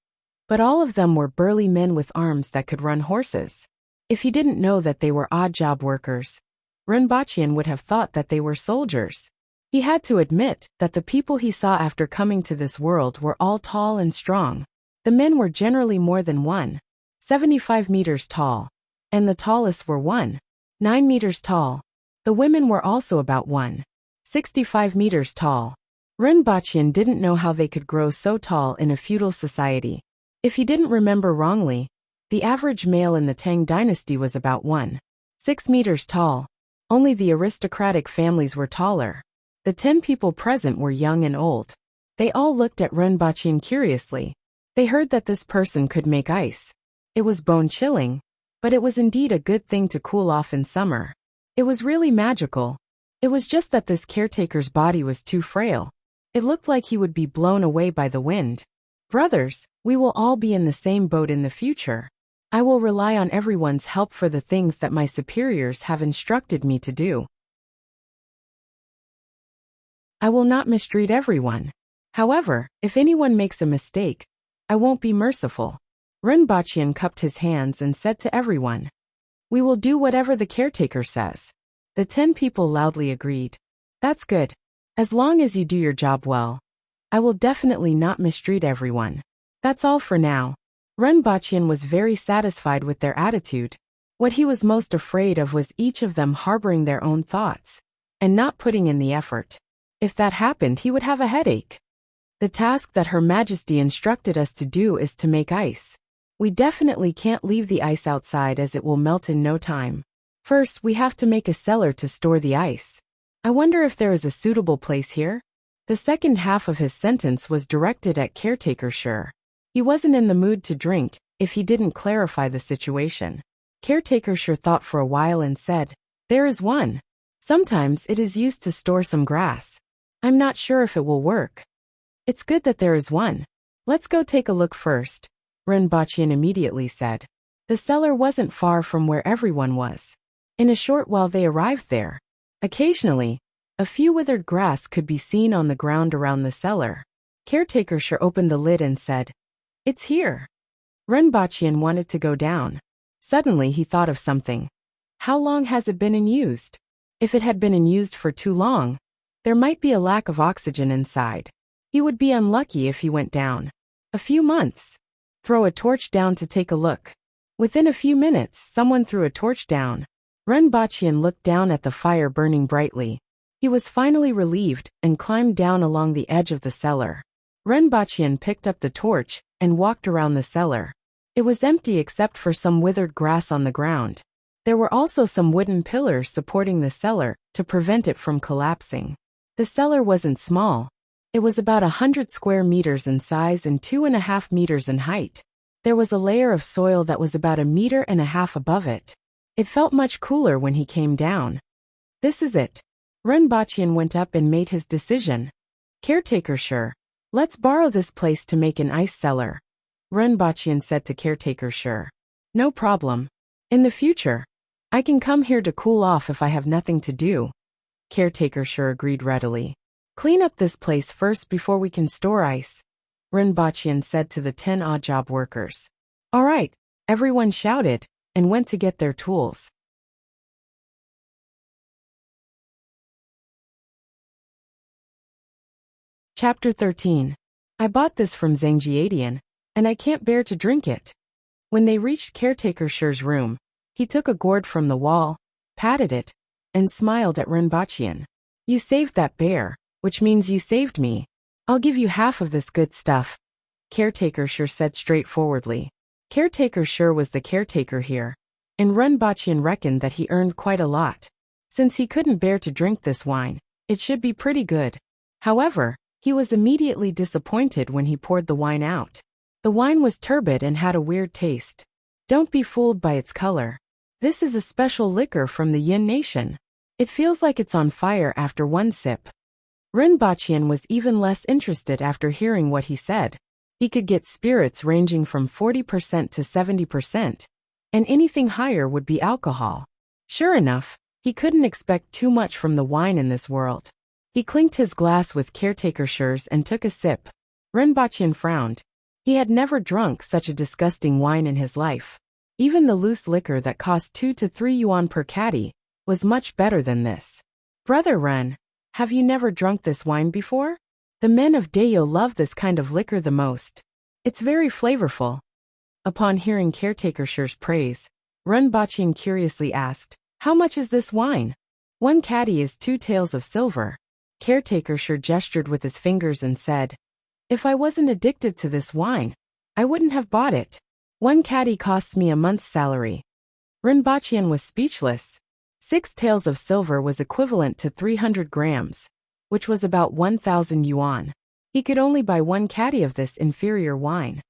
but all of them were burly men with arms that could run horses. If he didn't know that they were odd job workers, Renbachian would have thought that they were soldiers. He had to admit that the people he saw after coming to this world were all tall and strong. The men were generally more than 1.75 meters tall, and the tallest were 1.9 meters tall. The women were also about 1.65 meters tall. Renbachian didn't know how they could grow so tall in a feudal society. If he didn't remember wrongly, the average male in the Tang dynasty was about 1.6 meters tall. Only the aristocratic families were taller. The 10 people present were young and old. They all looked at Renbachian curiously. They heard that this person could make ice. It was bone-chilling, but it was indeed a good thing to cool off in summer. It was really magical. It was just that this caretaker's body was too frail. It looked like he would be blown away by the wind. Brothers, we will all be in the same boat in the future. I will rely on everyone's help for the things that my superiors have instructed me to do. I will not mistreat everyone. However, if anyone makes a mistake, I won't be merciful. Renbachian cupped his hands and said to everyone, "We will do whatever the caretaker says." The 10 people loudly agreed. That's good. As long as you do your job well, I will definitely not mistreat everyone. That's all for now. Renbachian was very satisfied with their attitude. What he was most afraid of was each of them harboring their own thoughts and not putting in the effort. If that happened, he would have a headache. The task that Her Majesty instructed us to do is to make ice. We definitely can't leave the ice outside as it will melt in no time. First, we have to make a cellar to store the ice. I wonder if there is a suitable place here? The second half of his sentence was directed at Caretaker sure. He wasn't in the mood to drink if he didn't clarify the situation. Caretaker sure thought for a while and said, "There is one. Sometimes it is used to store some grass. I'm not sure if it will work." "It's good that there is one. Let's go take a look first," Renbachian immediately said. The cellar wasn't far from where everyone was. In a short while they arrived there. Occasionally, a few withered grass could be seen on the ground around the cellar. Caretaker sure opened the lid and said, "It's here." Renbachian wanted to go down. Suddenly he thought of something. How long has it been in use? If it had been in use for too long, there might be a lack of oxygen inside. He would be unlucky if he went down. A few months. Throw a torch down to take a look. Within a few minutes, someone threw a torch down. Renbachian looked down at the fire burning brightly. He was finally relieved and climbed down along the edge of the cellar. Renbachian picked up the torch and walked around the cellar. It was empty except for some withered grass on the ground. There were also some wooden pillars supporting the cellar to prevent it from collapsing. The cellar wasn't small. It was about 100 square meters in size and 2.5 meters in height. There was a layer of soil that was about 1.5 meters above it. It felt much cooler when he came down. This is it. Renbachian went up and made his decision. Caretaker, sure. Let's borrow this place to make an ice cellar. Renbachian said to Caretaker, sure. No problem. In the future, I can come here to cool off if I have nothing to do. Caretaker sure agreed readily. Clean up this place first before we can store ice, Renbachian said to the 10 odd job workers. All right, everyone shouted and went to get their tools. Chapter 13. I bought this from Zhangjiadian, and I can't bear to drink it. When they reached Caretaker Shi's room, he took a gourd from the wall, patted it, and smiled at Renbachian. You saved that bear, which means you saved me. I'll give you half of this good stuff, Caretaker Shi said straightforwardly. Caretaker Shi was the caretaker here, and Renbachian reckoned that he earned quite a lot. Since he couldn't bear to drink this wine, it should be pretty good. However, he was immediately disappointed when he poured the wine out. The wine was turbid and had a weird taste. Don't be fooled by its color. This is a special liquor from the Yin nation. It feels like it's on fire after one sip. Renbachian was even less interested after hearing what he said. He could get spirits ranging from 40% to 70%, and anything higher would be alcohol. Sure enough, he couldn't expect too much from the wine in this world. He clinked his glass with Caretaker Shi's and took a sip. Renbachian frowned. He had never drunk such a disgusting wine in his life. Even the loose liquor that cost 2 to 3 yuan per caddy was much better than this. Brother Ren, have you never drunk this wine before? The men of Dayo love this kind of liquor the most. It's very flavorful. Upon hearing Caretaker Shi's praise, Renbachian curiously asked, how much is this wine? 1 caddy is 2 taels of silver. Caretaker Shi gestured with his fingers and said, if I wasn't addicted to this wine, I wouldn't have bought it. 1 caddy costs me a month's salary. Renbachian was speechless. 6 taels of silver was equivalent to 300 grams, which was about 1,000 yuan. He could only buy 1 caddy of this inferior wine.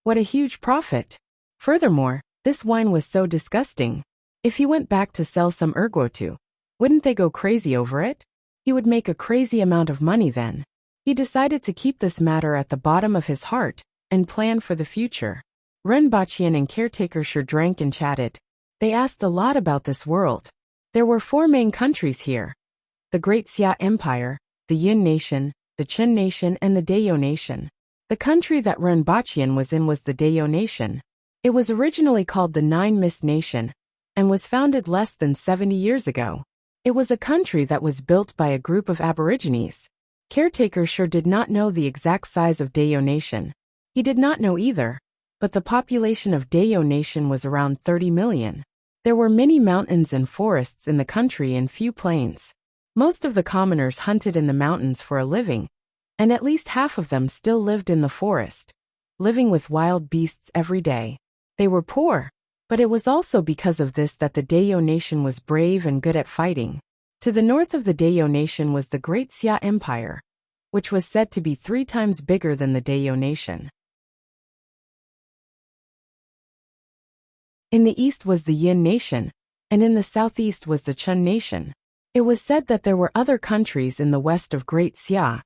What a huge profit! Furthermore, this wine was so disgusting. If he went back to sell some erguotu, wouldn't they go crazy over it? He would make a crazy amount of money then. He decided to keep this matter at the bottom of his heart and plan for the future. Renbachian and Caretaker Shi drank and chatted. They asked a lot about this world. There were 4 main countries here. The Great Xia Empire, the Yin Nation, the Qin Nation and the Dayo Nation. The country that Renbachian was in was the Dayo Nation. It was originally called the Nine Mist Nation, and was founded less than 70 years ago. It was a country that was built by a group of aborigines. Caretaker Shi did not know the exact size of Dayo Nation. He did not know either, but the population of Dayo Nation was around 30 million. There were many mountains and forests in the country and few plains. Most of the commoners hunted in the mountains for a living, and at least half of them still lived in the forest, living with wild beasts every day. They were poor, but it was also because of this that the Dayo Nation was brave and good at fighting. To the north of the Dayo Nation was the Great Xia Empire, which was said to be 3 times bigger than the Dayo Nation. In the east was the Yin Nation, and in the southeast was the Qin Nation. It was said that there were other countries in the west of Great Xia,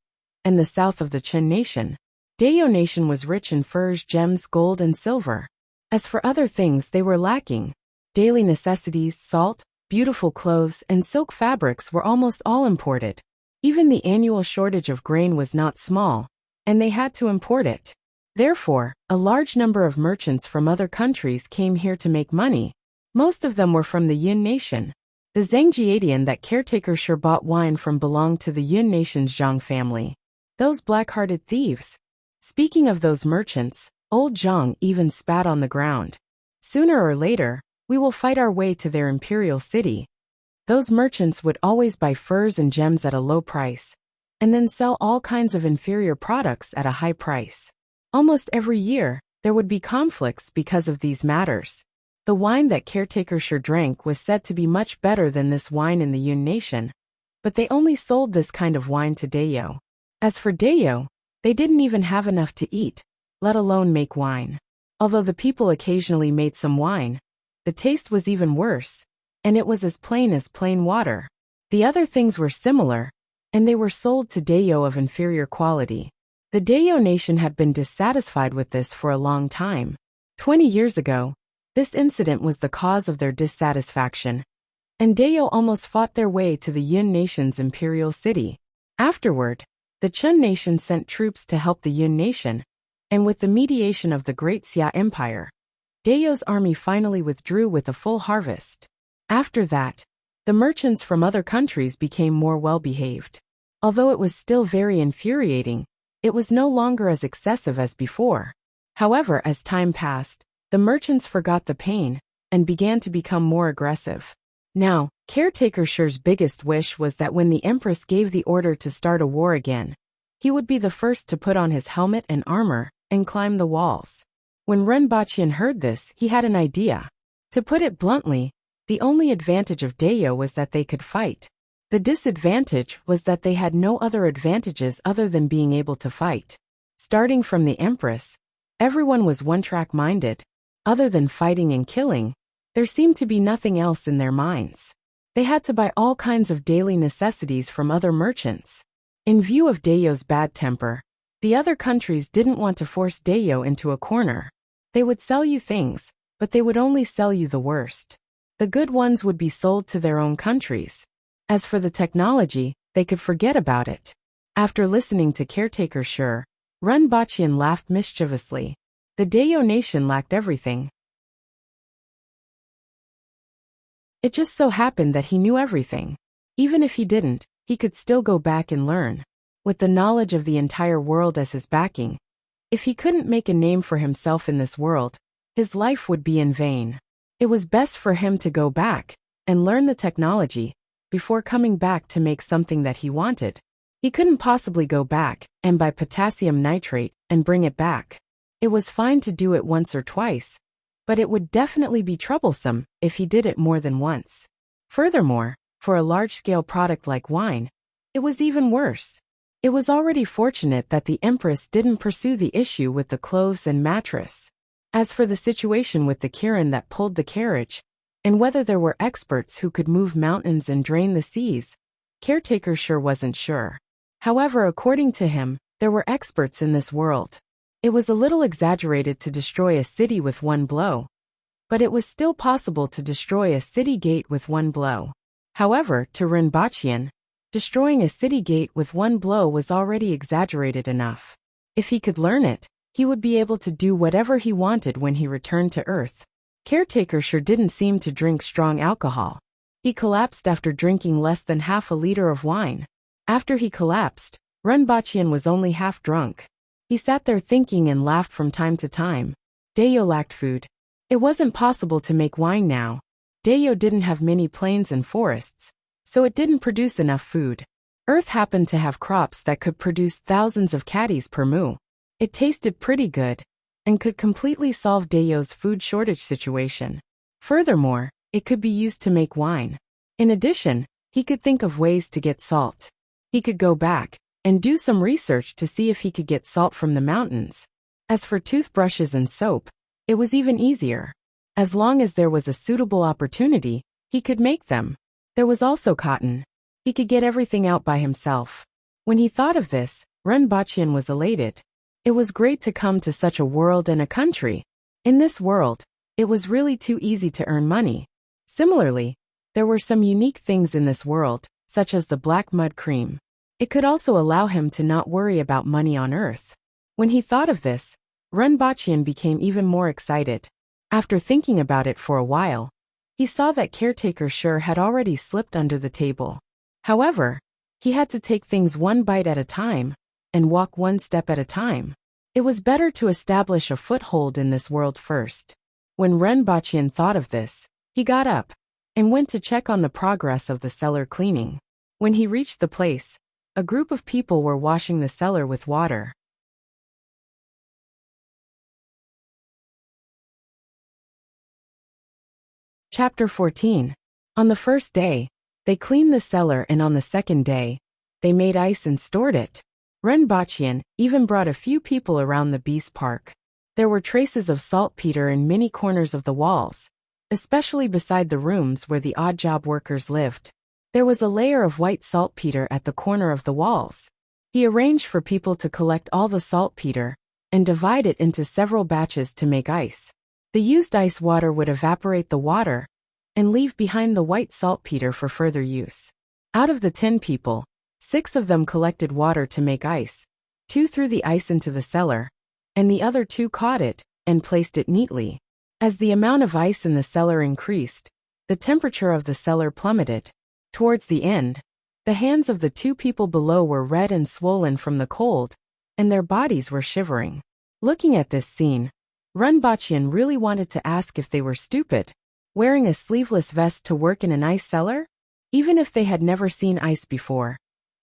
and the south of the Qin Nation. Dayo Nation was rich in furs, gems, gold, and silver. As for other things, they were lacking. Daily necessities, salt, beautiful clothes, and silk fabrics were almost all imported. Even the annual shortage of grain was not small, and they had to import it. Therefore, a large number of merchants from other countries came here to make money. Most of them were from the Yin Nation. The Zhangjiadian that Caretaker Shi bought wine from belonged to the Yin Nation's Zhang family. Those black-hearted thieves. Speaking of those merchants, old Zhang even spat on the ground. Sooner or later, we will fight our way to their imperial city. Those merchants would always buy furs and gems at a low price, and then sell all kinds of inferior products at a high price. Almost every year, there would be conflicts because of these matters. The wine that caretaker Sure drank was said to be much better than this wine in the Yun nation, but they only sold this kind of wine to Dayo. As for Dayo, they didn't even have enough to eat, let alone make wine. Although the people occasionally made some wine, the taste was even worse, and it was as plain water. The other things were similar, and they were sold to Dayo of inferior quality. The Dayo nation had been dissatisfied with this for a long time. 20 years ago, this incident was the cause of their dissatisfaction, and Dayo almost fought their way to the Yun nation's imperial city. Afterward, the Chun nation sent troops to help the Yun nation, and with the mediation of the Great Xia Empire, Dayo's army finally withdrew with a full harvest. After that, the merchants from other countries became more well-behaved. Although it was still very infuriating, it was no longer as excessive as before. However, as time passed, the merchants forgot the pain and began to become more aggressive. Now, caretaker Sure's biggest wish was that when the Empress gave the order to start a war again, he would be the first to put on his helmet and armor and climb the walls. When Renbachian heard this, he had an idea. To put it bluntly, the only advantage of Dayo was that they could fight. The disadvantage was that they had no other advantages other than being able to fight. Starting from the Empress, everyone was one-track minded. Other than fighting and killing, there seemed to be nothing else in their minds. They had to buy all kinds of daily necessities from other merchants. In view of Dayo's bad temper, the other countries didn't want to force Dayo into a corner. They would sell you things, but they would only sell you the worst. The good ones would be sold to their own countries. As for the technology, they could forget about it. After listening to caretaker Sure, Renbachian laughed mischievously. The Dayo nation lacked everything. It just so happened that he knew everything. Even if he didn't, he could still go back and learn. With the knowledge of the entire world as his backing, if he couldn't make a name for himself in this world, his life would be in vain. It was best for him to go back and learn the technology before coming back to make something that he wanted. He couldn't possibly go back and buy potassium nitrate and bring it back. It was fine to do it once or twice, but it would definitely be troublesome if he did it more than once. Furthermore, for a large-scale product like wine, it was even worse. It was already fortunate that the Empress didn't pursue the issue with the clothes and mattress. As for the situation with the Kirin that pulled the carriage, and whether there were experts who could move mountains and drain the seas, caretaker Sure wasn't sure. However, according to him, there were experts in this world. It was a little exaggerated to destroy a city with one blow, but it was still possible to destroy a city gate with one blow. However, to Renbachian, destroying a city gate with one blow was already exaggerated enough. If he could learn it, he would be able to do whatever he wanted when he returned to Earth. Caretaker Sure didn't seem to drink strong alcohol. He collapsed after drinking less than half a liter of wine. After he collapsed, Renbachian was only half drunk. He sat there thinking and laughed from time to time. Dayo lacked food. It wasn't possible to make wine now. Dayo didn't have many plains and forests, so it didn't produce enough food. Earth happened to have crops that could produce thousands of caddies per moo. It tasted pretty good, and could completely solve Dayo's food shortage situation. Furthermore, it could be used to make wine. In addition, he could think of ways to get salt. He could go back and do some research to see if he could get salt from the mountains. As for toothbrushes and soap, it was even easier. As long as there was a suitable opportunity, he could make them. There was also cotton. He could get everything out by himself. When he thought of this, Renbachian was elated. It was great to come to such a world and a country. In this world, it was really too easy to earn money. Similarly, there were some unique things in this world, such as the black mud cream. It could also allow him to not worry about money on Earth. When he thought of this, Renbachian became even more excited. After thinking about it for a while, he saw that caretaker Sure had already slipped under the table. However, he had to take things one bite at a time, and walk one step at a time. It was better to establish a foothold in this world first. When Renbachian thought of this, he got up and went to check on the progress of the cellar cleaning. When he reached the place, a group of people were washing the cellar with water. Chapter 14. On the first day, they cleaned the cellar, and on the second day, they made ice and stored it. Renbachian even brought a few people around the beast park. There were traces of saltpeter in many corners of the walls, especially beside the rooms where the odd job workers lived. There was a layer of white saltpeter at the corner of the walls. He arranged for people to collect all the saltpeter and divide it into several batches to make ice. The used ice water would evaporate the water and leave behind the white saltpeter for further use. Out of the 10 people, 6 of them collected water to make ice, 2 threw the ice into the cellar, and the other 2 caught it and placed it neatly. As the amount of ice in the cellar increased, the temperature of the cellar plummeted. Towards the end, the hands of the 2 people below were red and swollen from the cold, and their bodies were shivering. Looking at this scene, Renbachian really wanted to ask if they were stupid, wearing a sleeveless vest to work in an ice cellar? Even if they had never seen ice before,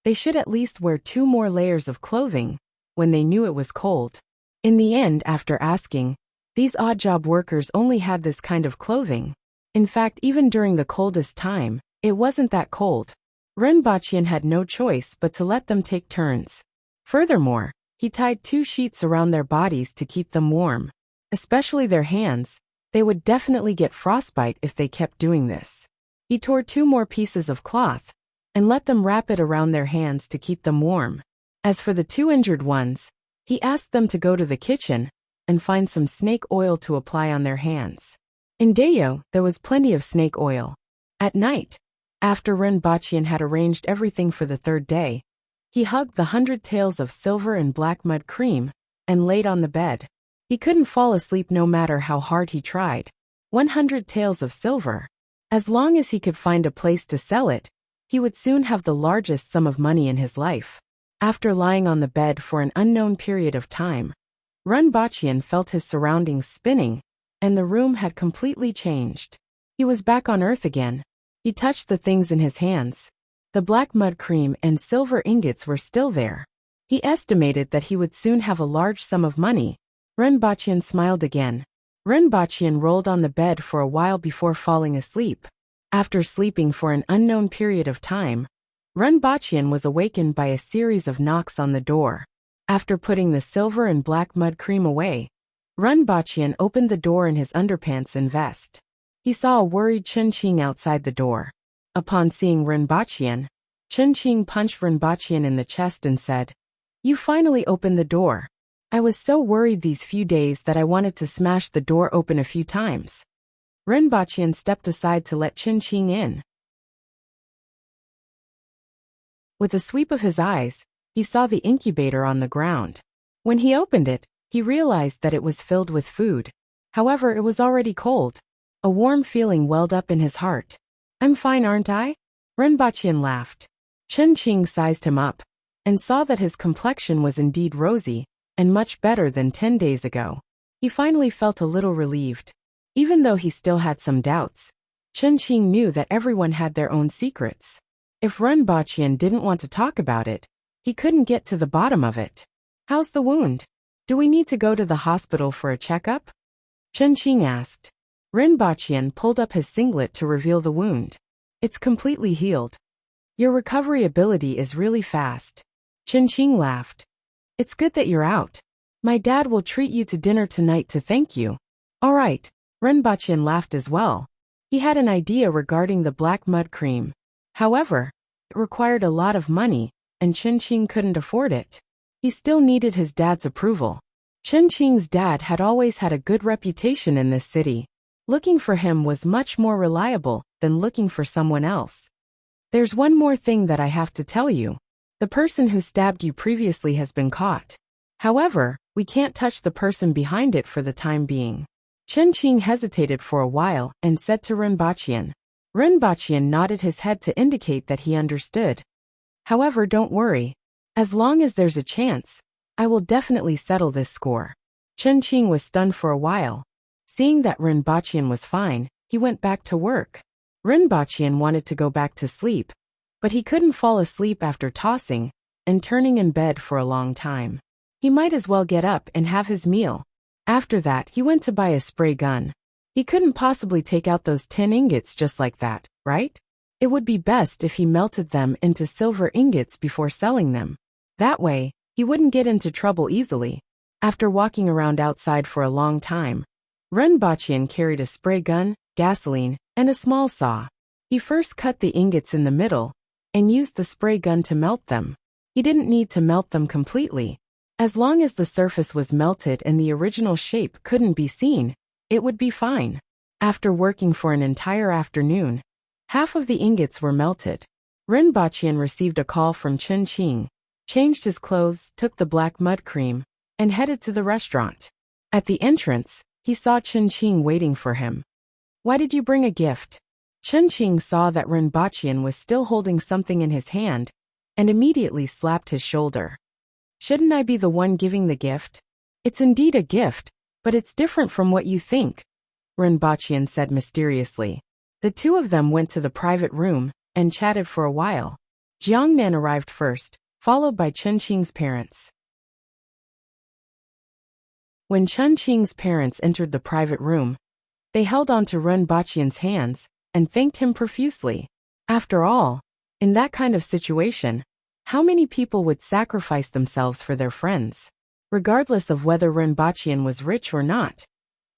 they should at least wear 2 more layers of clothing when they knew it was cold. In the end, after asking, these odd job workers only had this kind of clothing. In fact, even during the coldest time, it wasn't that cold. Renbachian had no choice but to let them take turns. Furthermore, he tied 2 sheets around their bodies to keep them warm. Especially their hands, they would definitely get frostbite if they kept doing this. He tore 2 more pieces of cloth and let them wrap it around their hands to keep them warm. As for the 2 injured ones, he asked them to go to the kitchen and find some snake oil to apply on their hands. In Dayo, there was plenty of snake oil. At night, after Renbachian had arranged everything for the 3rd day, he hugged the 100 taels of silver and black mud cream and laid on the bed. He couldn't fall asleep no matter how hard he tried. 100 taels of silver. As long as he could find a place to sell it, he would soon have the largest sum of money in his life. After lying on the bed for an unknown period of time, Renbachian felt his surroundings spinning, and the room had completely changed. He was back on Earth again. He touched the things in his hands. The black mud cream and silver ingots were still there. He estimated that he would soon have a large sum of money. Renbachian smiled again. Renbachian rolled on the bed for a while before falling asleep. After sleeping for an unknown period of time, Renbachian was awakened by a series of knocks on the door. After putting the silver and black mud cream away, Renbachian opened the door in his underpants and vest. He saw a worried Chen-Qing outside the door. Upon seeing Renbachian, Chen-Qing punched Renbachian in the chest and said, "You finally opened the door. I was so worried these few days that I wanted to smash the door open a few times." Renbachian stepped aside to let Chen-Qing in. With a sweep of his eyes, he saw the incubator on the ground. When he opened it, he realized that it was filled with food. However, it was already cold. A warm feeling welled up in his heart. "I'm fine, aren't I?" Renbachian laughed. Chen-Qing sized him up and saw that his complexion was indeed rosy and much better than 10 days ago. He finally felt a little relieved. Even though he still had some doubts, Chen-Qing knew that everyone had their own secrets. If Renbachian didn't want to talk about it, he couldn't get to the bottom of it. "How's the wound? Do we need to go to the hospital for a checkup?" Chen-Qing asked. Renbachian pulled up his singlet to reveal the wound. "It's completely healed. Your recovery ability is really fast." Chen-Qing laughed. "It's good that you're out. My dad will treat you to dinner tonight to thank you." "All right." Renbachian laughed as well. He had an idea regarding the black mud cream. However, it required a lot of money, and Chen-Qing couldn't afford it. He still needed his dad's approval. Chen-Qing's dad had always had a good reputation in this city. Looking for him was much more reliable than looking for someone else. "There's one more thing that I have to tell you. The person who stabbed you previously has been caught. However, we can't touch the person behind it for the time being." Chen-Qing hesitated for a while and said to Renbachian. Renbachian nodded his head to indicate that he understood. "However, don't worry. As long as there's a chance, I will definitely settle this score." Chen-Qing was stunned for a while. Seeing that Renbachian was fine, he went back to work. Renbachian wanted to go back to sleep, but he couldn't fall asleep after tossing and turning in bed for a long time. He might as well get up and have his meal. After that, he went to buy a spray gun. He couldn't possibly take out those tin ingots just like that, right? It would be best if he melted them into silver ingots before selling them. That way, he wouldn't get into trouble easily. After walking around outside for a long time, Renbachian carried a spray gun, gasoline, and a small saw. He first cut the ingots in the middle and used the spray gun to melt them. He didn't need to melt them completely. As long as the surface was melted and the original shape couldn't be seen, it would be fine. After working for an entire afternoon, half of the ingots were melted. Renbachian received a call from Chen Qing, changed his clothes, took the black mud cream, and headed to the restaurant. At the entrance, he saw Chen Qing waiting for him. "Why did you bring a gift?" Chen Qing saw that Renbachian was still holding something in his hand and immediately slapped his shoulder. "Shouldn't I be the one giving the gift?" "It's indeed a gift, but it's different from what you think," Renbachian said mysteriously. The two of them went to the private room and chatted for a while. Jiangnan arrived first, followed by Chen Qing's parents. When Chen Qing's parents entered the private room, they held on to Renbachian's hands and thanked him profusely. After all, in that kind of situation, how many people would sacrifice themselves for their friends? Regardless of whether Renbachian was rich or not,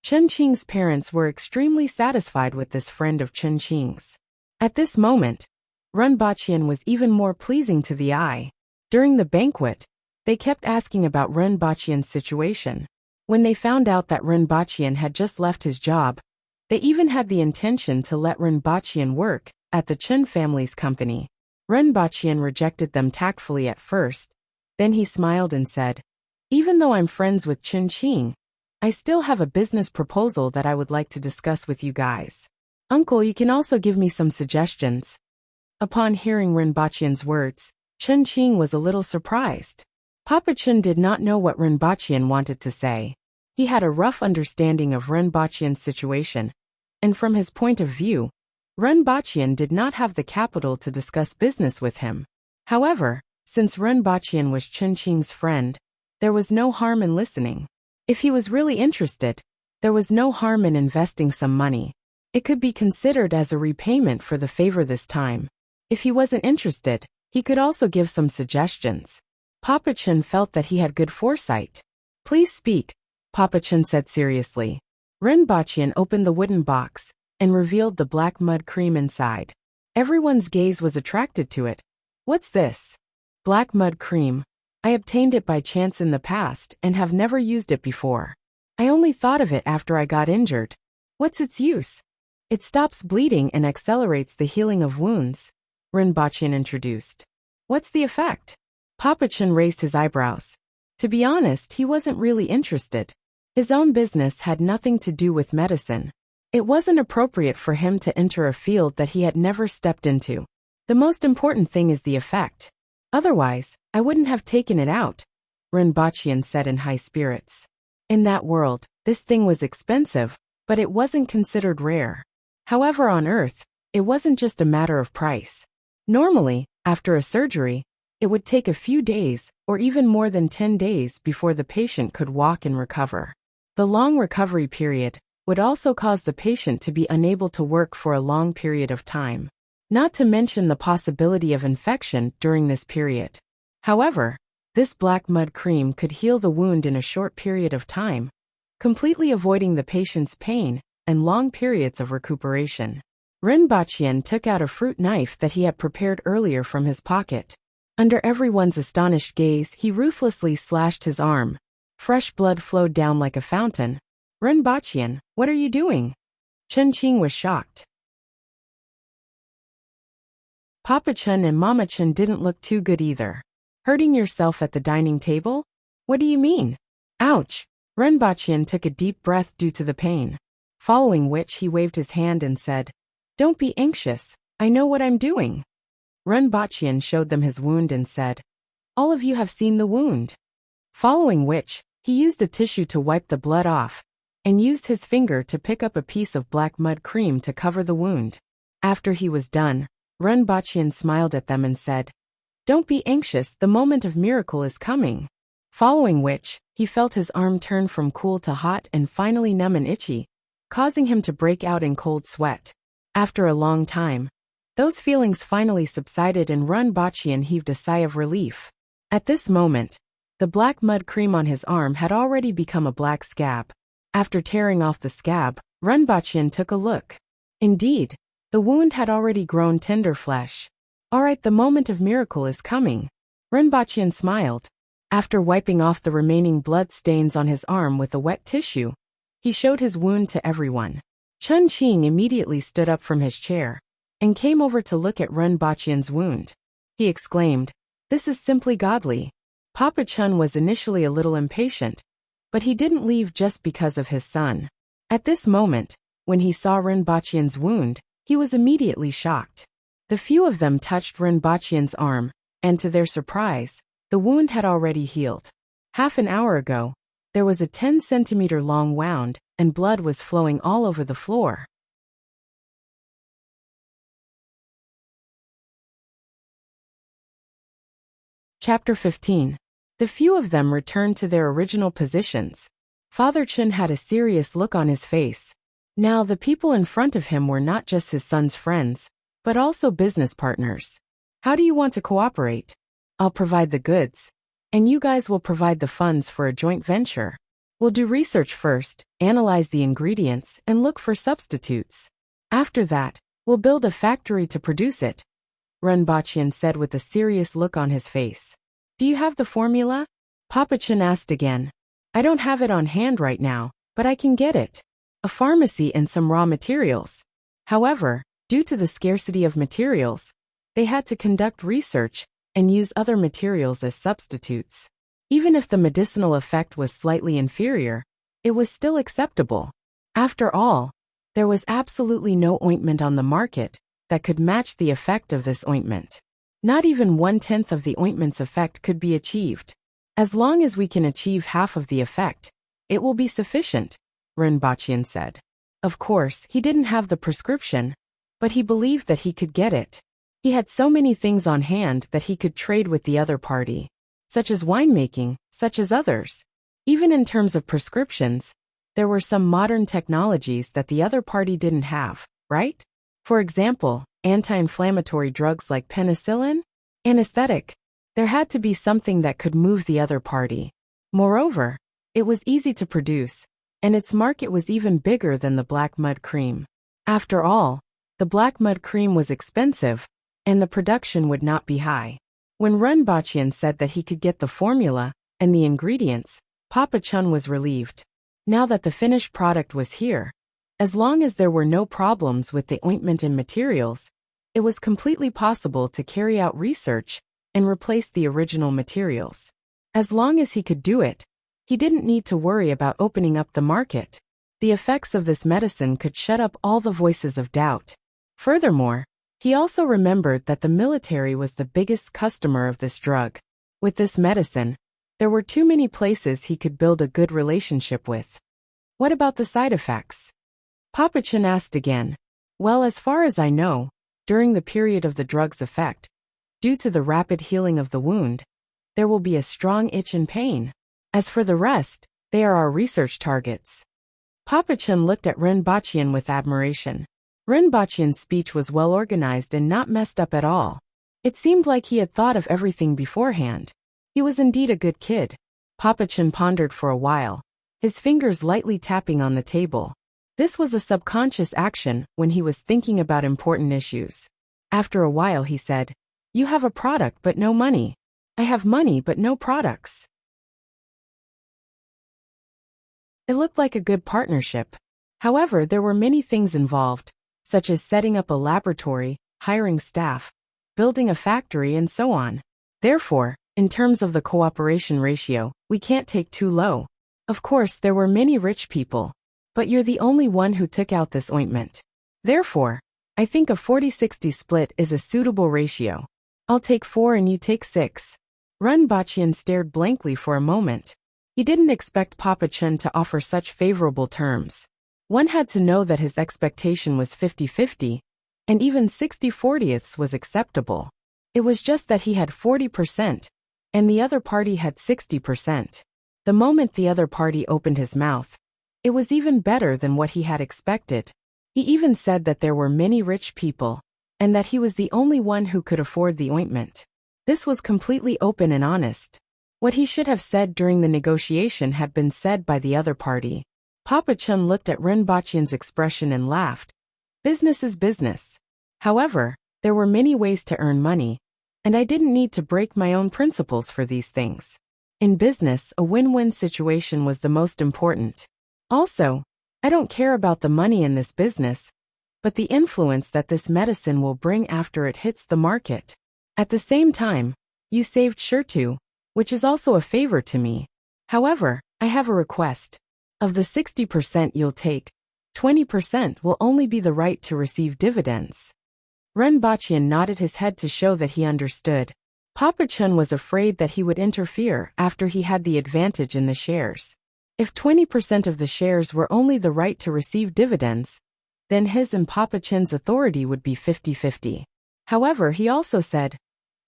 Chen Qing's parents were extremely satisfied with this friend of Chen Qing's. At this moment, Renbachian was even more pleasing to the eye. During the banquet, they kept asking about Renbachian's situation. When they found out that Renbachian had just left his job, they even had the intention to let Renbachian work at the Chen family's company. Renbachian rejected them tactfully at first, then he smiled and said, "Even though I'm friends with Chen Qing, I still have a business proposal that I would like to discuss with you guys. Uncle, you can also give me some suggestions." Upon hearing Renbachian's words, Chen Qing was a little surprised. Papa Chen did not know what Renbachian wanted to say. He had a rough understanding of Renbachian's situation, and from his point of view, Renbachian did not have the capital to discuss business with him. However, since Renbachian was Chen Qing's friend, there was no harm in listening. If he was really interested, there was no harm in investing some money. It could be considered as a repayment for the favor this time. If he wasn't interested, he could also give some suggestions. Papa Chen felt that he had good foresight. "Please speak," Papa Chen said seriously. Renbachian opened the wooden box and revealed the black mud cream inside. Everyone's gaze was attracted to it. "What's this?" "Black mud cream. I obtained it by chance in the past and have never used it before. I only thought of it after I got injured." "What's its use?" "It stops bleeding and accelerates the healing of wounds," Renbachian introduced. "What's the effect?" Papa Chen raised his eyebrows. To be honest, he wasn't really interested. His own business had nothing to do with medicine. It wasn't appropriate for him to enter a field that he had never stepped into. The most important thing is the effect. "Otherwise, I wouldn't have taken it out," Renbachian said in high spirits. In that world, this thing was expensive, but it wasn't considered rare. However, on Earth, it wasn't just a matter of price. Normally, after a surgery, it would take a few days, or even more than 10 days before the patient could walk and recover. The long recovery period would also cause the patient to be unable to work for a long period of time, not to mention the possibility of infection during this period. However, this black mud cream could heal the wound in a short period of time, completely avoiding the patient's pain and long periods of recuperation. Renbachian took out a fruit knife that he had prepared earlier from his pocket. Under everyone's astonished gaze, he ruthlessly slashed his arm. Fresh blood flowed down like a fountain. "Renbachian, what are you doing?" Chen Qing was shocked. Papa Chen and Mama Chen didn't look too good either. "Hurting yourself at the dining table? What do you mean?" "Ouch!" Renbachian took a deep breath due to the pain, following which he waved his hand and said, "Don't be anxious, I know what I'm doing." Renbachian showed them his wound and said, "All of you have seen the wound." Following which, he used a tissue to wipe the blood off, and used his finger to pick up a piece of black mud cream to cover the wound. After he was done, Renbachian smiled at them and said, "Don't be anxious, the moment of miracle is coming." Following which, he felt his arm turn from cool to hot and finally numb and itchy. causing him to break out in cold sweat. After a long time, those feelings finally subsided and Run Baqian heaved a sigh of relief. At this moment, the black mud cream on his arm had already become a black scab. After tearing off the scab, Run Baqian took a look. Indeed, the wound had already grown tender flesh. Alright, the moment of miracle is coming. Run Baqian smiled. After wiping off the remaining blood stains on his arm with a wet tissue, he showed his wound to everyone. Chun Qing immediately stood up from his chair and came over to look at Run Baqian's wound. He exclaimed, "This is simply godly." Papa Chun was initially a little impatient, but he didn't leave just because of his son. At this moment, when he saw Run Baqian's wound, he was immediately shocked. The few of them touched Run Baqian's arm, and to their surprise, the wound had already healed. Half an hour ago, there was a 10-centimeter long wound, and blood was flowing all over the floor. Chapter 15. The few of them returned to their original positions. Father Chun had a serious look on his face. Now the people in front of him were not just his son's friends, but also business partners. How do you want to cooperate? I'll provide the goods, and you guys will provide the funds for a joint venture. We'll do research first, analyze the ingredients, and look for substitutes. After that, we'll build a factory to produce it, Run Baqian said with a serious look on his face. Do you have the formula? Papa Chun asked again. I don't have it on hand right now, but I can get it. A pharmacy and some raw materials. However, due to the scarcity of materials, they had to conduct research and use other materials as substitutes. Even if the medicinal effect was slightly inferior, it was still acceptable. After all, there was absolutely no ointment on the market that could match the effect of this ointment. Not even 1/10 of the ointment's effect could be achieved. As long as we can achieve half of the effect, it will be sufficient, Run Baqian said. Of course, he didn't have the prescription, but he believed that he could get it. He had so many things on hand that he could trade with the other party, such as winemaking, such as others. Even in terms of prescriptions, there were some modern technologies that the other party didn't have, right? For example, anti-inflammatory drugs like penicillin, anesthetic. There had to be something that could move the other party. Moreover, it was easy to produce, and its market was even bigger than the black mud cream. After all, the black mud cream was expensive, and the production would not be high. When Run Baqian said that he could get the formula and the ingredients, Papa Chun was relieved. Now that the finished product was here, as long as there were no problems with the ointment and materials, it was completely possible to carry out research and replace the original materials. As long as he could do it, he didn't need to worry about opening up the market. The effects of this medicine could shut up all the voices of doubt. Furthermore, he also remembered that the military was the biggest customer of this drug. With this medicine, there were too many places he could build a good relationship with. What about the side effects? Papa Chun asked again. Well, as far as I know, during the period of the drug's effect, due to the rapid healing of the wound, there will be a strong itch and pain. As for the rest, they are our research targets. Papa Chun looked at Run Baqian with admiration. Run Baqian's speech was well organized and not messed up at all. It seemed like he had thought of everything beforehand. He was indeed a good kid. Papa Chun pondered for a while, his fingers lightly tapping on the table. This was a subconscious action when he was thinking about important issues. After a while he said, You have a product but no money. I have money but no products. It looked like a good partnership. However, there were many things involved, such as setting up a laboratory, hiring staff, building a factory, and so on. Therefore, in terms of the cooperation ratio, we can't take too low. Of course, there were many rich people, but you're the only one who took out this ointment. Therefore, I think a 40-60 split is a suitable ratio. I'll take 4 and you take 6. Run Baqian stared blankly for a moment. He didn't expect Papa Chun to offer such favorable terms. One had to know that his expectation was 50-50, and even 60/40ths was acceptable. It was just that he had 40%, and the other party had 60%. The moment the other party opened his mouth, It was even better than what he had expected. He even said that there were many rich people, and that he was the only one who could afford the ointment. This was completely open and honest. What he should have said during the negotiation had been said by the other party. Papa Chun looked at Renbachian's expression and laughed. Business is business. However, there were many ways to earn money, and I didn't need to break my own principles for these things. In business, a win-win situation was the most important. Also, I don't care about the money in this business, but the influence that this medicine will bring after it hits the market. At the same time, you saved Shirtu, which is also a favor to me. However, I have a request. Of the 60% you'll take, 20% will only be the right to receive dividends. Renbachian nodded his head to show that he understood. Papa Chun was afraid that he would interfere after he had the advantage in the shares. If 20% of the shares were only the right to receive dividends, then his and Papa Chun's authority would be 50-50. However, he also said,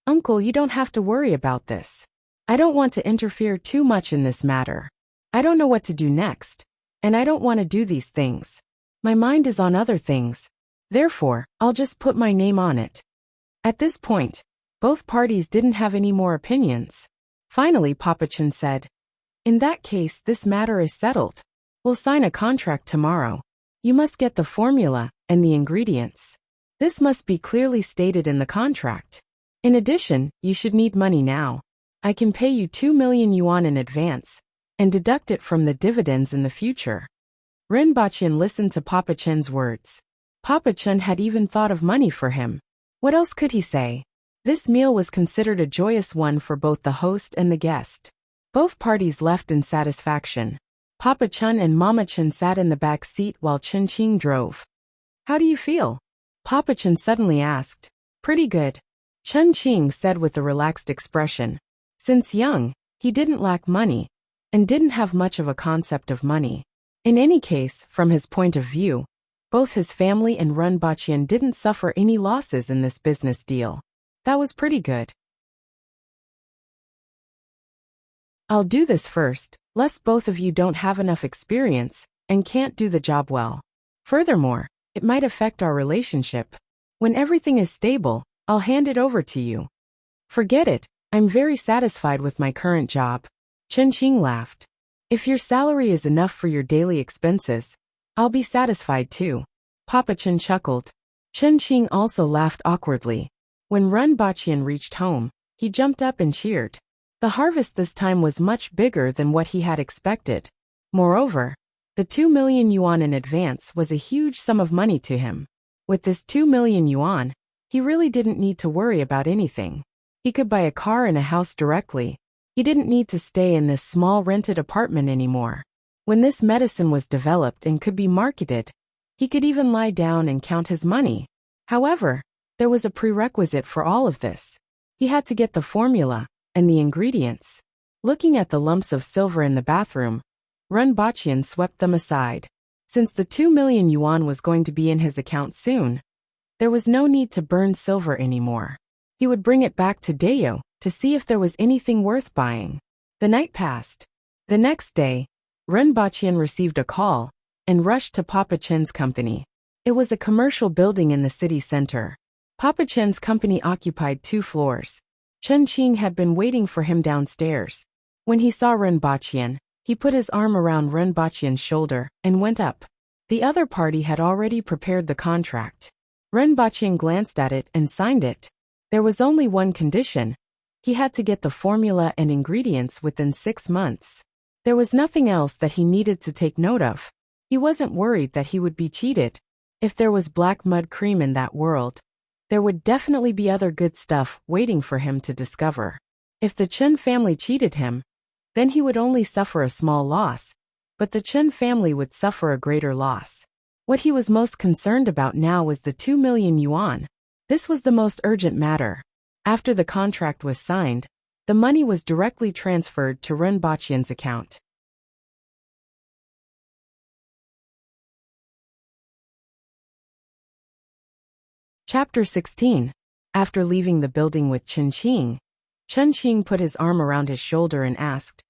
"Uncle, you don't have to worry about this. I don't want to interfere too much in this matter. I don't know what to do next, and I don't want to do these things. My mind is on other things. Therefore, I'll just put my name on it." At this point, both parties didn't have any more opinions. Finally, Papa Chun said, "In that case, this matter is settled. We'll sign a contract tomorrow. You must get the formula and the ingredients. This must be clearly stated in the contract. In addition, you should need money now. I can pay you 2 million yuan in advance, and deduct it from the dividends in the future." Renbachian listened to Papa Chun's words. Papa Chun had even thought of money for him. What else could he say? This meal was considered a joyous one for both the host and the guest. Both parties left in satisfaction. Papa Chun and Mama Chun sat in the back seat while Chun Qing drove. "How do you feel?" Papa Chun suddenly asked. "Pretty good," Chun Qing said with a relaxed expression. Since young, he didn't lack money, and didn't have much of a concept of money. In any case, from his point of view, both his family and Renbachian didn't suffer any losses in this business deal. That was pretty good. "I'll do this first, lest both of you don't have enough experience and can't do the job well. Furthermore, it might affect our relationship. When everything is stable, I'll hand it over to you." "Forget it, I'm very satisfied with my current job." Chun Qing laughed. "If your salary is enough for your daily expenses, I'll be satisfied too." Papa Chun chuckled. Chun Qing also laughed awkwardly. When Renbachian reached home, he jumped up and cheered. The harvest this time was much bigger than what he had expected. Moreover, the 2 million yuan in advance was a huge sum of money to him. With this 2 million yuan, he really didn't need to worry about anything. He could buy a car and a house directly. He didn't need to stay in this small rented apartment anymore. When this medicine was developed and could be marketed, he could even lie down and count his money. However, there was a prerequisite for all of this. He had to get the formula and the ingredients. Looking at the lumps of silver in the bathroom, Renbachian swept them aside. Since the 2 million yuan was going to be in his account soon, there was no need to burn silver anymore. He would bring it back to Deo to see if there was anything worth buying. The night passed. The next day, Renbachian received a call and rushed to Papa Chun's company. It was a commercial building in the city center. Papa Chun's company occupied 2 floors. Chun Qing had been waiting for him downstairs. When he saw Renbachian, he put his arm around Renbachian's shoulder and went up. The other party had already prepared the contract. Renbachian glanced at it and signed it. There was only one condition. He had to get the formula and ingredients within 6 months. There was nothing else that he needed to take note of. He wasn't worried that he would be cheated. If there was black mud cream in that world, there would definitely be other good stuff waiting for him to discover. If the Chun family cheated him, then he would only suffer a small loss, but the Chun family would suffer a greater loss. What he was most concerned about now was the 2 million yuan. This was the most urgent matter. After the contract was signed, the money was directly transferred to Renbachian's account. Chapter 16. After leaving the building with Chun Qing put his arm around his shoulder and asked,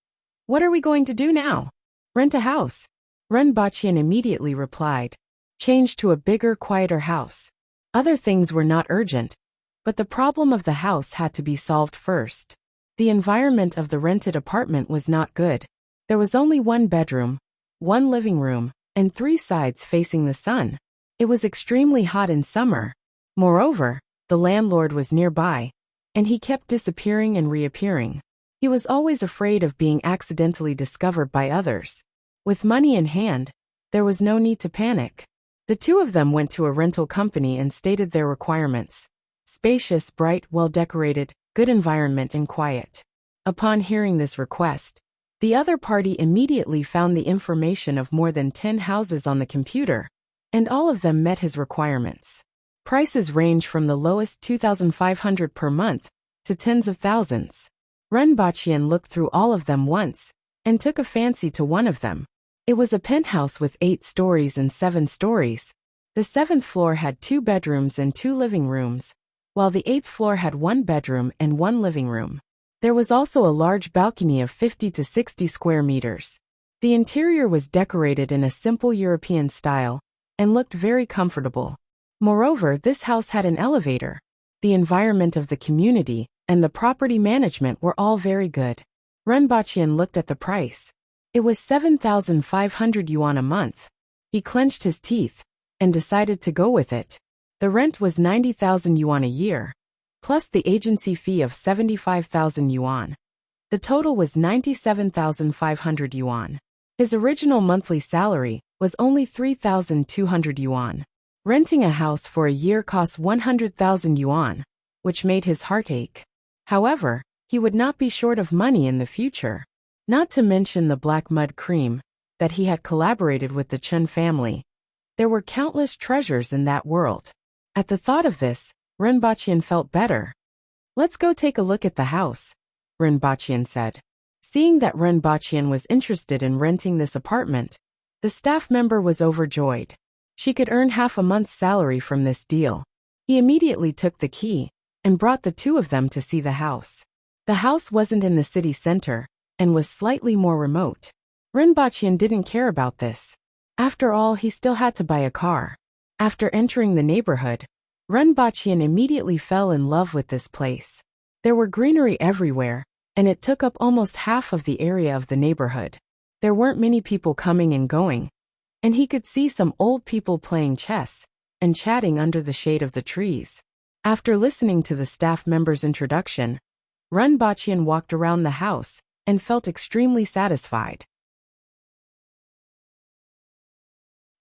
"What are we going to do now?" "Rent a house." Ren Baqian immediately replied. Change to a bigger, quieter house. Other things were not urgent, but the problem of the house had to be solved first. The environment of the rented apartment was not good. There was only one bedroom, one living room, and 3 sides facing the sun. It was extremely hot in summer. Moreover, the landlord was nearby, and he kept disappearing and reappearing. He was always afraid of being accidentally discovered by others. With money in hand, there was no need to panic. The two of them went to a rental company and stated their requirements. Spacious, bright, well-decorated, good environment and quiet. Upon hearing this request, the other party immediately found the information of more than 10 houses on the computer, and all of them met his requirements. Prices range from the lowest 2,500 per month to tens of thousands. Ren Baqian looked through all of them once and took a fancy to one of them. It was a penthouse with 8 stories and 7 stories. The 7th floor had 2 bedrooms and 2 living rooms, while the 8th floor had 1 bedroom and 1 living room. There was also a large balcony of 50 to 60 square meters. The interior was decorated in a simple European style and looked very comfortable. Moreover, this house had an elevator. The environment of the community and the property management were all very good. Ren Baqian looked at the price. It was 7,500 yuan a month. He clenched his teeth and decided to go with it. The rent was 90,000 yuan a year, plus the agency fee of 75,000 yuan. The total was 97,500 yuan. His original monthly salary was only 3,200 yuan. Renting a house for a year cost 100,000 yuan, which made his heart ache. However, he would not be short of money in the future. Not to mention the black mud cream that he had collaborated with the Chen family. There were countless treasures in that world. At the thought of this, Ren Baqian felt better. Let's go take a look at the house, Ren Baqian said. Seeing that Ren Baqian was interested in renting this apartment, the staff member was overjoyed. She could earn half a month's salary from this deal. He immediately took the key and brought the two of them to see the house. The house wasn't in the city center and was slightly more remote. Ren Baqian didn't care about this. After all, he still had to buy a car. After entering the neighborhood, Ren Baqian immediately fell in love with this place. There were greenery everywhere, and it took up almost half of the area of the neighborhood. There weren't many people coming and going, and he could see some old people playing chess and chatting under the shade of the trees. After listening to the staff member's introduction, Ren Baqian walked around the house and felt extremely satisfied.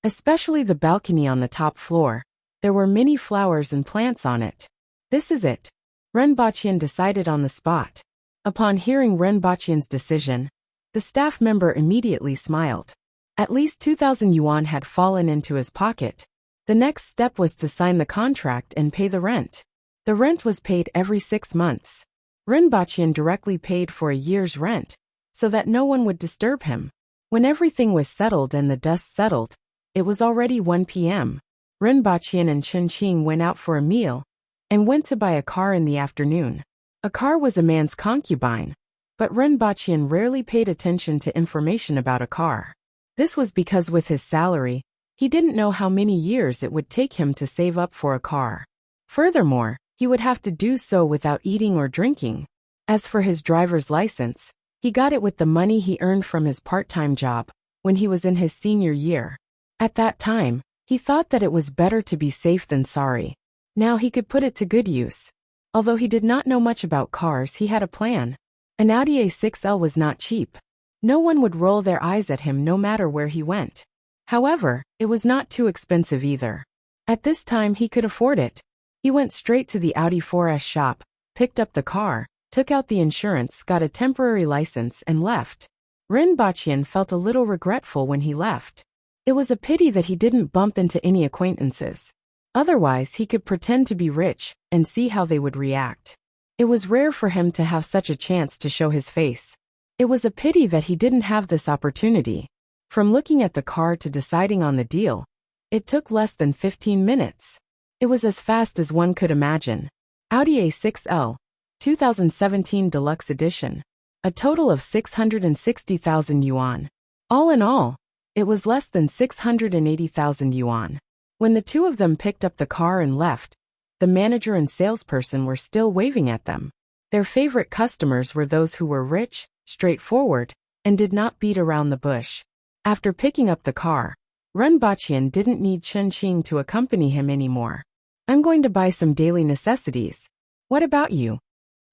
Especially the balcony on the top floor. There were many flowers and plants on it. This is it, Ren Baqian decided on the spot. Upon hearing Ren Baqian's decision, the staff member immediately smiled. At least 2,000 yuan had fallen into his pocket. The next step was to sign the contract and pay the rent. The rent was paid every 6 months. Ren Baqian directly paid for a year's rent, so that no one would disturb him. When everything was settled and the dust settled, it was already 1 p.m. Ren Baqian and Chen Qing went out for a meal and went to buy a car in the afternoon. A car was a man's concubine, but Ren Baqian rarely paid attention to information about a car. This was because with his salary, he didn't know how many years it would take him to save up for a car. Furthermore, he would have to do so without eating or drinking. As for his driver's license, he got it with the money he earned from his part-time job when he was in his senior year. At that time, he thought that it was better to be safe than sorry. Now he could put it to good use. Although he did not know much about cars, he had a plan. An Audi A6L was not cheap. No one would roll their eyes at him no matter where he went. However, it was not too expensive either. At this time he could afford it. He went straight to the Audi 4S shop, picked up the car, took out the insurance, got a temporary license and left. Ren Baqian felt a little regretful when he left. It was a pity that he didn't bump into any acquaintances. Otherwise, he could pretend to be rich and see how they would react. It was rare for him to have such a chance to show his face. It was a pity that he didn't have this opportunity. From looking at the car to deciding on the deal, it took less than 15 minutes. It was as fast as one could imagine. Audi A6L, 2017 Deluxe Edition. A total of 660,000 yuan. All in all, It was less than 680,000 yuan. When the two of them picked up the car and left, the manager and salesperson were still waving at them. Their favorite customers were those who were rich, straightforward, and did not beat around the bush. After picking up the car, Ren Baqian didn't need Chen Qing to accompany him anymore. I'm going to buy some daily necessities. What about you?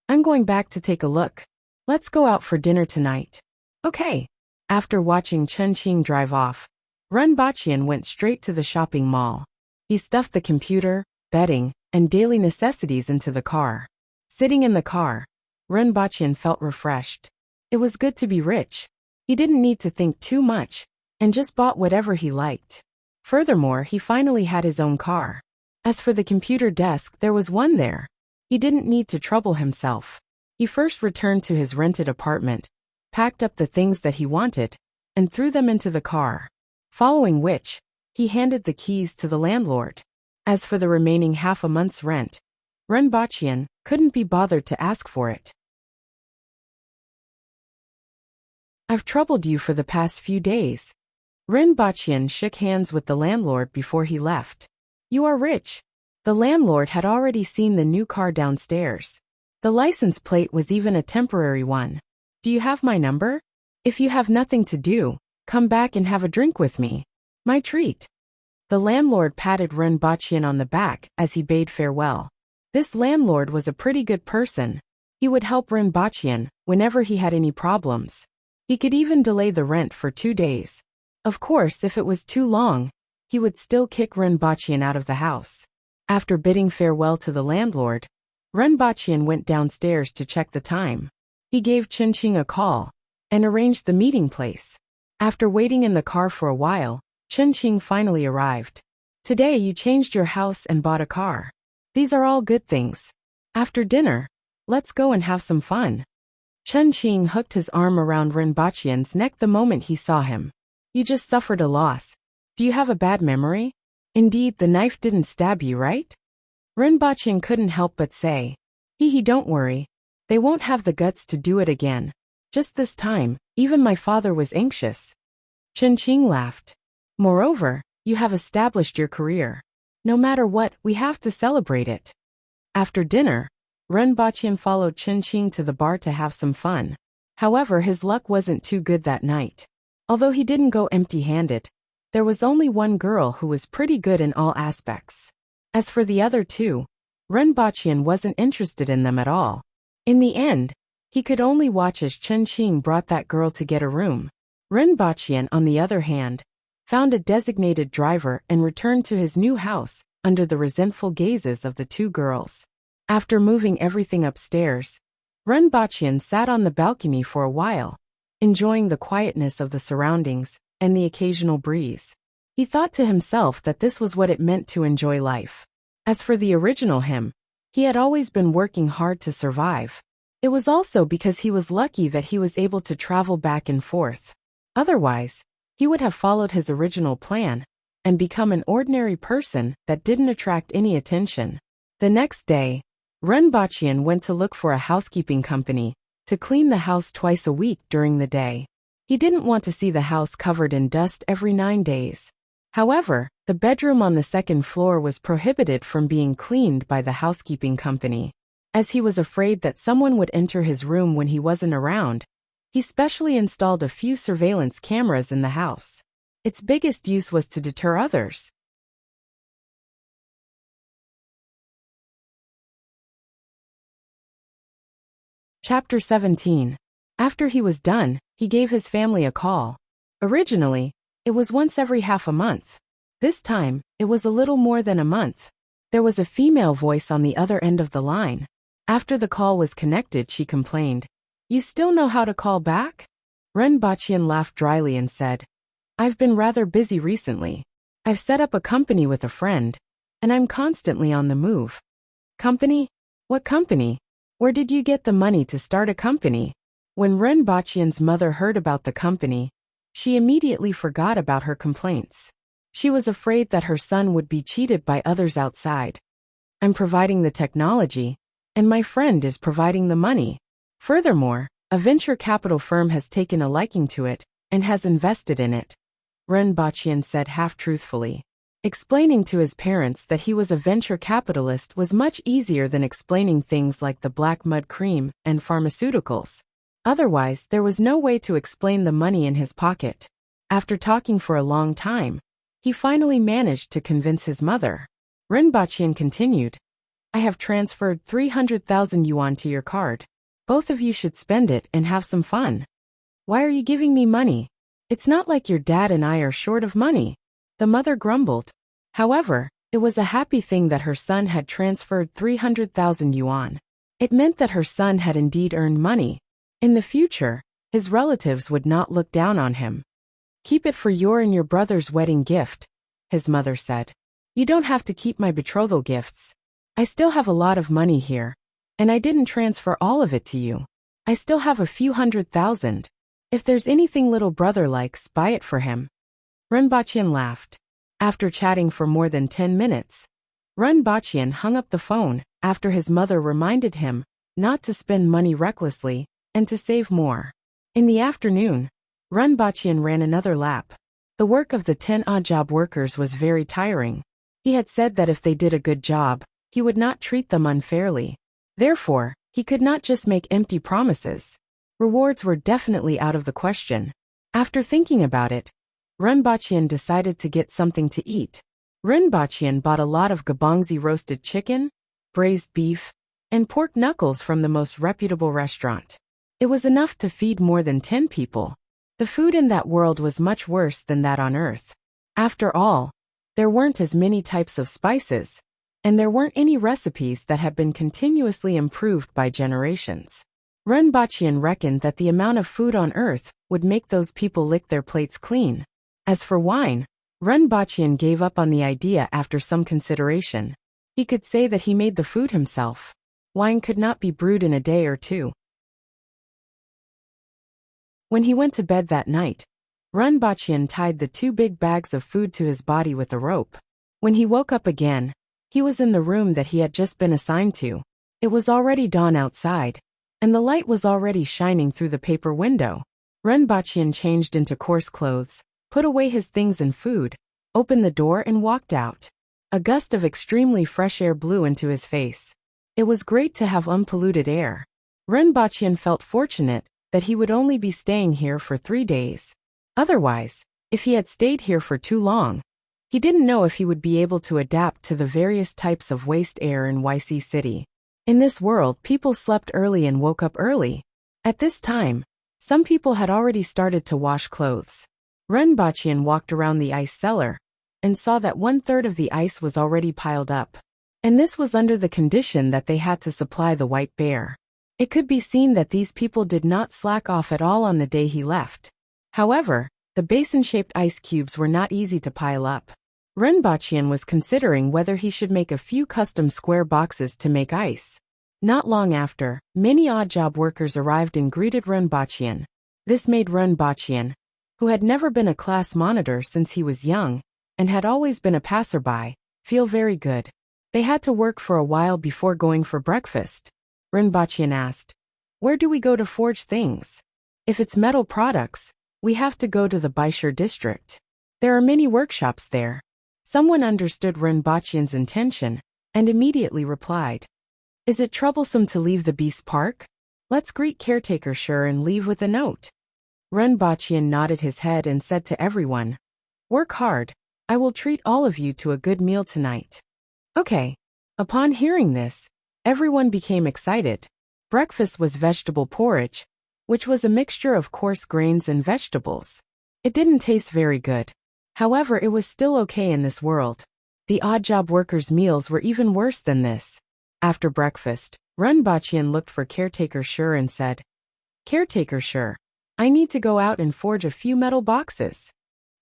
I'm going back to take a look. Let's go out for dinner tonight. Okay. After watching Chen Qing drive off, Ren Baqian went straight to the shopping mall. He stuffed the computer, bedding, and daily necessities into the car. Sitting in the car, Ren Baqian felt refreshed. It was good to be rich. He didn't need to think too much, and just bought whatever he liked. Furthermore, he finally had his own car. As for the computer desk, there was one there. He didn't need to trouble himself. He first returned to his rented apartment, packed up the things that he wanted, and threw them into the car. Following which, he handed the keys to the landlord. As for the remaining half a month's rent, Ren Baqian couldn't be bothered to ask for it. I've troubled you for the past few days. Ren Baqian shook hands with the landlord before he left. You are rich. The landlord had already seen the new car downstairs. The license plate was even a temporary one. Do you have my number? If you have nothing to do, come back and have a drink with me. My treat. The landlord patted Ren Baqian on the back as he bade farewell. This landlord was a pretty good person. He would help Ren Baqian whenever he had any problems. He could even delay the rent for 2 days. Of course, if it was too long, he would still kick Ren Baqian out of the house. After bidding farewell to the landlord, Ren Baqian went downstairs to check the time. He gave Chen Qing a call and arranged the meeting place. After waiting in the car for a while, Chen Qing finally arrived. Today you changed your house and bought a car. These are all good things. After dinner, let's go and have some fun. Chen Qing hooked his arm around Ren Baqian's neck the moment he saw him. You just suffered a loss. Do you have a bad memory? Indeed, the knife didn't stab you, right? Ren Baqian couldn't help but say. Don't worry. They won't have the guts to do it again. Just this time, even my father was anxious. Chen Qing laughed. Moreover, you have established your career. No matter what, we have to celebrate it. After dinner, Ren Baqian followed Chen Qing to the bar to have some fun. However, his luck wasn't too good that night. Although he didn't go empty-handed, there was only one girl who was pretty good in all aspects. As for the other two, Ren Baqian wasn't interested in them at all. In the end, he could only watch as Chen Qing brought that girl to get a room. Ren Baqian, on the other hand, found a designated driver and returned to his new house under the resentful gazes of the two girls. After moving everything upstairs, Ren Baqian sat on the balcony for a while, enjoying the quietness of the surroundings and the occasional breeze. He thought to himself that this was what it meant to enjoy life. As for the original him, he had always been working hard to survive. It was also because he was lucky that he was able to travel back and forth. Otherwise, he would have followed his original plan and become an ordinary person that didn't attract any attention. The next day, Ren Baqian went to look for a housekeeping company to clean the house twice a week during the day. He didn't want to see the house covered in dust every 9 days. However, the bedroom on the second floor was prohibited from being cleaned by the housekeeping company. As he was afraid that someone would enter his room when he wasn't around, he specially installed a few surveillance cameras in the house. Its biggest use was to deter others. Chapter 17. After he was done, he gave his family a call. Originally, it was once every half a month. This time, it was a little more than a month. There was a female voice on the other end of the line. After the call was connected, she complained, "You still know how to call back?" Ren Baqian laughed dryly and said, "I've been rather busy recently. I've set up a company with a friend, and I'm constantly on the move." Company? What company? Where did you get the money to start a company? When Ren Baqian's mother heard about the company, she immediately forgot about her complaints. She was afraid that her son would be cheated by others outside. I'm providing the technology, and my friend is providing the money. Furthermore, a venture capital firm has taken a liking to it and has invested in it. Ren Baqian said half-truthfully. Explaining to his parents that he was a venture capitalist was much easier than explaining things like the black mud cream and pharmaceuticals. Otherwise, there was no way to explain the money in his pocket. After talking for a long time, he finally managed to convince his mother. Ren Baqian continued, I have transferred 300,000 yuan to your card. Both of you should spend it and have some fun. Why are you giving me money? It's not like your dad and I are short of money. The mother grumbled. However, it was a happy thing that her son had transferred 300,000 yuan. It meant that her son had indeed earned money. In the future, his relatives would not look down on him. Keep it for your and your brother's wedding gift, his mother said. You don't have to keep my betrothal gifts. I still have a lot of money here, and I didn't transfer all of it to you. I still have a few 100,000. If there's anything little brother likes, buy it for him. Ren Baqian laughed. After chatting for more than 10 minutes, Ren Baqian hung up the phone after his mother reminded him not to spend money recklessly and to save more. In the afternoon, Ren Baqian ran another lap. The work of the 10 odd job workers was very tiring. He had said that if they did a good job, he would not treat them unfairly. Therefore, he could not just make empty promises. Rewards were definitely out of the question. After thinking about it, Ren Baqian decided to get something to eat. Ren Baqian bought a lot of gabongzi roasted chicken, braised beef, and pork knuckles from the most reputable restaurant. It was enough to feed more than 10 people. The food in that world was much worse than that on Earth. After all, there weren't as many types of spices, and there weren't any recipes that had been continuously improved by generations. Ren Baqian reckoned that the amount of food on Earth would make those people lick their plates clean. As for wine, Ren Baqian gave up on the idea after some consideration. He could say that he made the food himself. Wine could not be brewed in a day or two. When he went to bed that night, Ren Baqian tied the 2 big bags of food to his body with a rope. When he woke up again, he was in the room that he had just been assigned to. It was already dawn outside, and the light was already shining through the paper window. Ren Baqian changed into coarse clothes, put away his things and food, opened the door and walked out. A gust of extremely fresh air blew into his face. It was great to have unpolluted air. Ren Baqian felt fortunate that he would only be staying here for 3 days. Otherwise, if he had stayed here for too long, he didn't know if he would be able to adapt to the various types of waste air in YC City. In this world, people slept early and woke up early. At this time, some people had already started to wash clothes. Ren Baqian walked around the ice cellar and saw that 1/3 of the ice was already piled up. And this was under the condition that they had to supply the white bear. It could be seen that these people did not slack off at all on the day he left. However, the basin-shaped ice cubes were not easy to pile up. Ren Baqian was considering whether he should make a few custom square boxes to make ice. Not long after, many odd job workers arrived and greeted Ren Baqian. This made Ren Baqian, who had never been a class monitor since he was young and had always been a passerby, feel very good. They had to work for a while before going for breakfast. Ren Baqian asked, "Where do we go to forge things? If it's metal products, we have to go to the Baishur district. There are many workshops there." Someone understood Ren Baqian's intention and immediately replied, "Is it troublesome to leave the Beast Park? Let's greet caretaker Sure and leave with a note." Ren Baqian nodded his head and said to everyone, "Work hard. I will treat all of you to a good meal tonight." Okay. Upon hearing this, everyone became excited. Breakfast was vegetable porridge, which was a mixture of coarse grains and vegetables. It didn't taste very good. However, it was still okay in this world. The odd job workers' meals were even worse than this. After breakfast, Ren Baqian looked for caretaker Sure and said, "Caretaker Sure, I need to go out and forge a few metal boxes.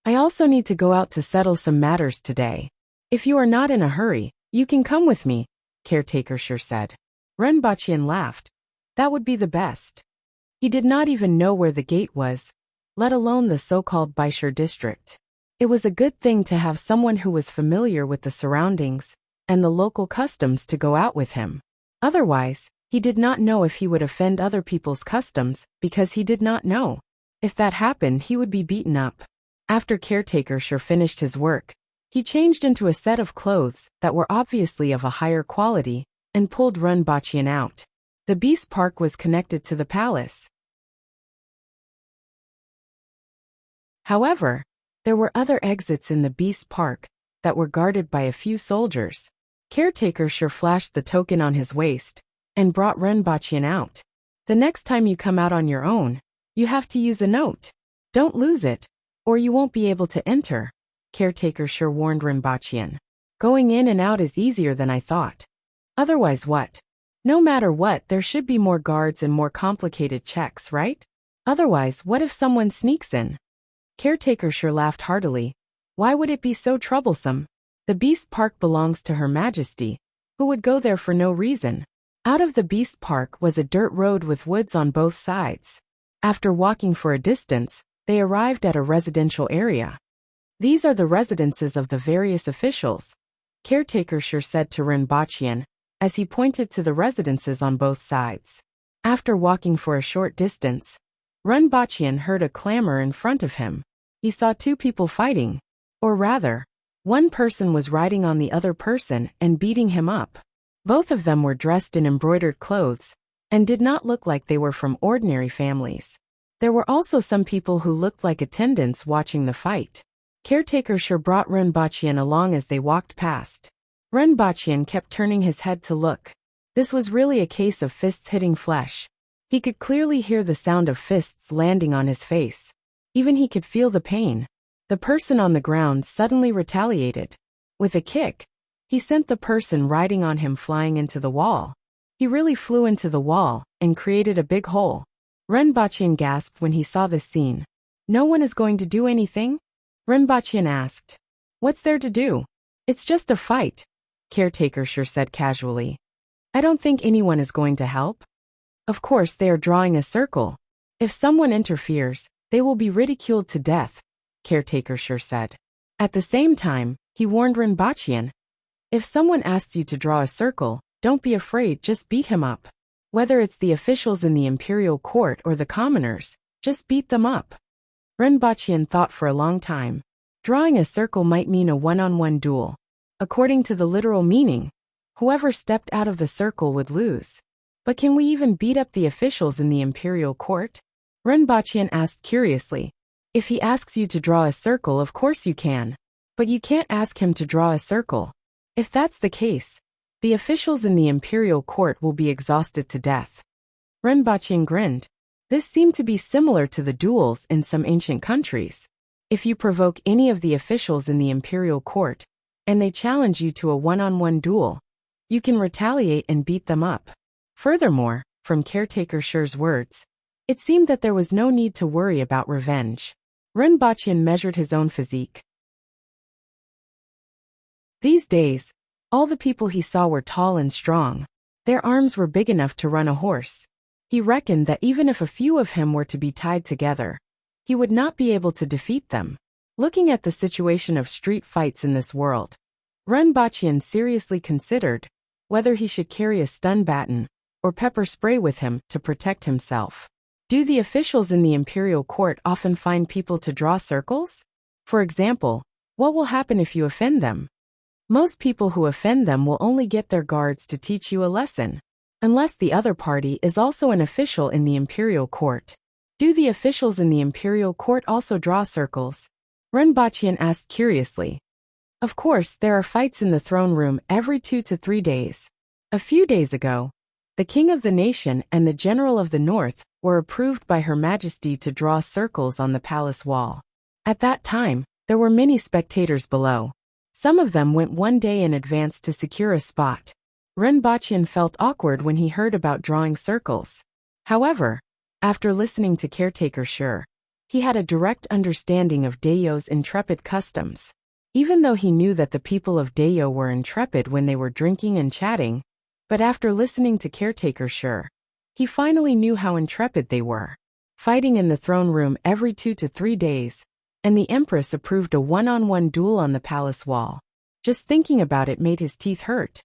I also need to go out to settle some matters today. If you are not in a hurry, you can come with me," caretaker Sure said. Ren Baqian laughed. That would be the best. He did not even know where the gate was, let alone the so-called Baishur district. It was a good thing to have someone who was familiar with the surroundings and the local customs to go out with him. Otherwise, he did not know if he would offend other people's customs because he did not know. If that happened, he would be beaten up. After caretaker sure finished his work, he changed into a set of clothes that were obviously of a higher quality and pulled Runbachian out. The beast park was connected to the palace. However, there were other exits in the beast park that were guarded by a few soldiers. Caretaker sure flashed the token on his waist and brought Runbachian out. The next time you come out on your own, you have to use a note. Don't lose it, or you won't be able to enter. Caretaker sure warned Runbachian. Going in and out is easier than I thought. Otherwise what? No matter what, there should be more guards and more complicated checks, right? Otherwise, what if someone sneaks in? Caretaker sure laughed heartily. Why would it be so troublesome? The beast park belongs to Her Majesty. Who would go there for no reason? Out of the beast park was a dirt road with woods on both sides. After walking for a distance, they arrived at a residential area. These are the residences of the various officials, Caretaker sure said to Runbachian, as he pointed to the residences on both sides. After walking for a short distance, Runbachian heard a clamor in front of him. He saw two people fighting. Or rather, one person was riding on the other person and beating him up. Both of them were dressed in embroidered clothes and did not look like they were from ordinary families. There were also some people who looked like attendants watching the fight. Caretaker sure brought Runbachian along as they walked past. Runbachian kept turning his head to look. This was really a case of fists hitting flesh. He could clearly hear the sound of fists landing on his face. Even he could feel the pain. The person on the ground suddenly retaliated. With a kick, he sent the person riding on him flying into the wall. He really flew into the wall and created a big hole. Runbachian gasped when he saw this scene. No one is going to do anything? Runbachian asked. What's there to do? It's just a fight, Caretaker sure said casually. I don't think anyone is going to help. Of course they are drawing a circle. If someone interferes, they will be ridiculed to death, Caretaker sure said. At the same time, he warned Runbachian. If someone asks you to draw a circle, don't be afraid, just beat him up. Whether it's the officials in the imperial court or the commoners, just beat them up. Runbachian thought for a long time. Drawing a circle might mean a one-on-one duel. According to the literal meaning, whoever stepped out of the circle would lose. But can we even beat up the officials in the imperial court? Runbachian asked curiously. If he asks you to draw a circle, of course you can. But you can't ask him to draw a circle. If that's the case, the officials in the imperial court will be exhausted to death. Runbachian grinned. This seemed to be similar to the duels in some ancient countries. If you provoke any of the officials in the imperial court, and they challenge you to a one-on-one duel, you can retaliate and beat them up. Furthermore, from Caretaker sure's words, it seemed that there was no need to worry about revenge. Runbachian measured his own physique. These days, all the people he saw were tall and strong. Their arms were big enough to run a horse. He reckoned that even if a few of him were to be tied together, he would not be able to defeat them. Looking at the situation of street fights in this world, Runbachian seriously considered whether he should carry a stun baton or pepper spray with him to protect himself. Do the officials in the imperial court often find people to draw circles? For example, what will happen if you offend them? Most people who offend them will only get their guards to teach you a lesson. Unless the other party is also an official in the imperial court. Do the officials in the imperial court also draw circles? Runbachian asked curiously. Of course, there are fights in the throne room every 2 to 3 days. A few days ago, the king of the nation and the general of the north were approved by Her Majesty to draw circles on the palace wall. At that time, there were many spectators below. Some of them went one day in advance to secure a spot. Runbachian felt awkward when he heard about drawing circles. However, after listening to Caretaker sure, he had a direct understanding of Dayo's intrepid customs. Even though he knew that the people of Dayo were intrepid when they were drinking and chatting, but after listening to Caretaker sure, he finally knew how intrepid they were. Fighting in the throne room every 2 to 3 days, and the Empress approved a one-on-one duel on the palace wall. Just thinking about it made his teeth hurt.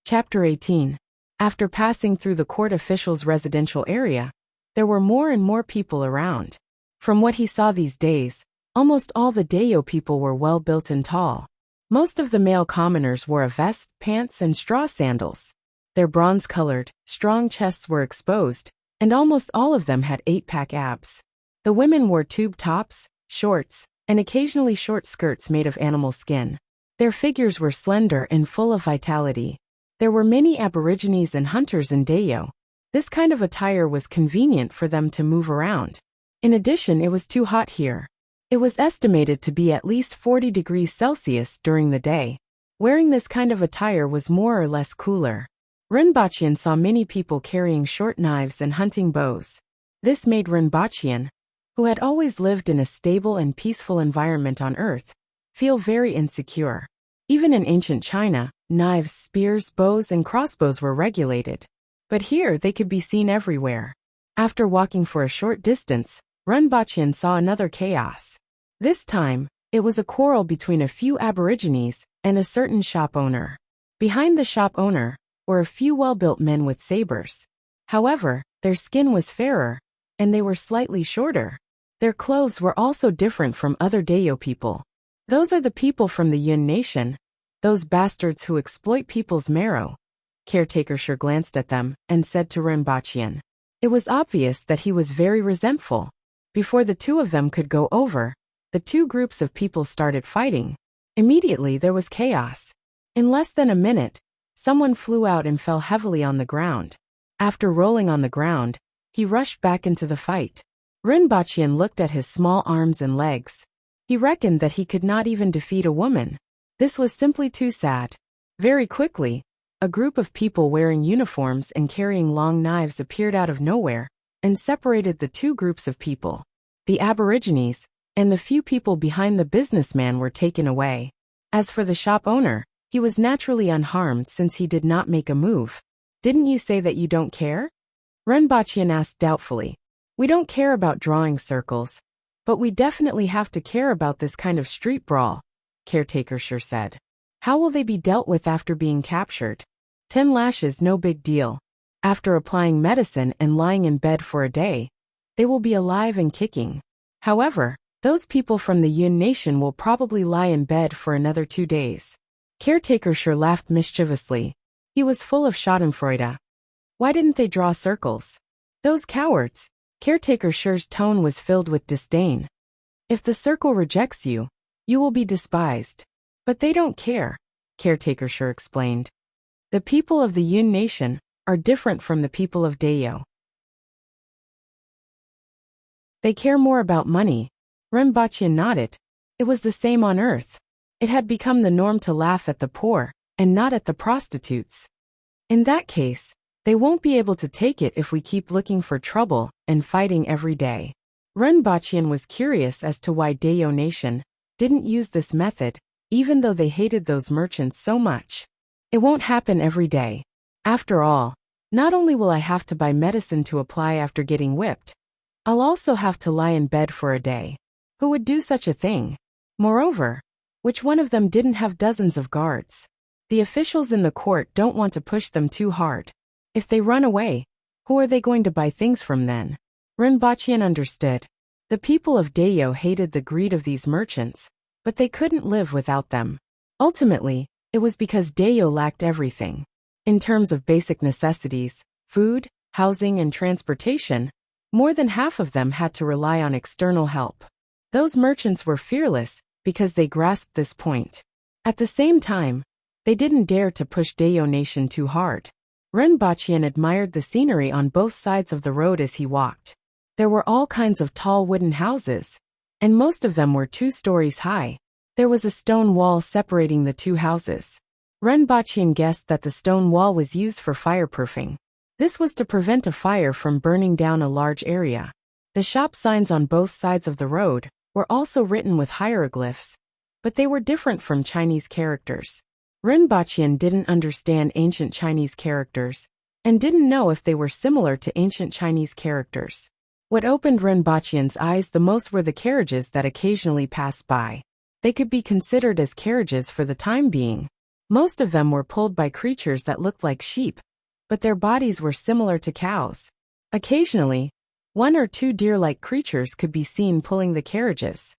Chapter 18. After passing through the court official's residential area, there were more and more people around. From what he saw these days, almost all the Dayo people were well built and tall. Most of the male commoners wore a vest, pants, and straw sandals. Their bronze-colored, strong chests were exposed, and almost all of them had 8-pack abs. The women wore tube tops, shorts, and occasionally short skirts made of animal skin. Their figures were slender and full of vitality. There were many aborigines and hunters in Dayo. This kind of attire was convenient for them to move around. In addition, it was too hot here. It was estimated to be at least 40 degrees Celsius during the day. Wearing this kind of attire was more or less cooler. Rinpoche saw many people carrying short knives and hunting bows. This made Rinpoche, who had always lived in a stable and peaceful environment on Earth, feel very insecure. Even in ancient China, knives, spears, bows, and crossbows were regulated. But here they could be seen everywhere. After walking for a short distance, Rinpoche saw another chaos. This time, it was a quarrel between a few aborigines and a certain shop owner. Behind the shop owner were a few well-built men with sabers. However, their skin was fairer, and they were slightly shorter. Their clothes were also different from other Dayo people. Those are the people from the Yun nation, those bastards who exploit people's marrow. Caretaker Sure glanced at them and said to Rinpoche. It was obvious that he was very resentful. Before the two of them could go over, the two groups of people started fighting. Immediately there was chaos. In less than a minute, someone flew out and fell heavily on the ground. After rolling on the ground, he rushed back into the fight. Rinpoche looked at his small arms and legs. He reckoned that he could not even defeat a woman. This was simply too sad. Very quickly, a group of people wearing uniforms and carrying long knives appeared out of nowhere and separated the two groups of people. The aborigines and the few people behind the businessman were taken away. As for the shop owner, he was naturally unharmed since he did not make a move. Didn't you say that you don't care? Rinpoche asked doubtfully. We don't care about drawing circles, but we definitely have to care about this kind of street brawl, Caretaker Sure said. How will they be dealt with after being captured? 10 lashes, no big deal. After applying medicine and lying in bed for a day, they will be alive and kicking. However, those people from the Yun nation will probably lie in bed for another 2 days. Caretaker Sure laughed mischievously. He was full of schadenfreude. Why didn't they draw circles? Those cowards. Caretaker Sure's tone was filled with disdain. If the circle rejects you, you will be despised. But they don't care, Caretaker Sure explained. The people of the Yun nation are different from the people of Dayo. They care more about money. Rinpoche nodded. It was the same on Earth. It had become the norm to laugh at the poor and not at the prostitutes. In that case, they won't be able to take it if we keep looking for trouble and fighting every day. Rinpoche was curious as to why Dayo nation didn't use this method, even though they hated those merchants so much. It won't happen every day. After all, not only will I have to buy medicine to apply after getting whipped, I'll also have to lie in bed for a day. Who would do such a thing? Moreover, which one of them didn't have dozens of guards? The officials in the court don't want to push them too hard. If they run away, who are they going to buy things from then? Rinpoche understood. The people of Dayo hated the greed of these merchants, but they couldn't live without them. Ultimately, it was because Dayo lacked everything. In terms of basic necessities, food, housing, and transportation, more than half of them had to rely on external help. Those merchants were fearless because they grasped this point. At the same time, they didn't dare to push Dayo nation too hard. Rinpoche admired the scenery on both sides of the road as he walked. There were all kinds of tall wooden houses, and most of them were 2 stories high. There was a stone wall separating the 2 houses. Rinpoche guessed that the stone wall was used for fireproofing. This was to prevent a fire from burning down a large area. The shop signs on both sides of the road were also written with hieroglyphs, but they were different from Chinese characters. Rinpoche didn't understand ancient Chinese characters, and didn't know if they were similar to ancient Chinese characters. What opened Rinpoche's eyes the most were the carriages that occasionally passed by. They could be considered as carriages for the time being. Most of them were pulled by creatures that looked like sheep, but their bodies were similar to cows. Occasionally, one or two deer-like creatures could be seen pulling the carriages.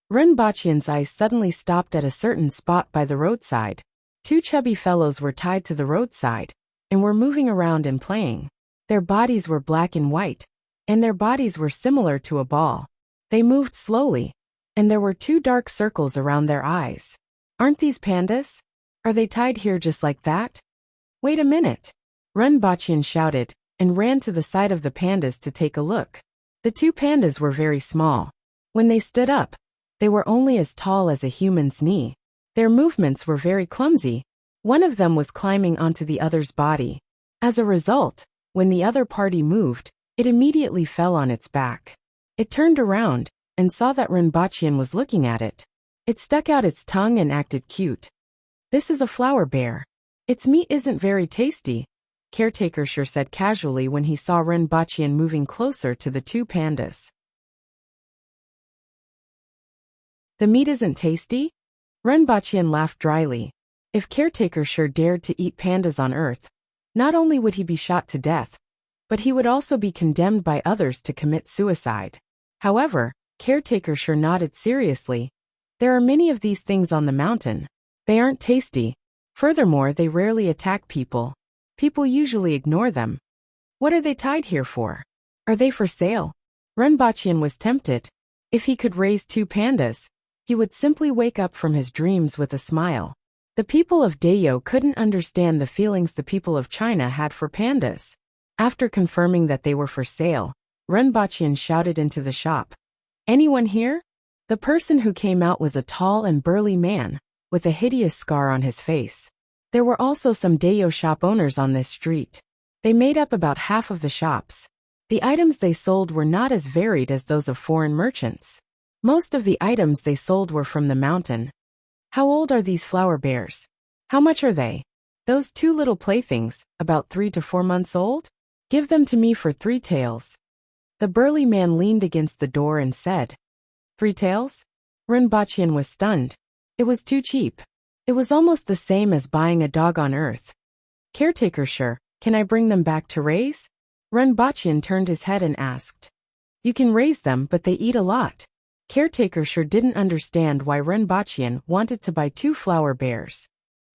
Renbachian's eyes suddenly stopped at a certain spot by the roadside. Two chubby fellows were tied to the roadside and were moving around and playing. Their bodies were black and white, and their bodies were similar to a ball. They moved slowly, and there were two dark circles around their eyes. Aren't these pandas? Are they tied here just like that? Wait a minute! Renbachian shouted, and ran to the side of the pandas to take a look. The two pandas were very small. When they stood up, they were only as tall as a human's knee. Their movements were very clumsy. One of them was climbing onto the other's body. As a result, when the other party moved, it immediately fell on its back. It turned around and saw that Renbachian was looking at it. It stuck out its tongue and acted cute. This is a flower bear. Its meat isn't very tasty, Caretaker sure said casually when he saw Renbachian moving closer to the two pandas. The meat isn't tasty? Renbachian laughed dryly. If Caretaker sure dared to eat pandas on Earth, not only would he be shot to death, but he would also be condemned by others to commit suicide. However, Caretaker sure nodded seriously. There are many of these things on the mountain. They aren't tasty. Furthermore, they rarely attack people. People usually ignore them. What are they tied here for? Are they for sale? Renbachian was tempted. If he could raise two pandas, he would simply wake up from his dreams with a smile. The people of Dayo couldn't understand the feelings the people of China had for pandas. After confirming that they were for sale, Renbachian shouted into the shop. Anyone here? The person who came out was a tall and burly man, with a hideous scar on his face. There were also some Dayo shop owners on this street. They made up about half of the shops. The items they sold were not as varied as those of foreign merchants. Most of the items they sold were from the mountain. How old are these flower bears? How much are they? Those two little playthings, about 3 to 4 months old? Give them to me for 3 taels. The burly man leaned against the door and said, 3 taels? Renbachian was stunned. It was too cheap. It was almost the same as buying a dog on Earth. Caretaker sure, can I bring them back to raise? Renbachian turned his head and asked. You can raise them, but they eat a lot. Caretaker sure didn't understand why Renbachian wanted to buy 2 flower bears.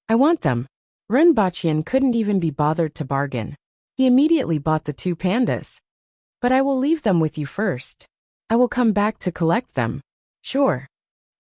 I want them. Renbachian couldn't even be bothered to bargain. He immediately bought the 2 pandas. But I will leave them with you first. I will come back to collect them. Sure.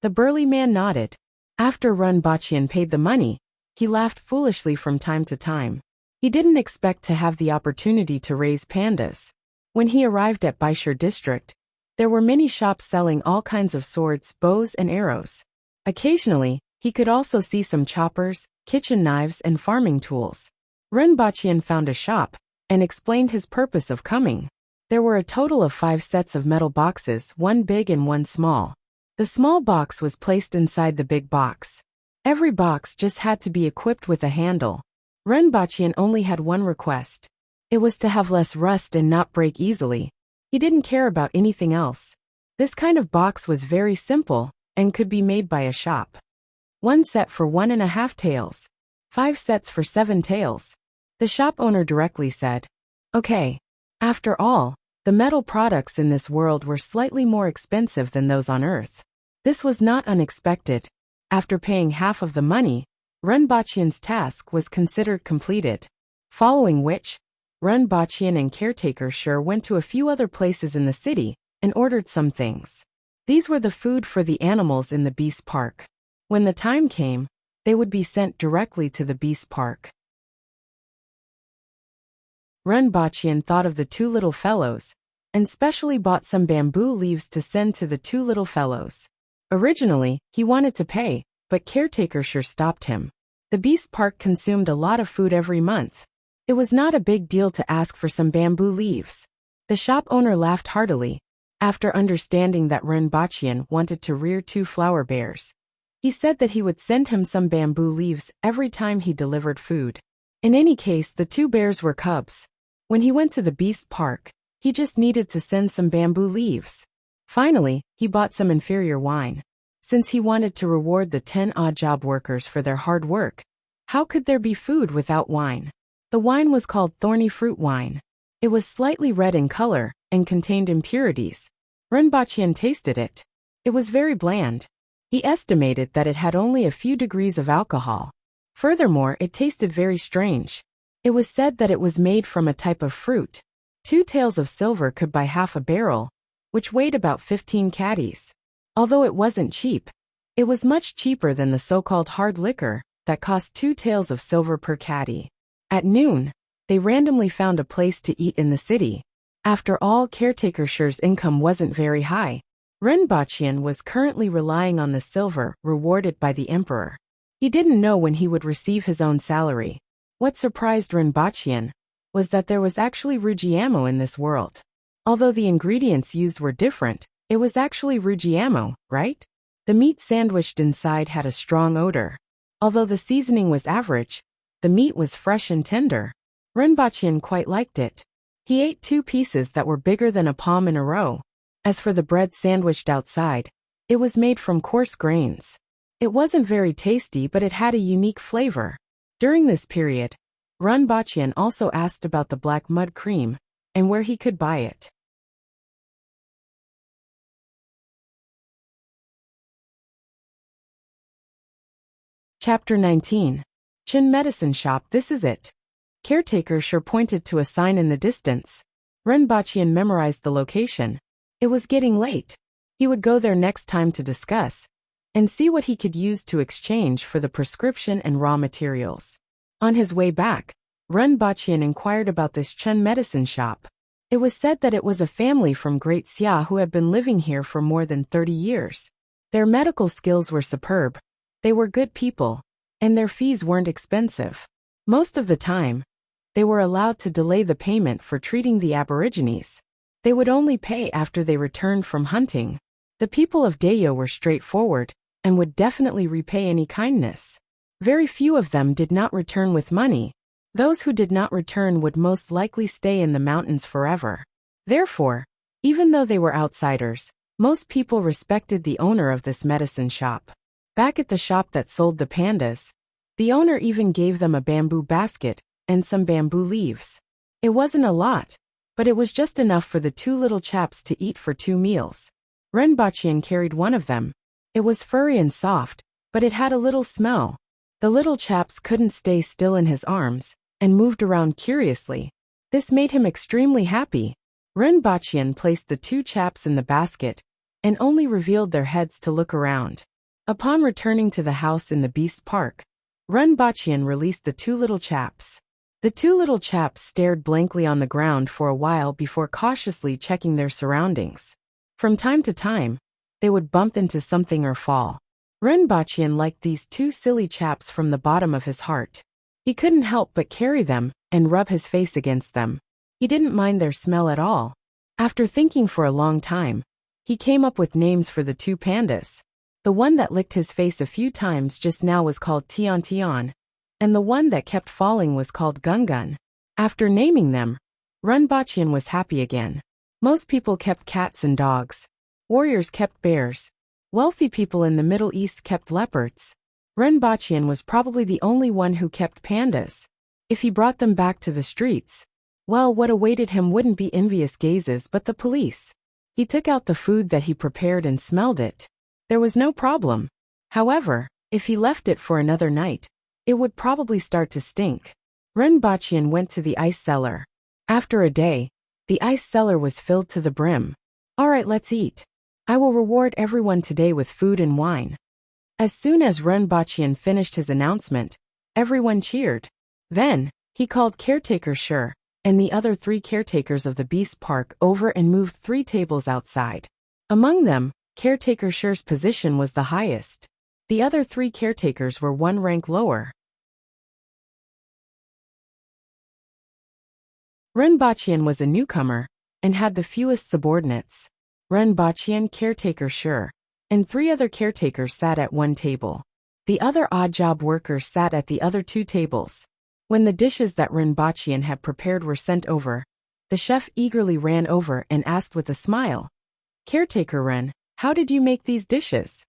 The burly man nodded. After Renbachian paid the money, he laughed foolishly from time to time. He didn't expect to have the opportunity to raise pandas. When he arrived at Baishur district, there were many shops selling all kinds of swords, bows, and arrows. Occasionally, he could also see some choppers, kitchen knives, and farming tools. Renbachian found a shop and explained his purpose of coming. There were a total of 5 sets of metal boxes, 1 big and 1 small. The small box was placed inside the big box. Every box just had to be equipped with a handle. Renbachian only had one request. It was to have less rust and not break easily. He didn't care about anything else. This kind of box was very simple and could be made by a shop. 1 set for 1.5 taels. 5 sets for 7 taels. The shop owner directly said, Okay. After all, the metal products in this world were slightly more expensive than those on Earth. This was not unexpected. After paying half of the money, Renbachian's task was considered completed. Following which, Renbachian and Caretaker sure went to a few other places in the city and ordered some things. These were the food for the animals in the beast park. When the time came, they would be sent directly to the beast park. Renbachian thought of the 2 little fellows, and specially bought some bamboo leaves to send to the 2 little fellows. Originally, he wanted to pay, but Caretaker sure stopped him. The beast park consumed a lot of food every month. It was not a big deal to ask for some bamboo leaves. The shop owner laughed heartily. After understanding that Renbachian wanted to rear 2 flower bears, he said that he would send him some bamboo leaves every time he delivered food. In any case, the 2 bears were cubs. When he went to the beast park, he just needed to send some bamboo leaves. Finally, he bought some inferior wine. Since he wanted to reward the 10 odd job workers for their hard work, how could there be food without wine? The wine was called thorny fruit wine. It was slightly red in color and contained impurities. Renbachian tasted it. It was very bland. He estimated that it had only a few degrees of alcohol. Furthermore, it tasted very strange. It was said that it was made from a type of fruit. 2 taels of silver could buy half a barrel, which weighed about 15 caddies. Although it wasn't cheap, it was much cheaper than the so-called hard liquor that cost 2 taels of silver per caddy. At noon, they randomly found a place to eat in the city. After all, caretaker Shi's income wasn't very high. Renbachian was currently relying on the silver rewarded by the emperor. He didn't know when he would receive his own salary. What surprised Renbachian was that there was actually rugiamo in this world. Although the ingredients used were different, it was actually rugiamo, right? The meat sandwiched inside had a strong odor. Although the seasoning was average, the meat was fresh and tender. Renbachian quite liked it. He ate 2 pieces that were bigger than a palm in a row. As for the bread sandwiched outside, it was made from coarse grains. It wasn't very tasty, but it had a unique flavor. During this period, Renbachian also asked about the black mud cream and where he could buy it. Chapter 19. Chin Medicine Shop. This is it. Caretaker Shi pointed to a sign in the distance. Renbachian memorized the location. It was getting late. He would go there next time to discuss and see what he could use to exchange for the prescription and raw materials. On his way back, Renbachian inquired about this Chen medicine shop. It was said that it was a family from Great Xia who had been living here for more than 30 years. Their medical skills were superb. They were good people, and their fees weren't expensive. Most of the time, they were allowed to delay the payment for treating the aborigines. They would only pay after they returned from hunting. The people of Dayo were straightforward and would definitely repay any kindness. Very few of them did not return with money. Those who did not return would most likely stay in the mountains forever. Therefore, even though they were outsiders, most people respected the owner of this medicine shop. Back at the shop that sold the pandas, the owner even gave them a bamboo basket and some bamboo leaves. It wasn't a lot, but it was just enough for the 2 little chaps to eat for 2 meals. Renbachian carried one of them. It was furry and soft, but it had a little smell. The little chaps couldn't stay still in his arms and moved around curiously. This made him extremely happy. Renbachian placed the 2 chaps in the basket and only revealed their heads to look around. Upon returning to the house in the beast park, Renbachian released the 2 little chaps. The 2 little chaps stared blankly on the ground for a while before cautiously checking their surroundings. From time to time, they would bump into something or fall. Renbachian liked these 2 silly chaps from the bottom of his heart. He couldn't help but carry them and rub his face against them. He didn't mind their smell at all. After thinking for a long time, he came up with names for the 2 pandas. The one that licked his face a few times just now was called Tian Tian, and the one that kept falling was called Gun Gun. After naming them, Renbachian was happy again. Most people kept cats and dogs. Warriors kept bears. Wealthy people in the Middle East kept leopards. Renbachian was probably the only one who kept pandas. If he brought them back to the streets, well, what awaited him wouldn't be envious gazes but the police. He took out the food that he prepared and smelled it. There was no problem. However, if he left it for another night, it would probably start to stink. Renbachian went to the ice cellar. After a day, the ice cellar was filled to the brim. All right, let's eat. I will reward everyone today with food and wine. As soon as Renbachian finished his announcement, everyone cheered. Then, he called Caretaker Shi and the other 3 caretakers of the beast park over and moved 3 tables outside. Among them, Caretaker Shi's position was the highest. The other 3 caretakers were 1 rank lower. Renbachian was a newcomer and had the fewest subordinates. Renbachian, Caretaker Shi, and 3 other caretakers sat at 1 table. The other odd job workers sat at the other 2 tables. When the dishes that Renbachian had prepared were sent over, the chef eagerly ran over and asked with a smile, "Caretaker Ren, how did you make these dishes?"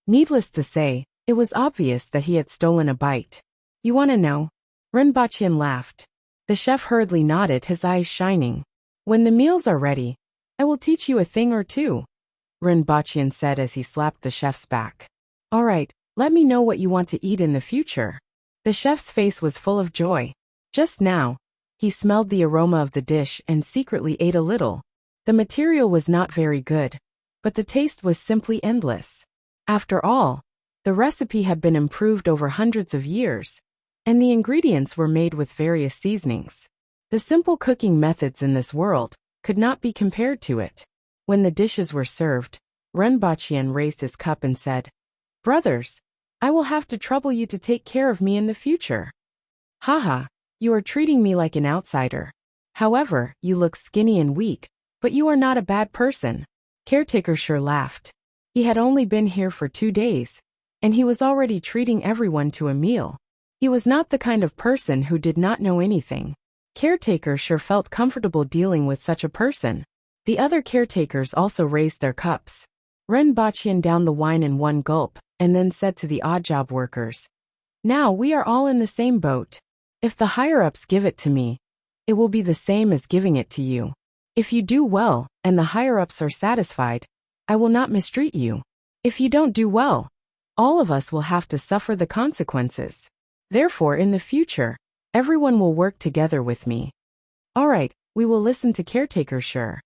Needless to say, it was obvious that he had stolen a bite. "You want to know?" Renbachian laughed. The chef hurriedly nodded, his eyes shining. When the meals are ready, I will teach you a thing or two, Rinpoche said as he slapped the chef's back. All right, let me know what you want to eat in the future. The chef's face was full of joy. Just now, he smelled the aroma of the dish and secretly ate a little. The material was not very good, but the taste was simply endless. After all, the recipe had been improved over hundreds of years, and the ingredients were made with various seasonings. The simple cooking methods in this world could not be compared to it. When the dishes were served, Rinpoche raised his cup and said, Brothers, I will have to trouble you to take care of me in the future. Haha, you are treating me like an outsider. However, you look skinny and weak, but you are not a bad person. Caretaker sure laughed. He had only been here for 2 days, and he was already treating everyone to a meal. He was not the kind of person who did not know anything. Caretaker sure felt comfortable dealing with such a person. The other caretakers also raised their cups. Rinpoche downed the wine in one gulp, and then said to the odd job workers, Now we are all in the same boat. If the higher-ups give it to me, it will be the same as giving it to you. If you do well, and the higher-ups are satisfied, I will not mistreat you. If you don't do well, all of us will have to suffer the consequences. Therefore, in the future, everyone will work together with me. All right, we will listen to Caretaker sure.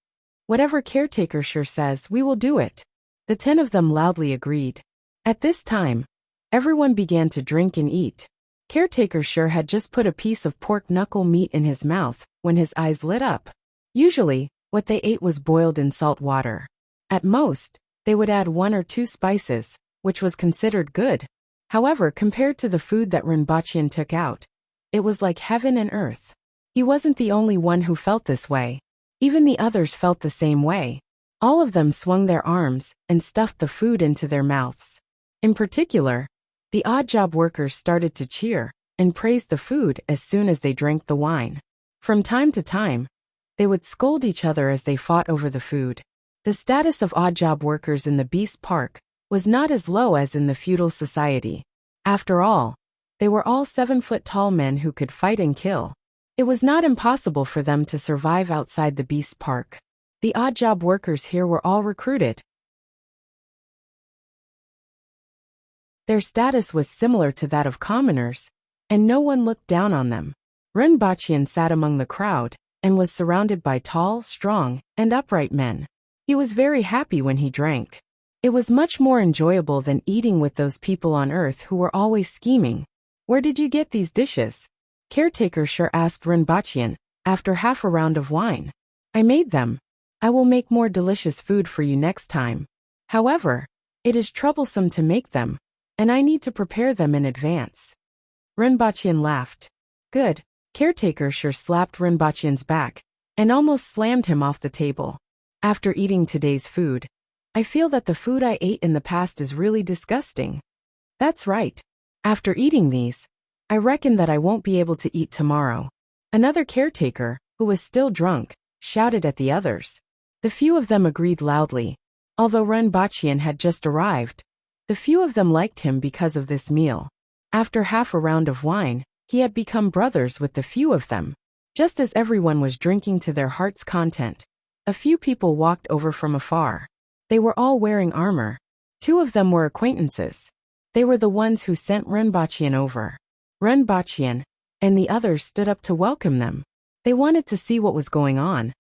Whatever Caretaker sure says, we will do it. The 10 of them loudly agreed. At this time, everyone began to drink and eat. Caretaker sure had just put a piece of pork knuckle meat in his mouth when his eyes lit up. Usually, what they ate was boiled in salt water. At most, they would add 1 or 2 spices, which was considered good. However, compared to the food that Rinpoche took out, it was like heaven and earth. He wasn't the only one who felt this way. Even the others felt the same way. All of them swung their arms and stuffed the food into their mouths. In particular, the odd job workers started to cheer and praise the food as soon as they drank the wine. From time to time, they would scold each other as they fought over the food. The status of odd job workers in the Beast Park was not as low as in the feudal society. After all, they were all 7-foot-tall men who could fight and kill. It was not impossible for them to survive outside the Beast Park. The odd job workers here were all recruited. Their status was similar to that of commoners, and no one looked down on them. Rinpoche sat among the crowd and was surrounded by tall, strong, and upright men. He was very happy when he drank. It was much more enjoyable than eating with those people on earth who were always scheming. Where did you get these dishes? Caretaker sure asked Rinpoche after half a round of wine. I made them. I will make more delicious food for you next time. However, it is troublesome to make them, and I need to prepare them in advance. Rinpoche laughed. Good. Caretaker sure slapped Rinpoche's back and almost slammed him off the table. After eating today's food, I feel that the food I ate in the past is really disgusting. That's right. After eating these, I reckon that I won't be able to eat tomorrow. Another caretaker, who was still drunk, shouted at the others. The few of them agreed loudly. Although Rinpoche had just arrived, the few of them liked him because of this meal. After half a round of wine, he had become brothers with the few of them. Just as everyone was drinking to their heart's content, a few people walked over from afar. They were all wearing armor. 2 of them were acquaintances. They were the ones who sent Rinpoche over. Rinpoche and the others stood up to welcome them. They wanted to see what was going on.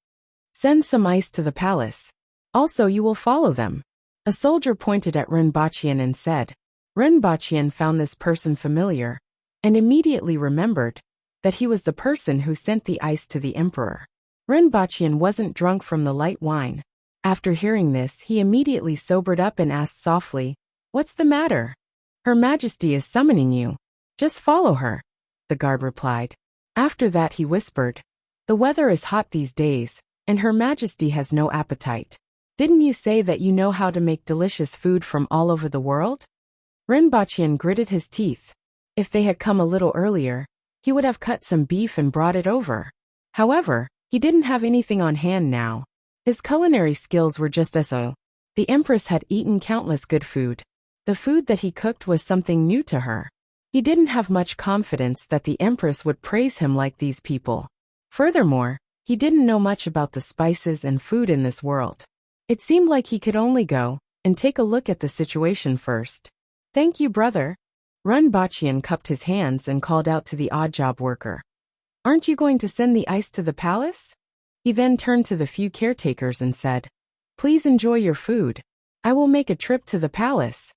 Send some ice to the palace. Also, you will follow them. A soldier pointed at Rinpoche and said. Rinpoche found this person familiar, and immediately remembered that he was the person who sent the ice to the emperor. Rinpoche wasn't drunk from the light wine. After hearing this, he immediately sobered up and asked softly, What's the matter? Her Majesty is summoning you. Just follow her, the guard replied. After that he whispered, The weather is hot these days, and Her Majesty has no appetite. Didn't you say that you know how to make delicious food from all over the world? Rinpoche gritted his teeth. If they had come a little earlier, he would have cut some beef and brought it over. However, he didn't have anything on hand now. His culinary skills were just so. The Empress had eaten countless good food. The food that he cooked was something new to her. He didn't have much confidence that the Empress would praise him like these people. Furthermore, he didn't know much about the spices and food in this world. It seemed like he could only go and take a look at the situation first. Thank you, brother. Runbachian cupped his hands and called out to the odd job worker. Aren't you going to send the ice to the palace? He then turned to the few caretakers and said, Please enjoy your food. I will make a trip to the palace.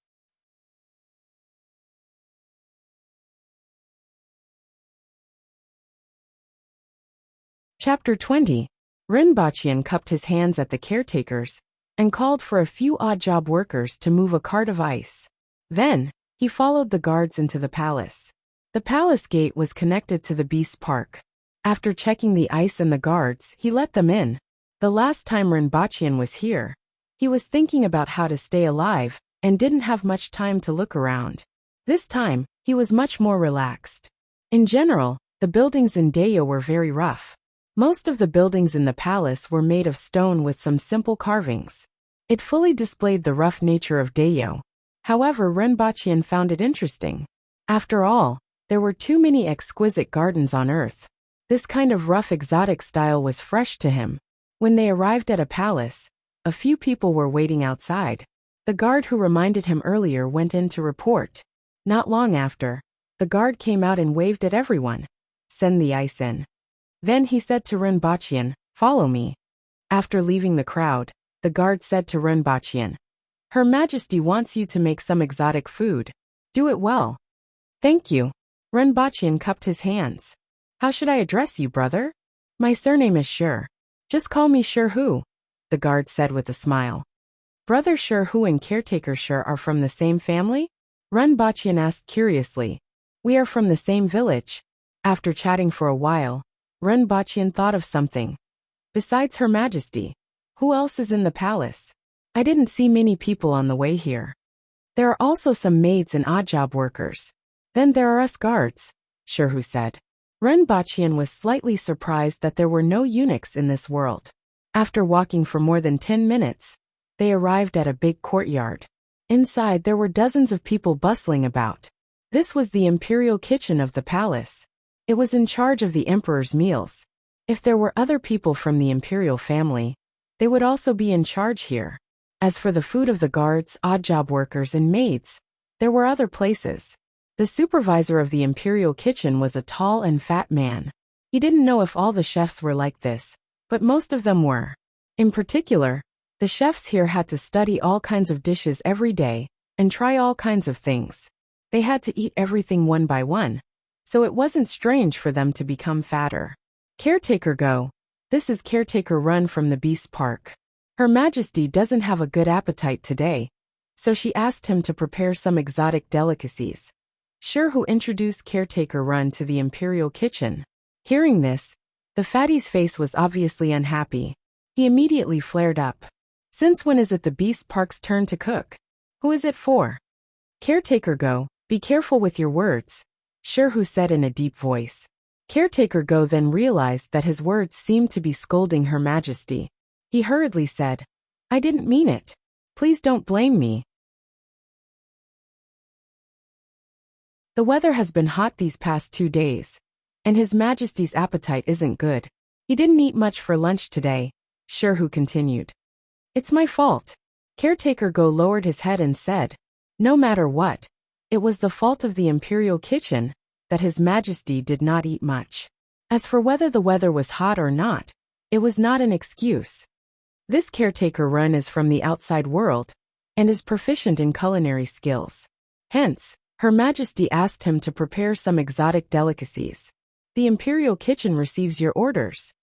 Chapter 20. Rinbachian cupped his hands at the caretakers and called for a few odd job workers to move a cart of ice. Then, he followed the guards into the palace. The palace gate was connected to the beast park. After checking the ice and the guards, he let them in. The last time Rinbachian was here, he was thinking about how to stay alive and didn't have much time to look around. This time, he was much more relaxed. In general, the buildings in Dayo were very rough. Most of the buildings in the palace were made of stone with some simple carvings. It fully displayed the rough nature of Dayo. However, Rinbachian found it interesting. After all, there were too many exquisite gardens on earth. This kind of rough exotic style was fresh to him. When they arrived at a palace, a few people were waiting outside. The guard who reminded him earlier went in to report. Not long after, the guard came out and waved at everyone. Send the ice in. Then he said to Rinbachian, Follow me. After leaving the crowd, the guard said to Rinbachian, Her Majesty wants you to make some exotic food. Do it well. Thank you. Rinbachian cupped his hands. How should I address you, brother? My surname is Sure. Just call me Sure Hu, the guard said with a smile. Brother Sure Hu and caretaker Sure are from the same family? Rinbachian asked curiously. We are from the same village. After chatting for a while, Rinbachian thought of something. Besides Her Majesty, who else is in the palace? I didn't see many people on the way here. There are also some maids and odd job workers. Then there are us guards, Sure Hu said. Rinbachian was slightly surprised that there were no eunuchs in this world. After walking for more than 10 minutes, they arrived at a big courtyard. Inside there were dozens of people bustling about. This was the imperial kitchen of the palace. It was in charge of the emperor's meals. If there were other people from the imperial family, they would also be in charge here. As for the food of the guards, odd job workers and maids, there were other places. The supervisor of the imperial kitchen was a tall and fat man. He didn't know if all the chefs were like this, but most of them were. In particular, the chefs here had to study all kinds of dishes every day and try all kinds of things. They had to eat everything one by one, so it wasn't strange for them to become fatter. Caretaker Go. This is Caretaker Run from the Beast Park. Her Majesty doesn't have a good appetite today, so she asked him to prepare some exotic delicacies. Sure Hu introduced Caretaker Run to the imperial kitchen. Hearing this, the fatty's face was obviously unhappy. He immediately flared up. Since when is it the Beast Park's turn to cook? Who is it for? Caretaker Go, be careful with your words, Sure Hu said in a deep voice. Caretaker Go then realized that his words seemed to be scolding Her Majesty. He hurriedly said, I didn't mean it. Please don't blame me. The weather has been hot these past 2 days, and His Majesty's appetite isn't good. He didn't eat much for lunch today, Sure Hu continued. It's my fault. Caretaker Go lowered his head and said, No matter what, it was the fault of the imperial kitchen that His Majesty did not eat much. As for whether the weather was hot or not, it was not an excuse. This Caretaker Run is from the outside world and is proficient in culinary skills. Hence, Her Majesty asked him to prepare some exotic delicacies. The imperial kitchen receives your orders.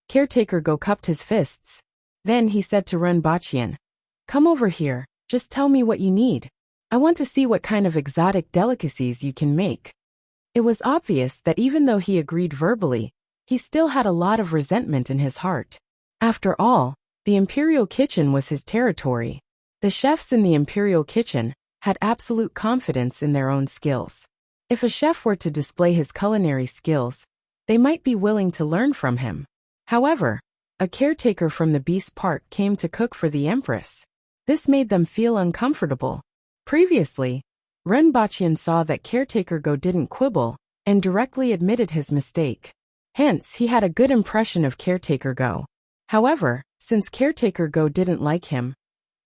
Caretaker Go cupped his fists. Then he said to Rinbachian, Come over here, just tell me what you need. I want to see what kind of exotic delicacies you can make. It was obvious that even though he agreed verbally, he still had a lot of resentment in his heart. After all, the imperial kitchen was his territory. The chefs in the imperial kitchen had absolute confidence in their own skills. If a chef were to display his culinary skills, they might be willing to learn from him. However, a caretaker from the Beast Park came to cook for the Empress. This made them feel uncomfortable. Previously, Rinbachian saw that Caretaker Go didn't quibble and directly admitted his mistake. Hence, he had a good impression of Caretaker Go. However, since Caretaker Go didn't like him,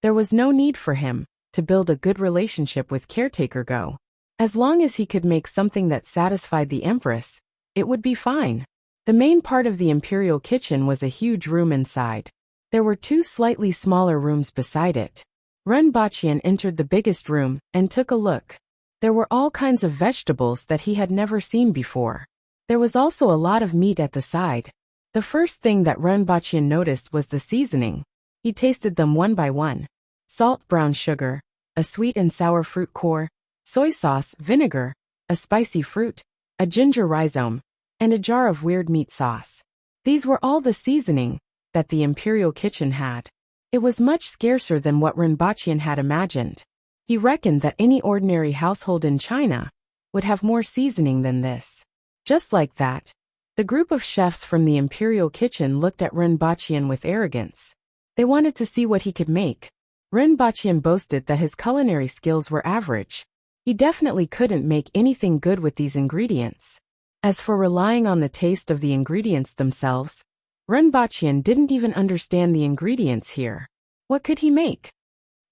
there was no need for him to build a good relationship with Caretaker Go. As long as he could make something that satisfied the Empress, it would be fine. The main part of the imperial kitchen was a huge room inside. There were two slightly smaller rooms beside it. Renbachian entered the biggest room and took a look. There were all kinds of vegetables that he had never seen before. There was also a lot of meat at the side. The first thing that Renbachian noticed was the seasoning. He tasted them one by one. Salt, brown sugar, a sweet and sour fruit core, soy sauce, vinegar, a spicy fruit, a ginger rhizome, and a jar of weird meat sauce. These were all the seasoning that the imperial kitchen had. It was much scarcer than what Renbachian had imagined. He reckoned that any ordinary household in China would have more seasoning than this. Just like that, the group of chefs from the imperial kitchen looked at Renbachian with arrogance. They wanted to see what he could make. Renbachian boasted that his culinary skills were average. He definitely couldn't make anything good with these ingredients. As for relying on the taste of the ingredients themselves, Renbachian didn't even understand the ingredients here. What could he make?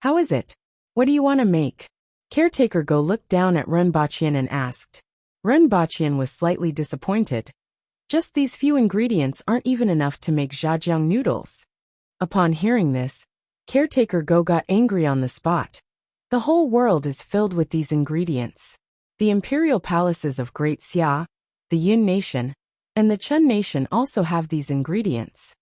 How is it? What do you want to make? Caretaker Go looked down at Renbachian and asked. Renbachian was slightly disappointed. Just these few ingredients aren't even enough to make zhajiang noodles. Upon hearing this, Caretaker Go got angry on the spot. The whole world is filled with these ingredients. The imperial palaces of Great Xia, the Yun nation, and the Chen nation also have these ingredients.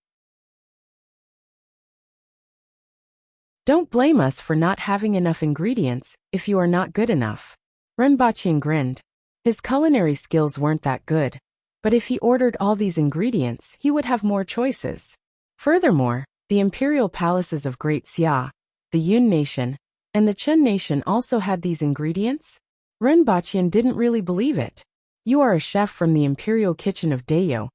Don't blame us for not having enough ingredients if you are not good enough. Renbachian grinned. His culinary skills weren't that good, but if he ordered all these ingredients, he would have more choices. Furthermore, the imperial palaces of Great Xia, the Yun nation, and the Chen nation also had these ingredients? Renbachian didn't really believe it. You are a chef from the imperial kitchen of Dayo.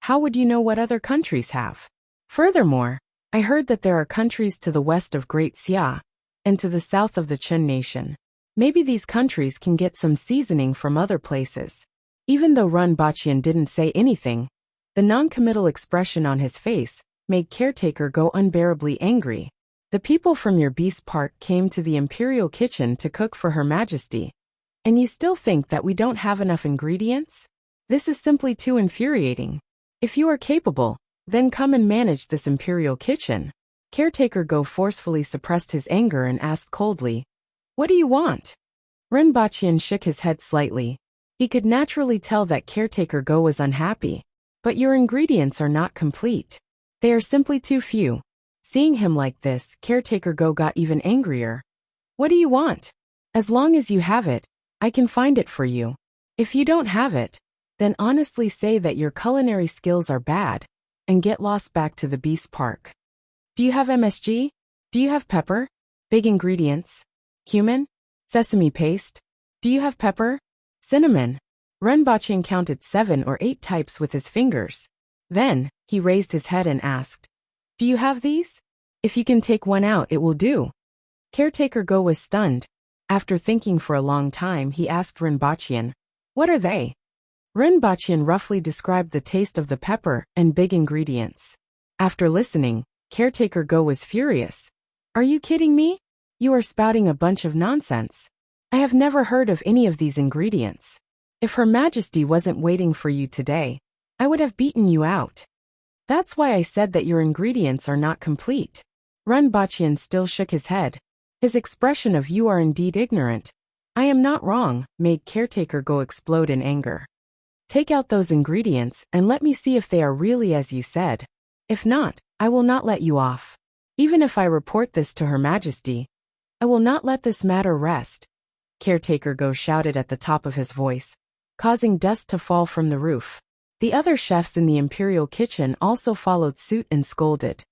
How would you know what other countries have? Furthermore, I heard that there are countries to the west of Great Xia and to the south of the Chen nation. Maybe these countries can get some seasoning from other places. Even though Renbachian didn't say anything, the non-committal expression on his face made Caretaker Go unbearably angry. The people from your beast park came to the imperial kitchen to cook for Her Majesty. And you still think that we don't have enough ingredients? This is simply too infuriating. If you are capable, then come and manage this imperial kitchen. Caretaker Go forcefully suppressed his anger and asked coldly, "What do you want?" Renbachian shook his head slightly. He could naturally tell that Caretaker Go was unhappy. But your ingredients are not complete. They are simply too few. Seeing him like this, Caretaker Go got even angrier. What do you want? As long as you have it, I can find it for you. If you don't have it, then honestly say that your culinary skills are bad, and get lost back to the beast park. Do you have MSG? Do you have pepper? Big ingredients? Cumin? Sesame paste? Do you have pepper? Cinnamon? Renbachian counted 7 or 8 types with his fingers. Then, he raised his head and asked, "Do you have these? If you can take one out, it will do." Caretaker Go was stunned. After thinking for a long time, he asked Renbachian, "What are they?" Renbachian roughly described the taste of the pepper and big ingredients. After listening, Caretaker Go was furious. "Are you kidding me? You are spouting a bunch of nonsense. I have never heard of any of these ingredients. If Her Majesty wasn't waiting for you today, I would have beaten you out. That's why I said that your ingredients are not complete." Renbachian still shook his head. His expression of "you are indeed ignorant, I am not wrong," made Caretaker Go explode in anger. "Take out those ingredients and let me see if they are really as you said. If not, I will not let you off. Even if I report this to Her Majesty, I will not let this matter rest." Caretaker Go shouted at the top of his voice, causing dust to fall from the roof. The other chefs in the imperial kitchen also followed suit and scolded.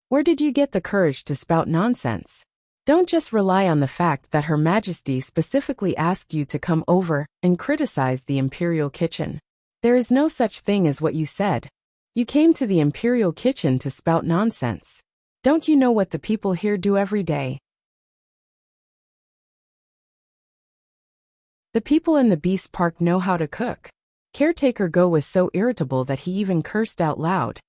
"Where did you get the courage to spout nonsense? Don't just rely on the fact that Her Majesty specifically asked you to come over and criticize the imperial kitchen. There is no such thing as what you said. You came to the imperial kitchen to spout nonsense. Don't you know what the people here do every day?" The people in the beast park know how to cook. Caretaker Go was so irritable that he even cursed out loud.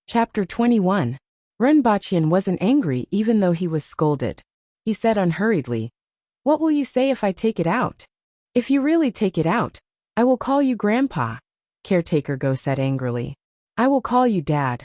Chapter 21. Renbachian wasn't angry even though he was scolded. He said unhurriedly, "What will you say if I take it out? If you really take it out, I will call you Grandpa." Caretaker Go said angrily. "I will call you Dad,"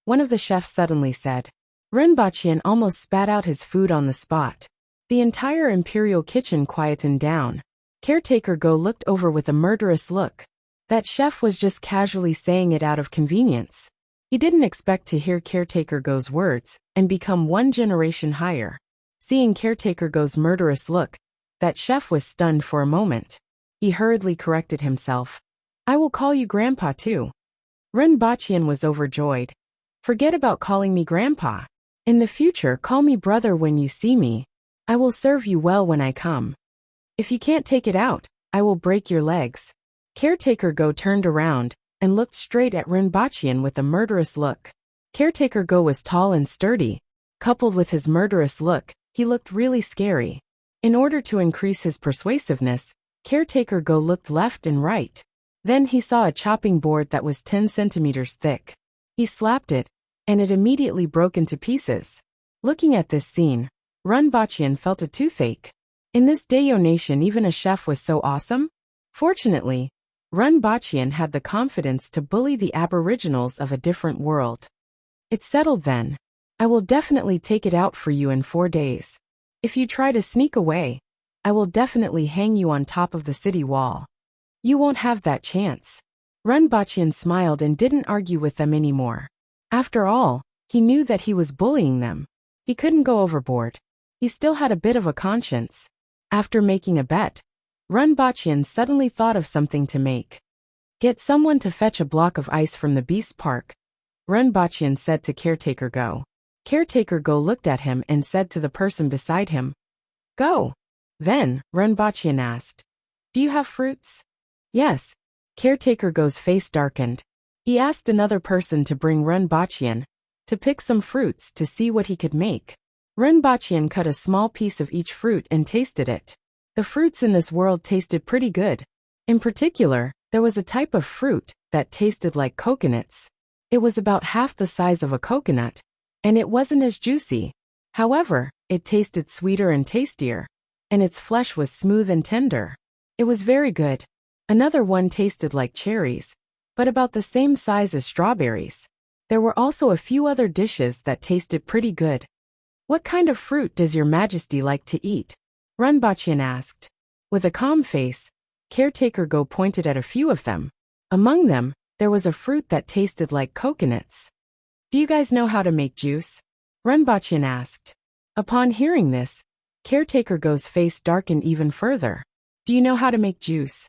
one of the chefs suddenly said. Renbachian almost spat out his food on the spot. The entire imperial kitchen quietened down. Caretaker Go looked over with a murderous look. That chef was just casually saying it out of convenience. He didn't expect to hear Caretaker Go's words and become one generation higher. Seeing Caretaker Go's murderous look, that chef was stunned for a moment. He hurriedly corrected himself. "I will call you Grandpa too." Renbachian was overjoyed. "Forget about calling me Grandpa. In the future, call me brother when you see me. I will serve you well when I come. If you can't take it out, I will break your legs." Caretaker Go turned around and looked straight at Renbachian with a murderous look. Caretaker Go was tall and sturdy. Coupled with his murderous look, he looked really scary. In order to increase his persuasiveness, Caretaker Go looked left and right. Then he saw a chopping board that was 10 centimeters thick. He slapped it, and it immediately broke into pieces. Looking at this scene, Renbachian felt a toothache. In this Dayo nation even a chef was so awesome? Fortunately, Renbachian had the confidence to bully the aboriginals of a different world. "It's settled then. I will definitely take it out for you in 4 days. If you try to sneak away, I will definitely hang you on top of the city wall. You won't have that chance." Renbachian smiled and didn't argue with them anymore. After all, he knew that he was bullying them. He couldn't go overboard. He still had a bit of a conscience. After making a bet, Renbachian suddenly thought of something to make. "Get someone to fetch a block of ice from the Beast Park," Renbachian said to Caretaker Go. Caretaker Go looked at him and said to the person beside him, "Go." Then, Renbachian asked, "Do you have fruits?" "Yes." Caretaker Go's face darkened. He asked another person to bring Renbachian to pick some fruits to see what he could make. Renbachian cut a small piece of each fruit and tasted it. The fruits in this world tasted pretty good. In particular, there was a type of fruit that tasted like coconuts. It was about half the size of a coconut, and it wasn't as juicy. However, it tasted sweeter and tastier, and its flesh was smooth and tender. It was very good. Another one tasted like cherries, but about the same size as strawberries. There were also a few other dishes that tasted pretty good. "What kind of fruit does your majesty like to eat?" Renbachian asked. With a calm face, Caretaker Go pointed at a few of them. Among them, there was a fruit that tasted like coconuts. "Do you guys know how to make juice?" Renbachian asked. Upon hearing this, Caretaker Go's face darkened even further. "Do you know how to make juice?"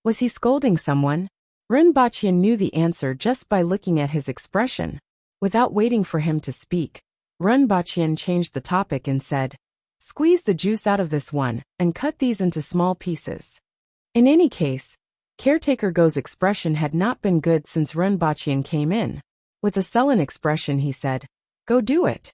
Was he scolding someone? Renbachian knew the answer just by looking at his expression. Without waiting for him to speak, Renbachian changed the topic and said, "Squeeze the juice out of this one and cut these into small pieces." In any case, Caretaker Go's expression had not been good since Renbachian came in. With a sullen expression he said, "Go do it."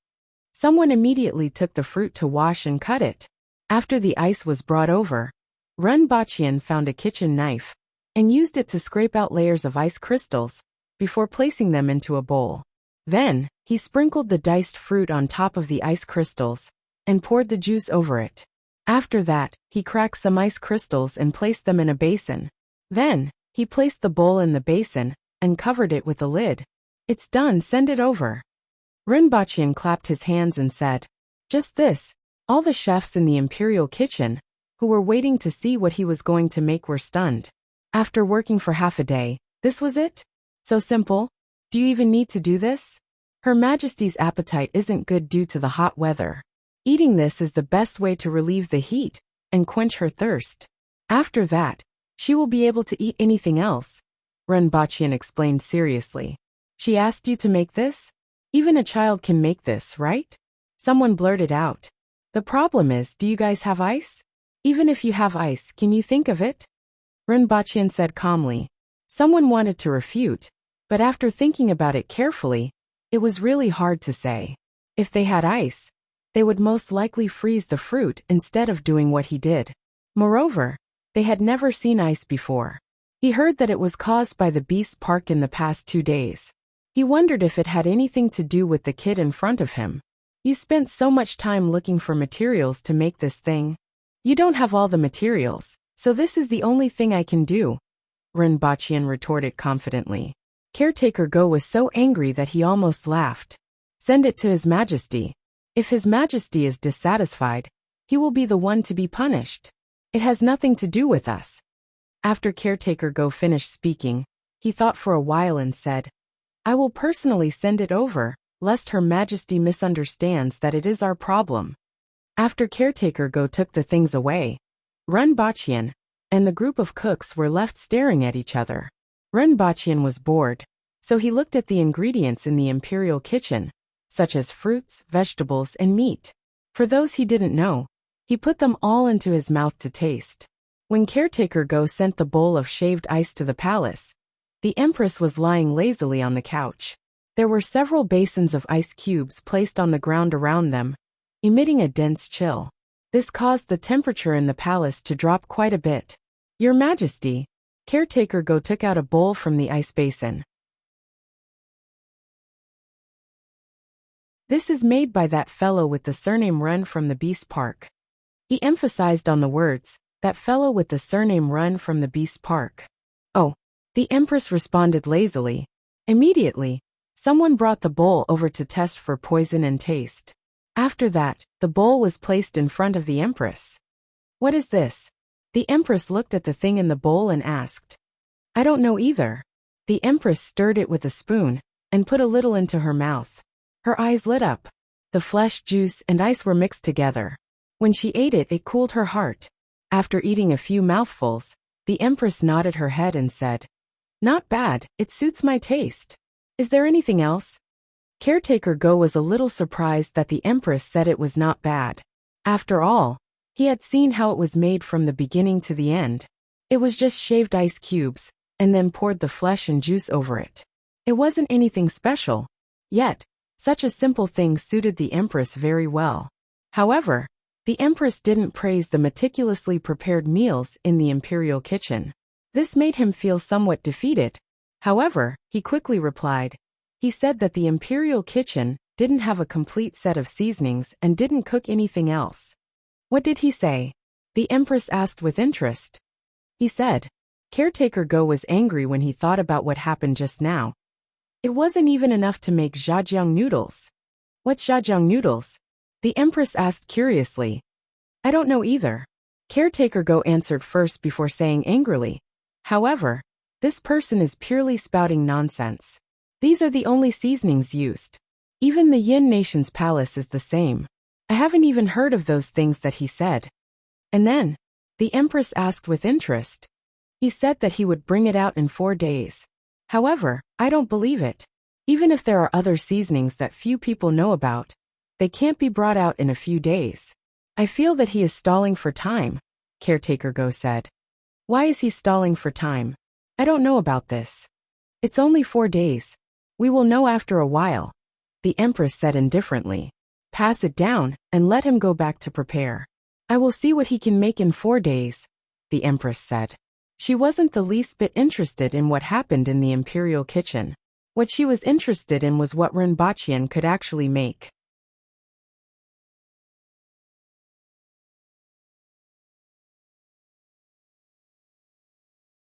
Someone immediately took the fruit to wash and cut it. After the ice was brought over, Renbachian found a kitchen knife and used it to scrape out layers of ice crystals before placing them into a bowl. Then, he sprinkled the diced fruit on top of the ice crystals and poured the juice over it. After that, he cracked some ice crystals and placed them in a basin. Then, he placed the bowl in the basin and covered it with a lid. "It's done, send it over." Renbachian clapped his hands and said, "Just this." All the chefs in the imperial kitchen, who were waiting to see what he was going to make, were stunned. After working for half a day, this was it? So simple? Do you even need to do this? Her Majesty's appetite isn't good due to the hot weather. Eating this is the best way to relieve the heat and quench her thirst. After that, she will be able to eat anything else, Renbachian explained seriously. "She asked you to make this? Even a child can make this, right?" Someone blurted out. "The problem is, do you guys have ice? Even if you have ice, can you think of it?" Renbachian said calmly. Someone wanted to refute, but after thinking about it carefully, It was really hard to say. If they had ice, they would most likely freeze the fruit instead of doing what he did. Moreover, they had never seen ice before. He heard that it was caused by the beast park in the past 2 days. He wondered if it had anything to do with the kid in front of him. You spent so much time looking for materials to make this thing. You don't have all the materials, so this is the only thing I can do, Rinpoche retorted confidently. Caretaker Go was so angry that he almost laughed. Send it to His Majesty. If His Majesty is dissatisfied, he will be the one to be punished. It has nothing to do with us. After Caretaker Go finished speaking, he thought for a while and said, I will personally send it over, lest Her Majesty misunderstands that it is our problem. After Caretaker Go took the things away, Rinpoche and the group of cooks were left staring at each other. Rinpoche was bored, so he looked at the ingredients in the imperial kitchen, such as fruits, vegetables, and meat. For those he didn't know, he put them all into his mouth to taste. When Caretaker Go sent the bowl of shaved ice to the palace, the Empress was lying lazily on the couch. There were several basins of ice cubes placed on the ground around them, emitting a dense chill. This caused the temperature in the palace to drop quite a bit. Your Majesty, Caretaker Go took out a bowl from the ice basin. This is made by that fellow with the surname Run from the Beast Park. He emphasized on the words, that fellow with the surname Run from the Beast Park. Oh, the Empress responded lazily. Immediately, someone brought the bowl over to test for poison and taste. After that, the bowl was placed in front of the Empress. What is this? The Empress looked at the thing in the bowl and asked. I don't know either. The Empress stirred it with a spoon and put a little into her mouth. Her eyes lit up. The flesh, juice, and ice were mixed together. When she ate it, it cooled her heart. After eating a few mouthfuls, the Empress nodded her head and said, Not bad, it suits my taste. Is there anything else? Caretaker Go was a little surprised that the Empress said it was not bad. After all, he had seen how it was made from the beginning to the end. It was just shaved ice cubes, and then poured the flesh and juice over it. It wasn't anything special. Yet, such a simple thing suited the Empress very well. However, the Empress didn't praise the meticulously prepared meals in the imperial kitchen. This made him feel somewhat defeated. However, he quickly replied. He said that the imperial kitchen didn't have a complete set of seasonings and didn't cook anything else. What did he say? The Empress asked with interest. He said, Caretaker Go was angry when he thought about what happened just now. It wasn't even enough to make zhajiang noodles. What's zhajiang noodles? The Empress asked curiously. I don't know either. Caretaker Go answered first before saying angrily. However, this person is purely spouting nonsense. These are the only seasonings used. Even the Yin Nation's palace is the same. I haven't even heard of those things that he said. And then, the Empress asked with interest. He said that he would bring it out in 4 days. However, I don't believe it. Even if there are other seasonings that few people know about, they can't be brought out in a few days. I feel that he is stalling for time, Caretaker Go said. Why is he stalling for time? I don't know about this. It's only 4 days. We will know after a while, the Empress said indifferently. Pass it down, and let him go back to prepare. I will see what he can make in 4 days, the Empress said. She wasn't the least bit interested in what happened in the imperial kitchen. What she was interested in was what Rinpoche could actually make.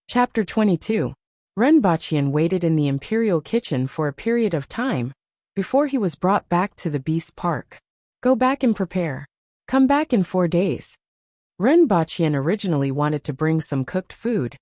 Chapter 22. Rinpoche waited in the imperial kitchen for a period of time before he was brought back to the Beast Park. Go back and prepare. Come back in 4 days. Rinpoche originally wanted to bring some cooked food,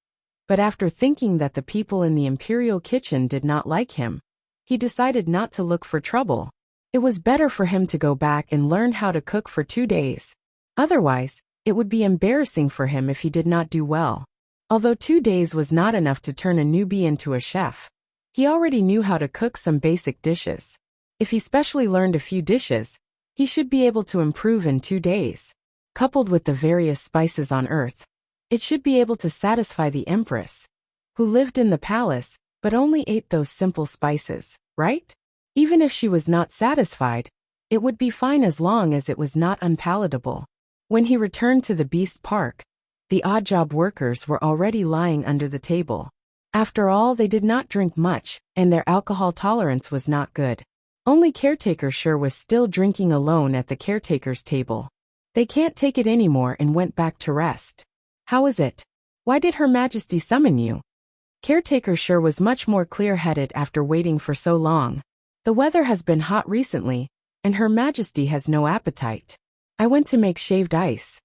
but after thinking that the people in the imperial kitchen did not like him, he decided not to look for trouble. It was better for him to go back and learn how to cook for 2 days. Otherwise, it would be embarrassing for him if he did not do well. Although 2 days was not enough to turn a newbie into a chef, he already knew how to cook some basic dishes. If he specially learned a few dishes, he should be able to improve in 2 days. Coupled with the various spices on earth, it should be able to satisfy the Empress, who lived in the palace but only ate those simple spices, right? Even if she was not satisfied, it would be fine as long as it was not unpalatable. When he returned to the beast park, the odd job workers were already lying under the table. After all, they did not drink much, and their alcohol tolerance was not good. Only Caretaker Sure was still drinking alone at the caretaker's table. They can't take it anymore and went back to rest. How is it? Why did Her Majesty summon you? Caretaker Sure was much more clear-headed after waiting for so long. The weather has been hot recently, and Her Majesty has no appetite. I went to make shaved ice.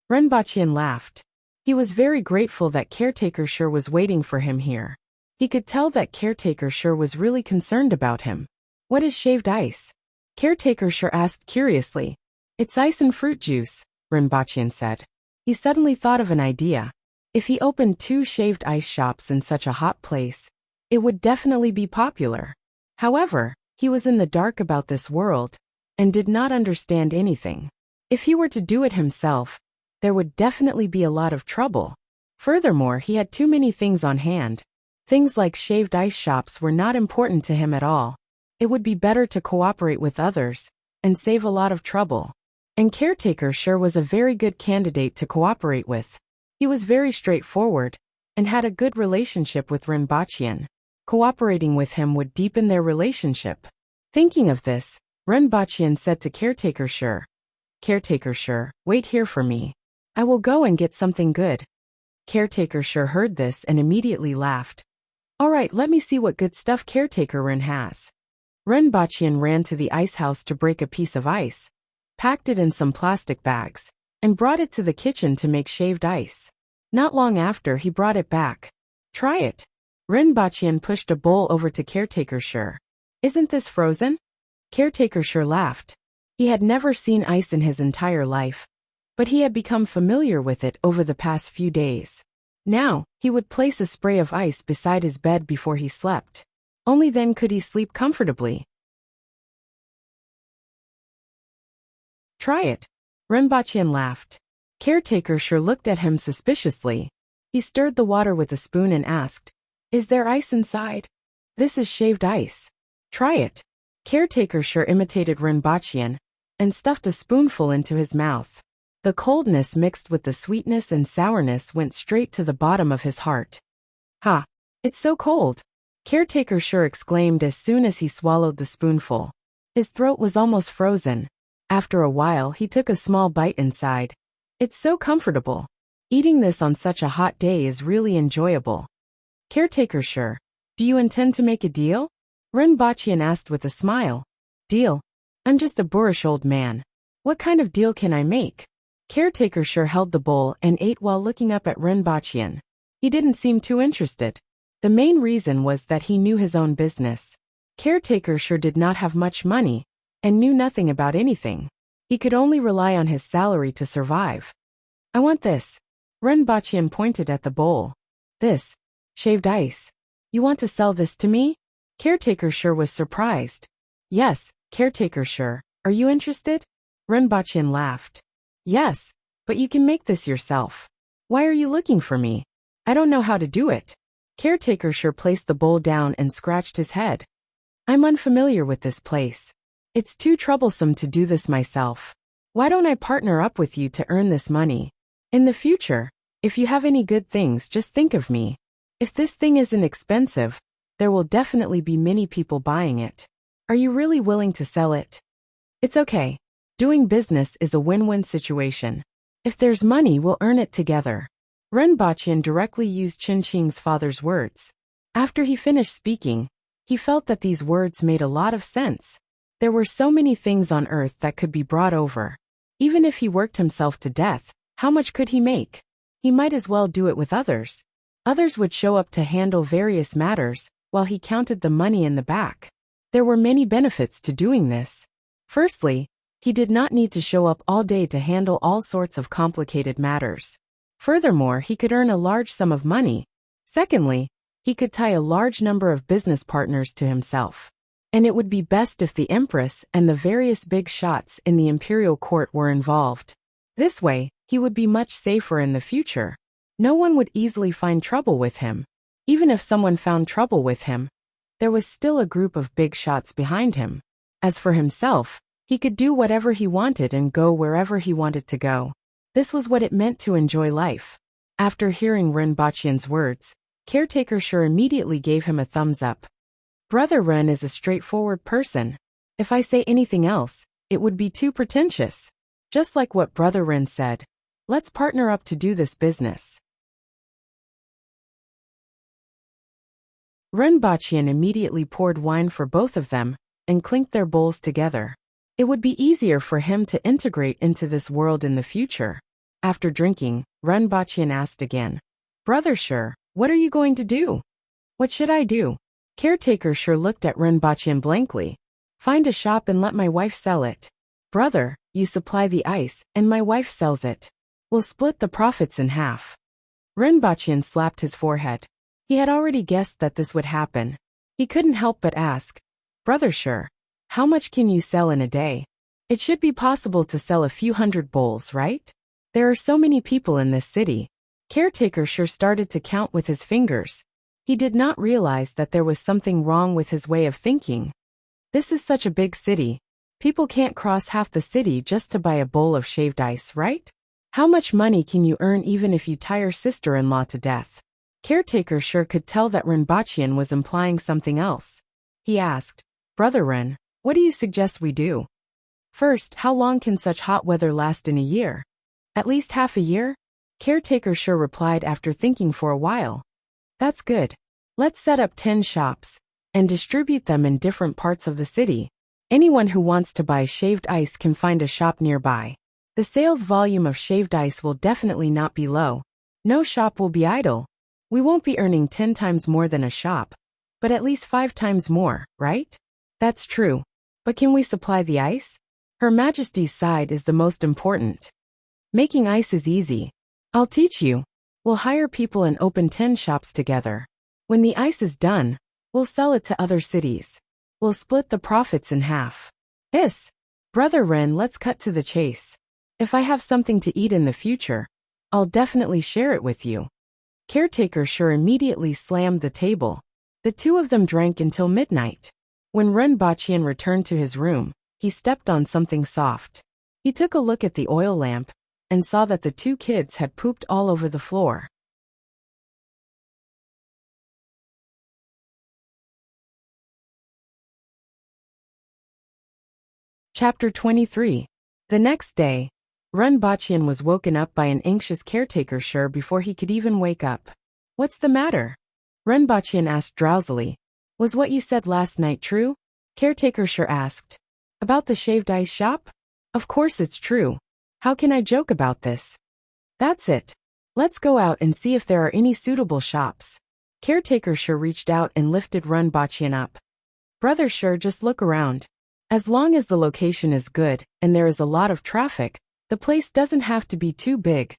Renbachian laughed. He was very grateful that Caretaker Sure was waiting for him here. He could tell that Caretaker Sure was really concerned about him. What is shaved ice? Caretaker Sure asked curiously. It's ice and fruit juice, Renbachian said. He suddenly thought of an idea. If he opened 2 shaved ice shops in such a hot place, it would definitely be popular. However, he was in the dark about this world, and did not understand anything. If he were to do it himself, there would definitely be a lot of trouble. Furthermore, he had too many things on hand. Things like shaved ice shops were not important to him at all. It would be better to cooperate with others, and save a lot of trouble. And Caretaker Sure was a very good candidate to cooperate with. He was very straightforward, and had a good relationship with Renbachian. Cooperating with him would deepen their relationship. Thinking of this, Renbachian said to Caretaker Sure, Caretaker Sure, wait here for me. I will go and get something good. Caretaker Sure heard this and immediately laughed. All right, let me see what good stuff Caretaker Ren has. Renbachian ran to the ice house to break a piece of ice, packed it in some plastic bags, and brought it to the kitchen to make shaved ice. Not long after, he brought it back. Try it. Renbachian pushed a bowl over to Caretaker Sure. Isn't this frozen? Caretaker Sure laughed. He had never seen ice in his entire life, but he had become familiar with it over the past few days. Now, he would place a spray of ice beside his bed before he slept. Only then could he sleep comfortably. Try it. Renbachian laughed. Caretaker Sure looked at him suspiciously. He stirred the water with a spoon and asked, Is there ice inside? This is shaved ice. Try it. Caretaker Sure imitated Renbachian, and stuffed a spoonful into his mouth. The coldness mixed with the sweetness and sourness went straight to the bottom of his heart. Ha! It's so cold! Caretaker Sure exclaimed as soon as he swallowed the spoonful. His throat was almost frozen. After a while, he took a small bite inside. It's so comfortable. Eating this on such a hot day is really enjoyable. Caretaker Sure, do you intend to make a deal? Renbachian asked with a smile. Deal? I'm just a boorish old man. What kind of deal can I make? Caretaker Sure held the bowl and ate while looking up at Renbachian. He didn't seem too interested. The main reason was that he knew his own business. Caretaker Sure did not have much money, and knew nothing about anything. He could only rely on his salary to survive. I want this. Renbachian pointed at the bowl. This. Shaved ice. You want to sell this to me? Caretaker Sure was surprised. Yes, Caretaker Sure. Are you interested? Renbachian laughed. Yes, but you can make this yourself. Why are you looking for me? I don't know how to do it. Caretaker Sure placed the bowl down and scratched his head. I'm unfamiliar with this place. It's too troublesome to do this myself. Why don't I partner up with you to earn this money? In the future, if you have any good things, just think of me. If this thing isn't expensive, there will definitely be many people buying it. Are you really willing to sell it? It's okay. Doing business is a win-win situation. If there's money, we'll earn it together. Renbachian directly used Qinqing's father's words. After he finished speaking, he felt that these words made a lot of sense. There were so many things on earth that could be brought over. Even if he worked himself to death, how much could he make? He might as well do it with others. Others would show up to handle various matters, while he counted the money in the back. There were many benefits to doing this. Firstly, he did not need to show up all day to handle all sorts of complicated matters. Furthermore, he could earn a large sum of money. Secondly, he could tie a large number of business partners to himself. And it would be best if the Empress and the various big shots in the imperial court were involved. This way, he would be much safer in the future. No one would easily find trouble with him. Even if someone found trouble with him, there was still a group of big shots behind him. As for himself, he could do whatever he wanted and go wherever he wanted to go. This was what it meant to enjoy life. After hearing Renbachian's words, Caretaker Sure immediately gave him a thumbs up. Brother Ren is a straightforward person. If I say anything else, it would be too pretentious. Just like what Brother Ren said. Let's partner up to do this business. Renbachian immediately poured wine for both of them and clinked their bowls together. It would be easier for him to integrate into this world in the future. After drinking, Renbachian asked again, Brother Sure, what are you going to do? What should I do? Caretaker Sure looked at Renbachian blankly. Find a shop and let my wife sell it. Brother, you supply the ice, and my wife sells it. We'll split the profits in half. Renbachian slapped his forehead. He had already guessed that this would happen. He couldn't help but ask, Brother Sure, how much can you sell in a day? It should be possible to sell a few hundred bowls, right? There are so many people in this city. Caretaker Sure started to count with his fingers. He did not realize that there was something wrong with his way of thinking. This is such a big city. People can't cross half the city just to buy a bowl of shaved ice, right? How much money can you earn even if you tire sister-in-law to death? Caretaker Sure could tell that Renbachian was implying something else. He asked, Brother Ren, what do you suggest we do? First, how long can such hot weather last in a year? At least half a year? Caretaker Sure replied after thinking for a while. That's good. Let's set up 10 shops and distribute them in different parts of the city. Anyone who wants to buy shaved ice can find a shop nearby. The sales volume of shaved ice will definitely not be low. No shop will be idle. We won't be earning 10 times more than a shop, but at least 5 times more, right? That's true. But can we supply the ice? Her Majesty's side is the most important. Making ice is easy. I'll teach you. We'll hire people and open 10 shops together. When the ice is done, we'll sell it to other cities. We'll split the profits in half. Brother Ren, let's cut to the chase. If I have something to eat in the future, I'll definitely share it with you. Caretaker Sure immediately slammed the table. The two of them drank until midnight. When Renbachian returned to his room, he stepped on something soft. He took a look at the oil lamp and saw that the two kids had pooped all over the floor. Chapter 23. The next day, Renbachian was woken up by an anxious Caretaker Sure before he could even wake up. What's the matter? Renbachian asked drowsily. Was what you said last night true? Caretaker Sure asked. About the shaved ice shop? Of course it's true. How can I joke about this? That's it. Let's go out and see if there are any suitable shops. Caretaker Sure reached out and lifted Renbachian up. Brother Sure, just look around. As long as the location is good and there is a lot of traffic, the place doesn't have to be too big,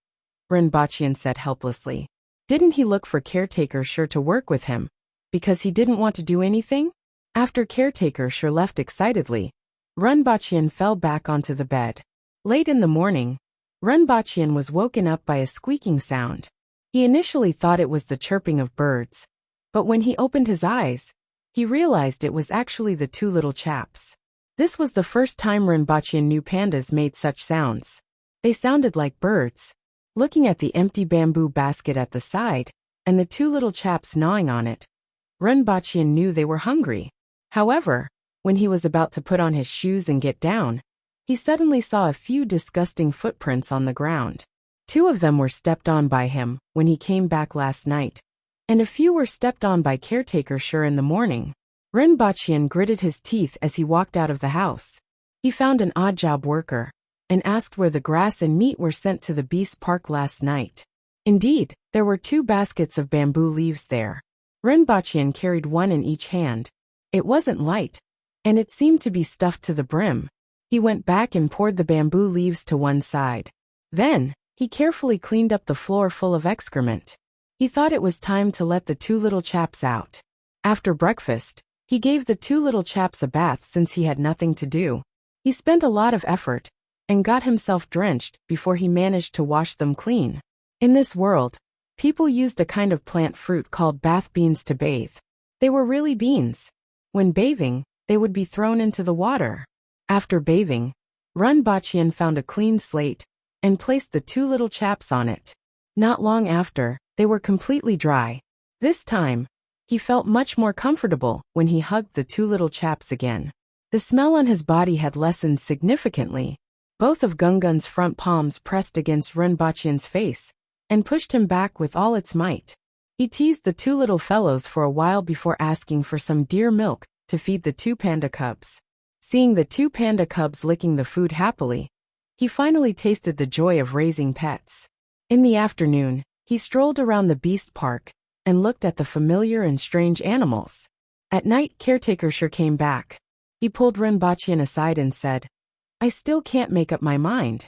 Renbachian said helplessly. Didn't he look for Caretaker Sure to work with him? Because he didn't want to do anything? After Caretaker Sure left excitedly, Renbachian fell back onto the bed. Late in the morning, Renbachian was woken up by a squeaking sound. He initially thought it was the chirping of birds, but when he opened his eyes, he realized it was actually the two little chaps. This was the first time Renbachian knew pandas made such sounds. They sounded like birds. Looking at the empty bamboo basket at the side, and the two little chaps gnawing on it, Renbachian knew they were hungry. However, when he was about to put on his shoes and get down, he suddenly saw a few disgusting footprints on the ground. 2 of them were stepped on by him when he came back last night, and a few were stepped on by Caretaker Sure in the morning. Renbachian gritted his teeth as he walked out of the house. He found an odd job worker and asked where the grass and meat were sent to the beast park last night. Indeed, there were 2 baskets of bamboo leaves there. Renbachian carried one in each hand. It wasn't light, and it seemed to be stuffed to the brim. He went back and poured the bamboo leaves to one side. Then, he carefully cleaned up the floor full of excrement. He thought it was time to let the 2 little chaps out. After breakfast, he gave the 2 little chaps a bath since he had nothing to do. He spent a lot of effort and got himself drenched before he managed to wash them clean. In this world, people used a kind of plant fruit called bath beans to bathe. They were really beans. When bathing, they would be thrown into the water. After bathing, Runbachian found a clean slate and placed the two little chaps on it. Not long after, they were completely dry. This time, he felt much more comfortable when he hugged the two little chaps again. The smell on his body had lessened significantly. Both of Gungun's front palms pressed against Runbachian's face and pushed him back with all its might. He teased the two little fellows for a while before asking for some deer milk to feed the two panda cubs. Seeing the two panda cubs licking the food happily, he finally tasted the joy of raising pets. In the afternoon, he strolled around the beast park and looked at the familiar and strange animals. At night, Caretaker Sure came back. He pulled Runbachian aside and said, "I still can't make up my mind.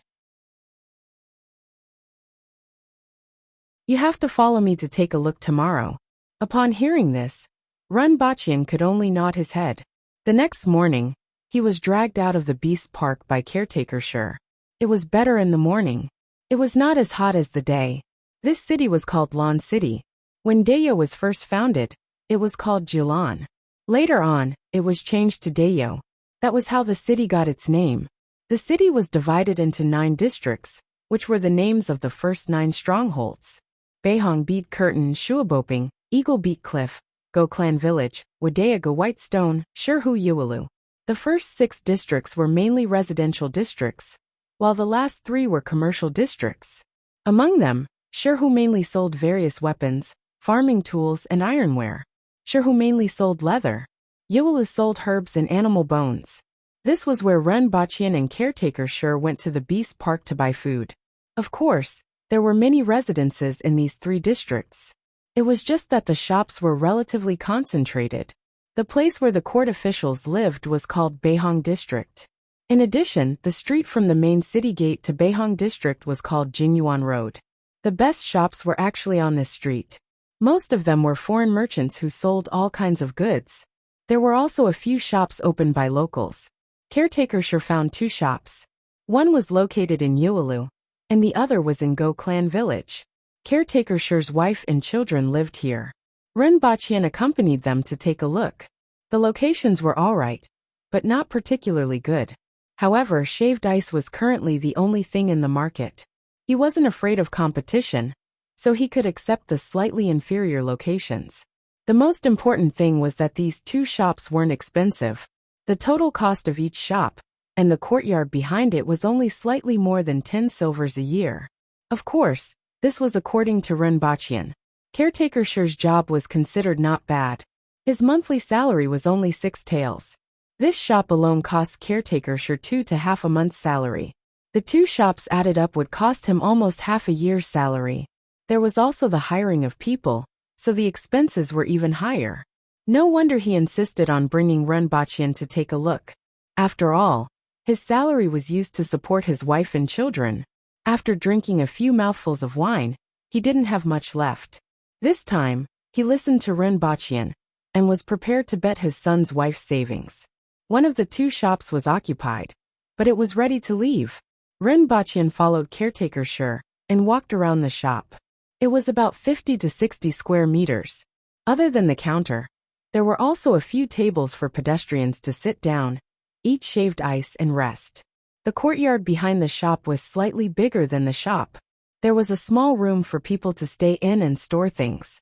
You have to follow me to take a look tomorrow." Upon hearing this, Runbachian could only nod his head. The next morning, he was dragged out of the beast park by Caretaker Sure. It was better in the morning. It was not as hot as the day. This city was called Lan City. When Dayo was first founded, it was called Jilan. Later on, it was changed to Dayo. That was how the city got its name. The city was divided into 9 districts, which were the names of the first 9 strongholds: Behong Beat Curtain, Shuaboping, Eagle Beat Cliff, Go Clan Village, Wadea Go Whitestone, Shurhu Yualu. The first 6 districts were mainly residential districts, while the last 3 were commercial districts. Among them, Shurhu mainly sold various weapons, farming tools, and ironware. Shurhu mainly sold leather. Yualu sold herbs and animal bones. This was where Runbachian and Caretaker Sure went to the beast park to buy food. Of course, there were many residences in these 3 districts. It was just that the shops were relatively concentrated. The place where the court officials lived was called Behong District. In addition, the street from the main city gate to Behong District was called Jingyuan Road. The best shops were actually on this street. Most of them were foreign merchants who sold all kinds of goods. There were also a few shops opened by locals. Caretaker Sure found 2 shops. One was located in Yualu, and the other was in Go Clan Village. Caretaker Sure's wife and children lived here. Runbachian accompanied them to take a look. The locations were alright, but not particularly good. However, shaved ice was currently the only thing in the market. He wasn't afraid of competition, so he could accept the slightly inferior locations. The most important thing was that these 2 shops weren't expensive. The total cost of each shop, and the courtyard behind it, was only slightly more than 10 silvers a year. Of course, this was according to Runbachian. Caretaker Sure's job was considered not bad. His monthly salary was only 6 taels. This shop alone cost Caretaker Sure 2 to half a month's salary. The 2 shops added up would cost him almost half a year's salary. There was also the hiring of people, so the expenses were even higher. No wonder he insisted on bringing Runbachian to take a look. After all, his salary was used to support his wife and children. After drinking a few mouthfuls of wine, he didn't have much left. This time, he listened to Runbachian and was prepared to bet his son's wife's savings. One of the 2 shops was occupied, but it was ready to leave. Runbachian followed Caretaker Sure and walked around the shop. It was about 50 to 60 square meters. Other than the counter, there were also a few tables for pedestrians to sit down, eat shaved ice, and rest. The courtyard behind the shop was slightly bigger than the shop. There was a small room for people to stay in and store things.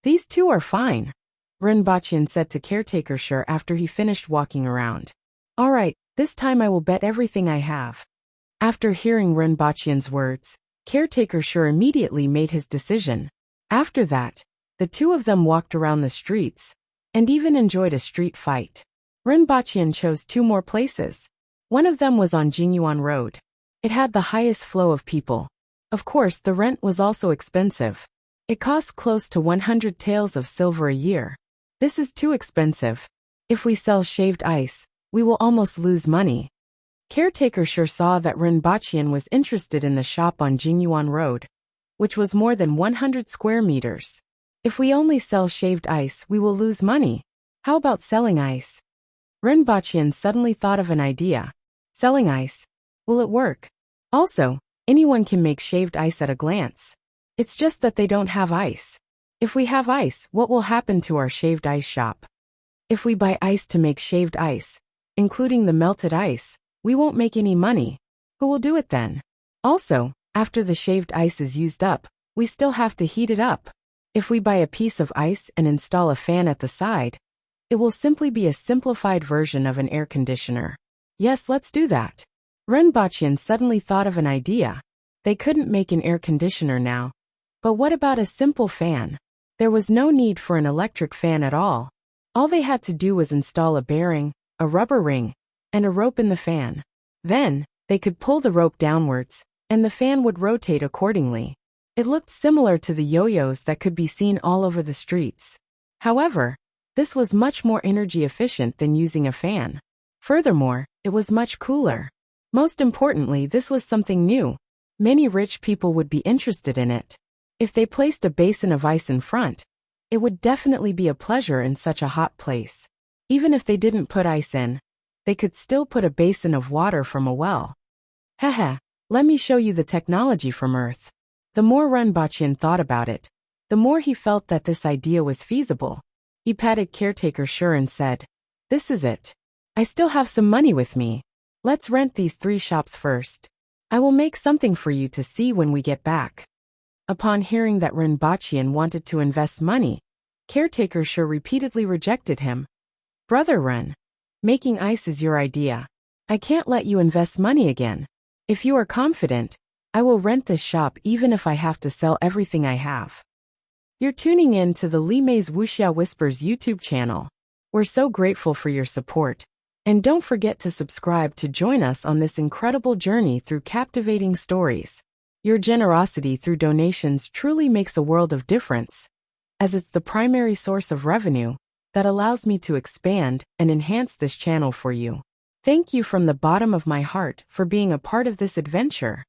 "These 2 are fine," Runbachian said to Caretaker Sure after he finished walking around. "All right, this time I will bet everything I have." After hearing Runbachian's words, Caretaker Sure immediately made his decision. After that, the 2 of them walked around the streets and even enjoyed a street fight. Runbachian chose 2 more places. One of them was on Jingyuan Road. It had the highest flow of people. Of course, the rent was also expensive. It cost close to 100 taels of silver a year. This is too expensive. If we sell shaved ice, we will almost lose money. Caretaker Sure saw that Runbachian was interested in the shop on Jingyuan Road, which was more than 100 square meters. "If we only sell shaved ice, we will lose money. How about selling ice?" Runbachian suddenly thought of an idea. Selling ice. Will it work? Also, anyone can make shaved ice at a glance. It's just that they don't have ice. If we have ice, what will happen to our shaved ice shop? If we buy ice to make shaved ice, including the melted ice, we won't make any money. Who will do it then? Also, after the shaved ice is used up, we still have to heat it up. If we buy a piece of ice and install a fan at the side, it will simply be a simplified version of an air conditioner. Yes, let's do that. Renbachyan suddenly thought of an idea. They couldn't make an air conditioner now. But what about a simple fan? There was no need for an electric fan at all. All they had to do was install a bearing, a rubber ring, and a rope in the fan. Then, they could pull the rope downwards, and the fan would rotate accordingly. It looked similar to the yo-yos that could be seen all over the streets. However, this was much more energy efficient than using a fan. Furthermore, it was much cooler. Most importantly, this was something new. Many rich people would be interested in it. If they placed a basin of ice in front, it would definitely be a pleasure in such a hot place. Even if they didn't put ice in, they could still put a basin of water from a well. Haha, let me show you the technology from Earth. The more Renbachyan thought about it, the more he felt that this idea was feasible. He patted caretaker Sure and said, "This is it. I still have some money with me. Let's rent these 3 shops first. I will make something for you to see when we get back." Upon hearing that Renbachyan wanted to invest money, caretaker Sure repeatedly rejected him. "Brother Ren, making ice is your idea. I can't let you invest money again. If you are confident, I will rent this shop even if I have to sell everything I have." You're tuning in to the Li Mei's Wuxia Whispers YouTube channel. We're so grateful for your support. And don't forget to subscribe to join us on this incredible journey through captivating stories. Your generosity through donations truly makes a world of difference, as it's the primary source of revenue that allows me to expand and enhance this channel for you. Thank you from the bottom of my heart for being a part of this adventure.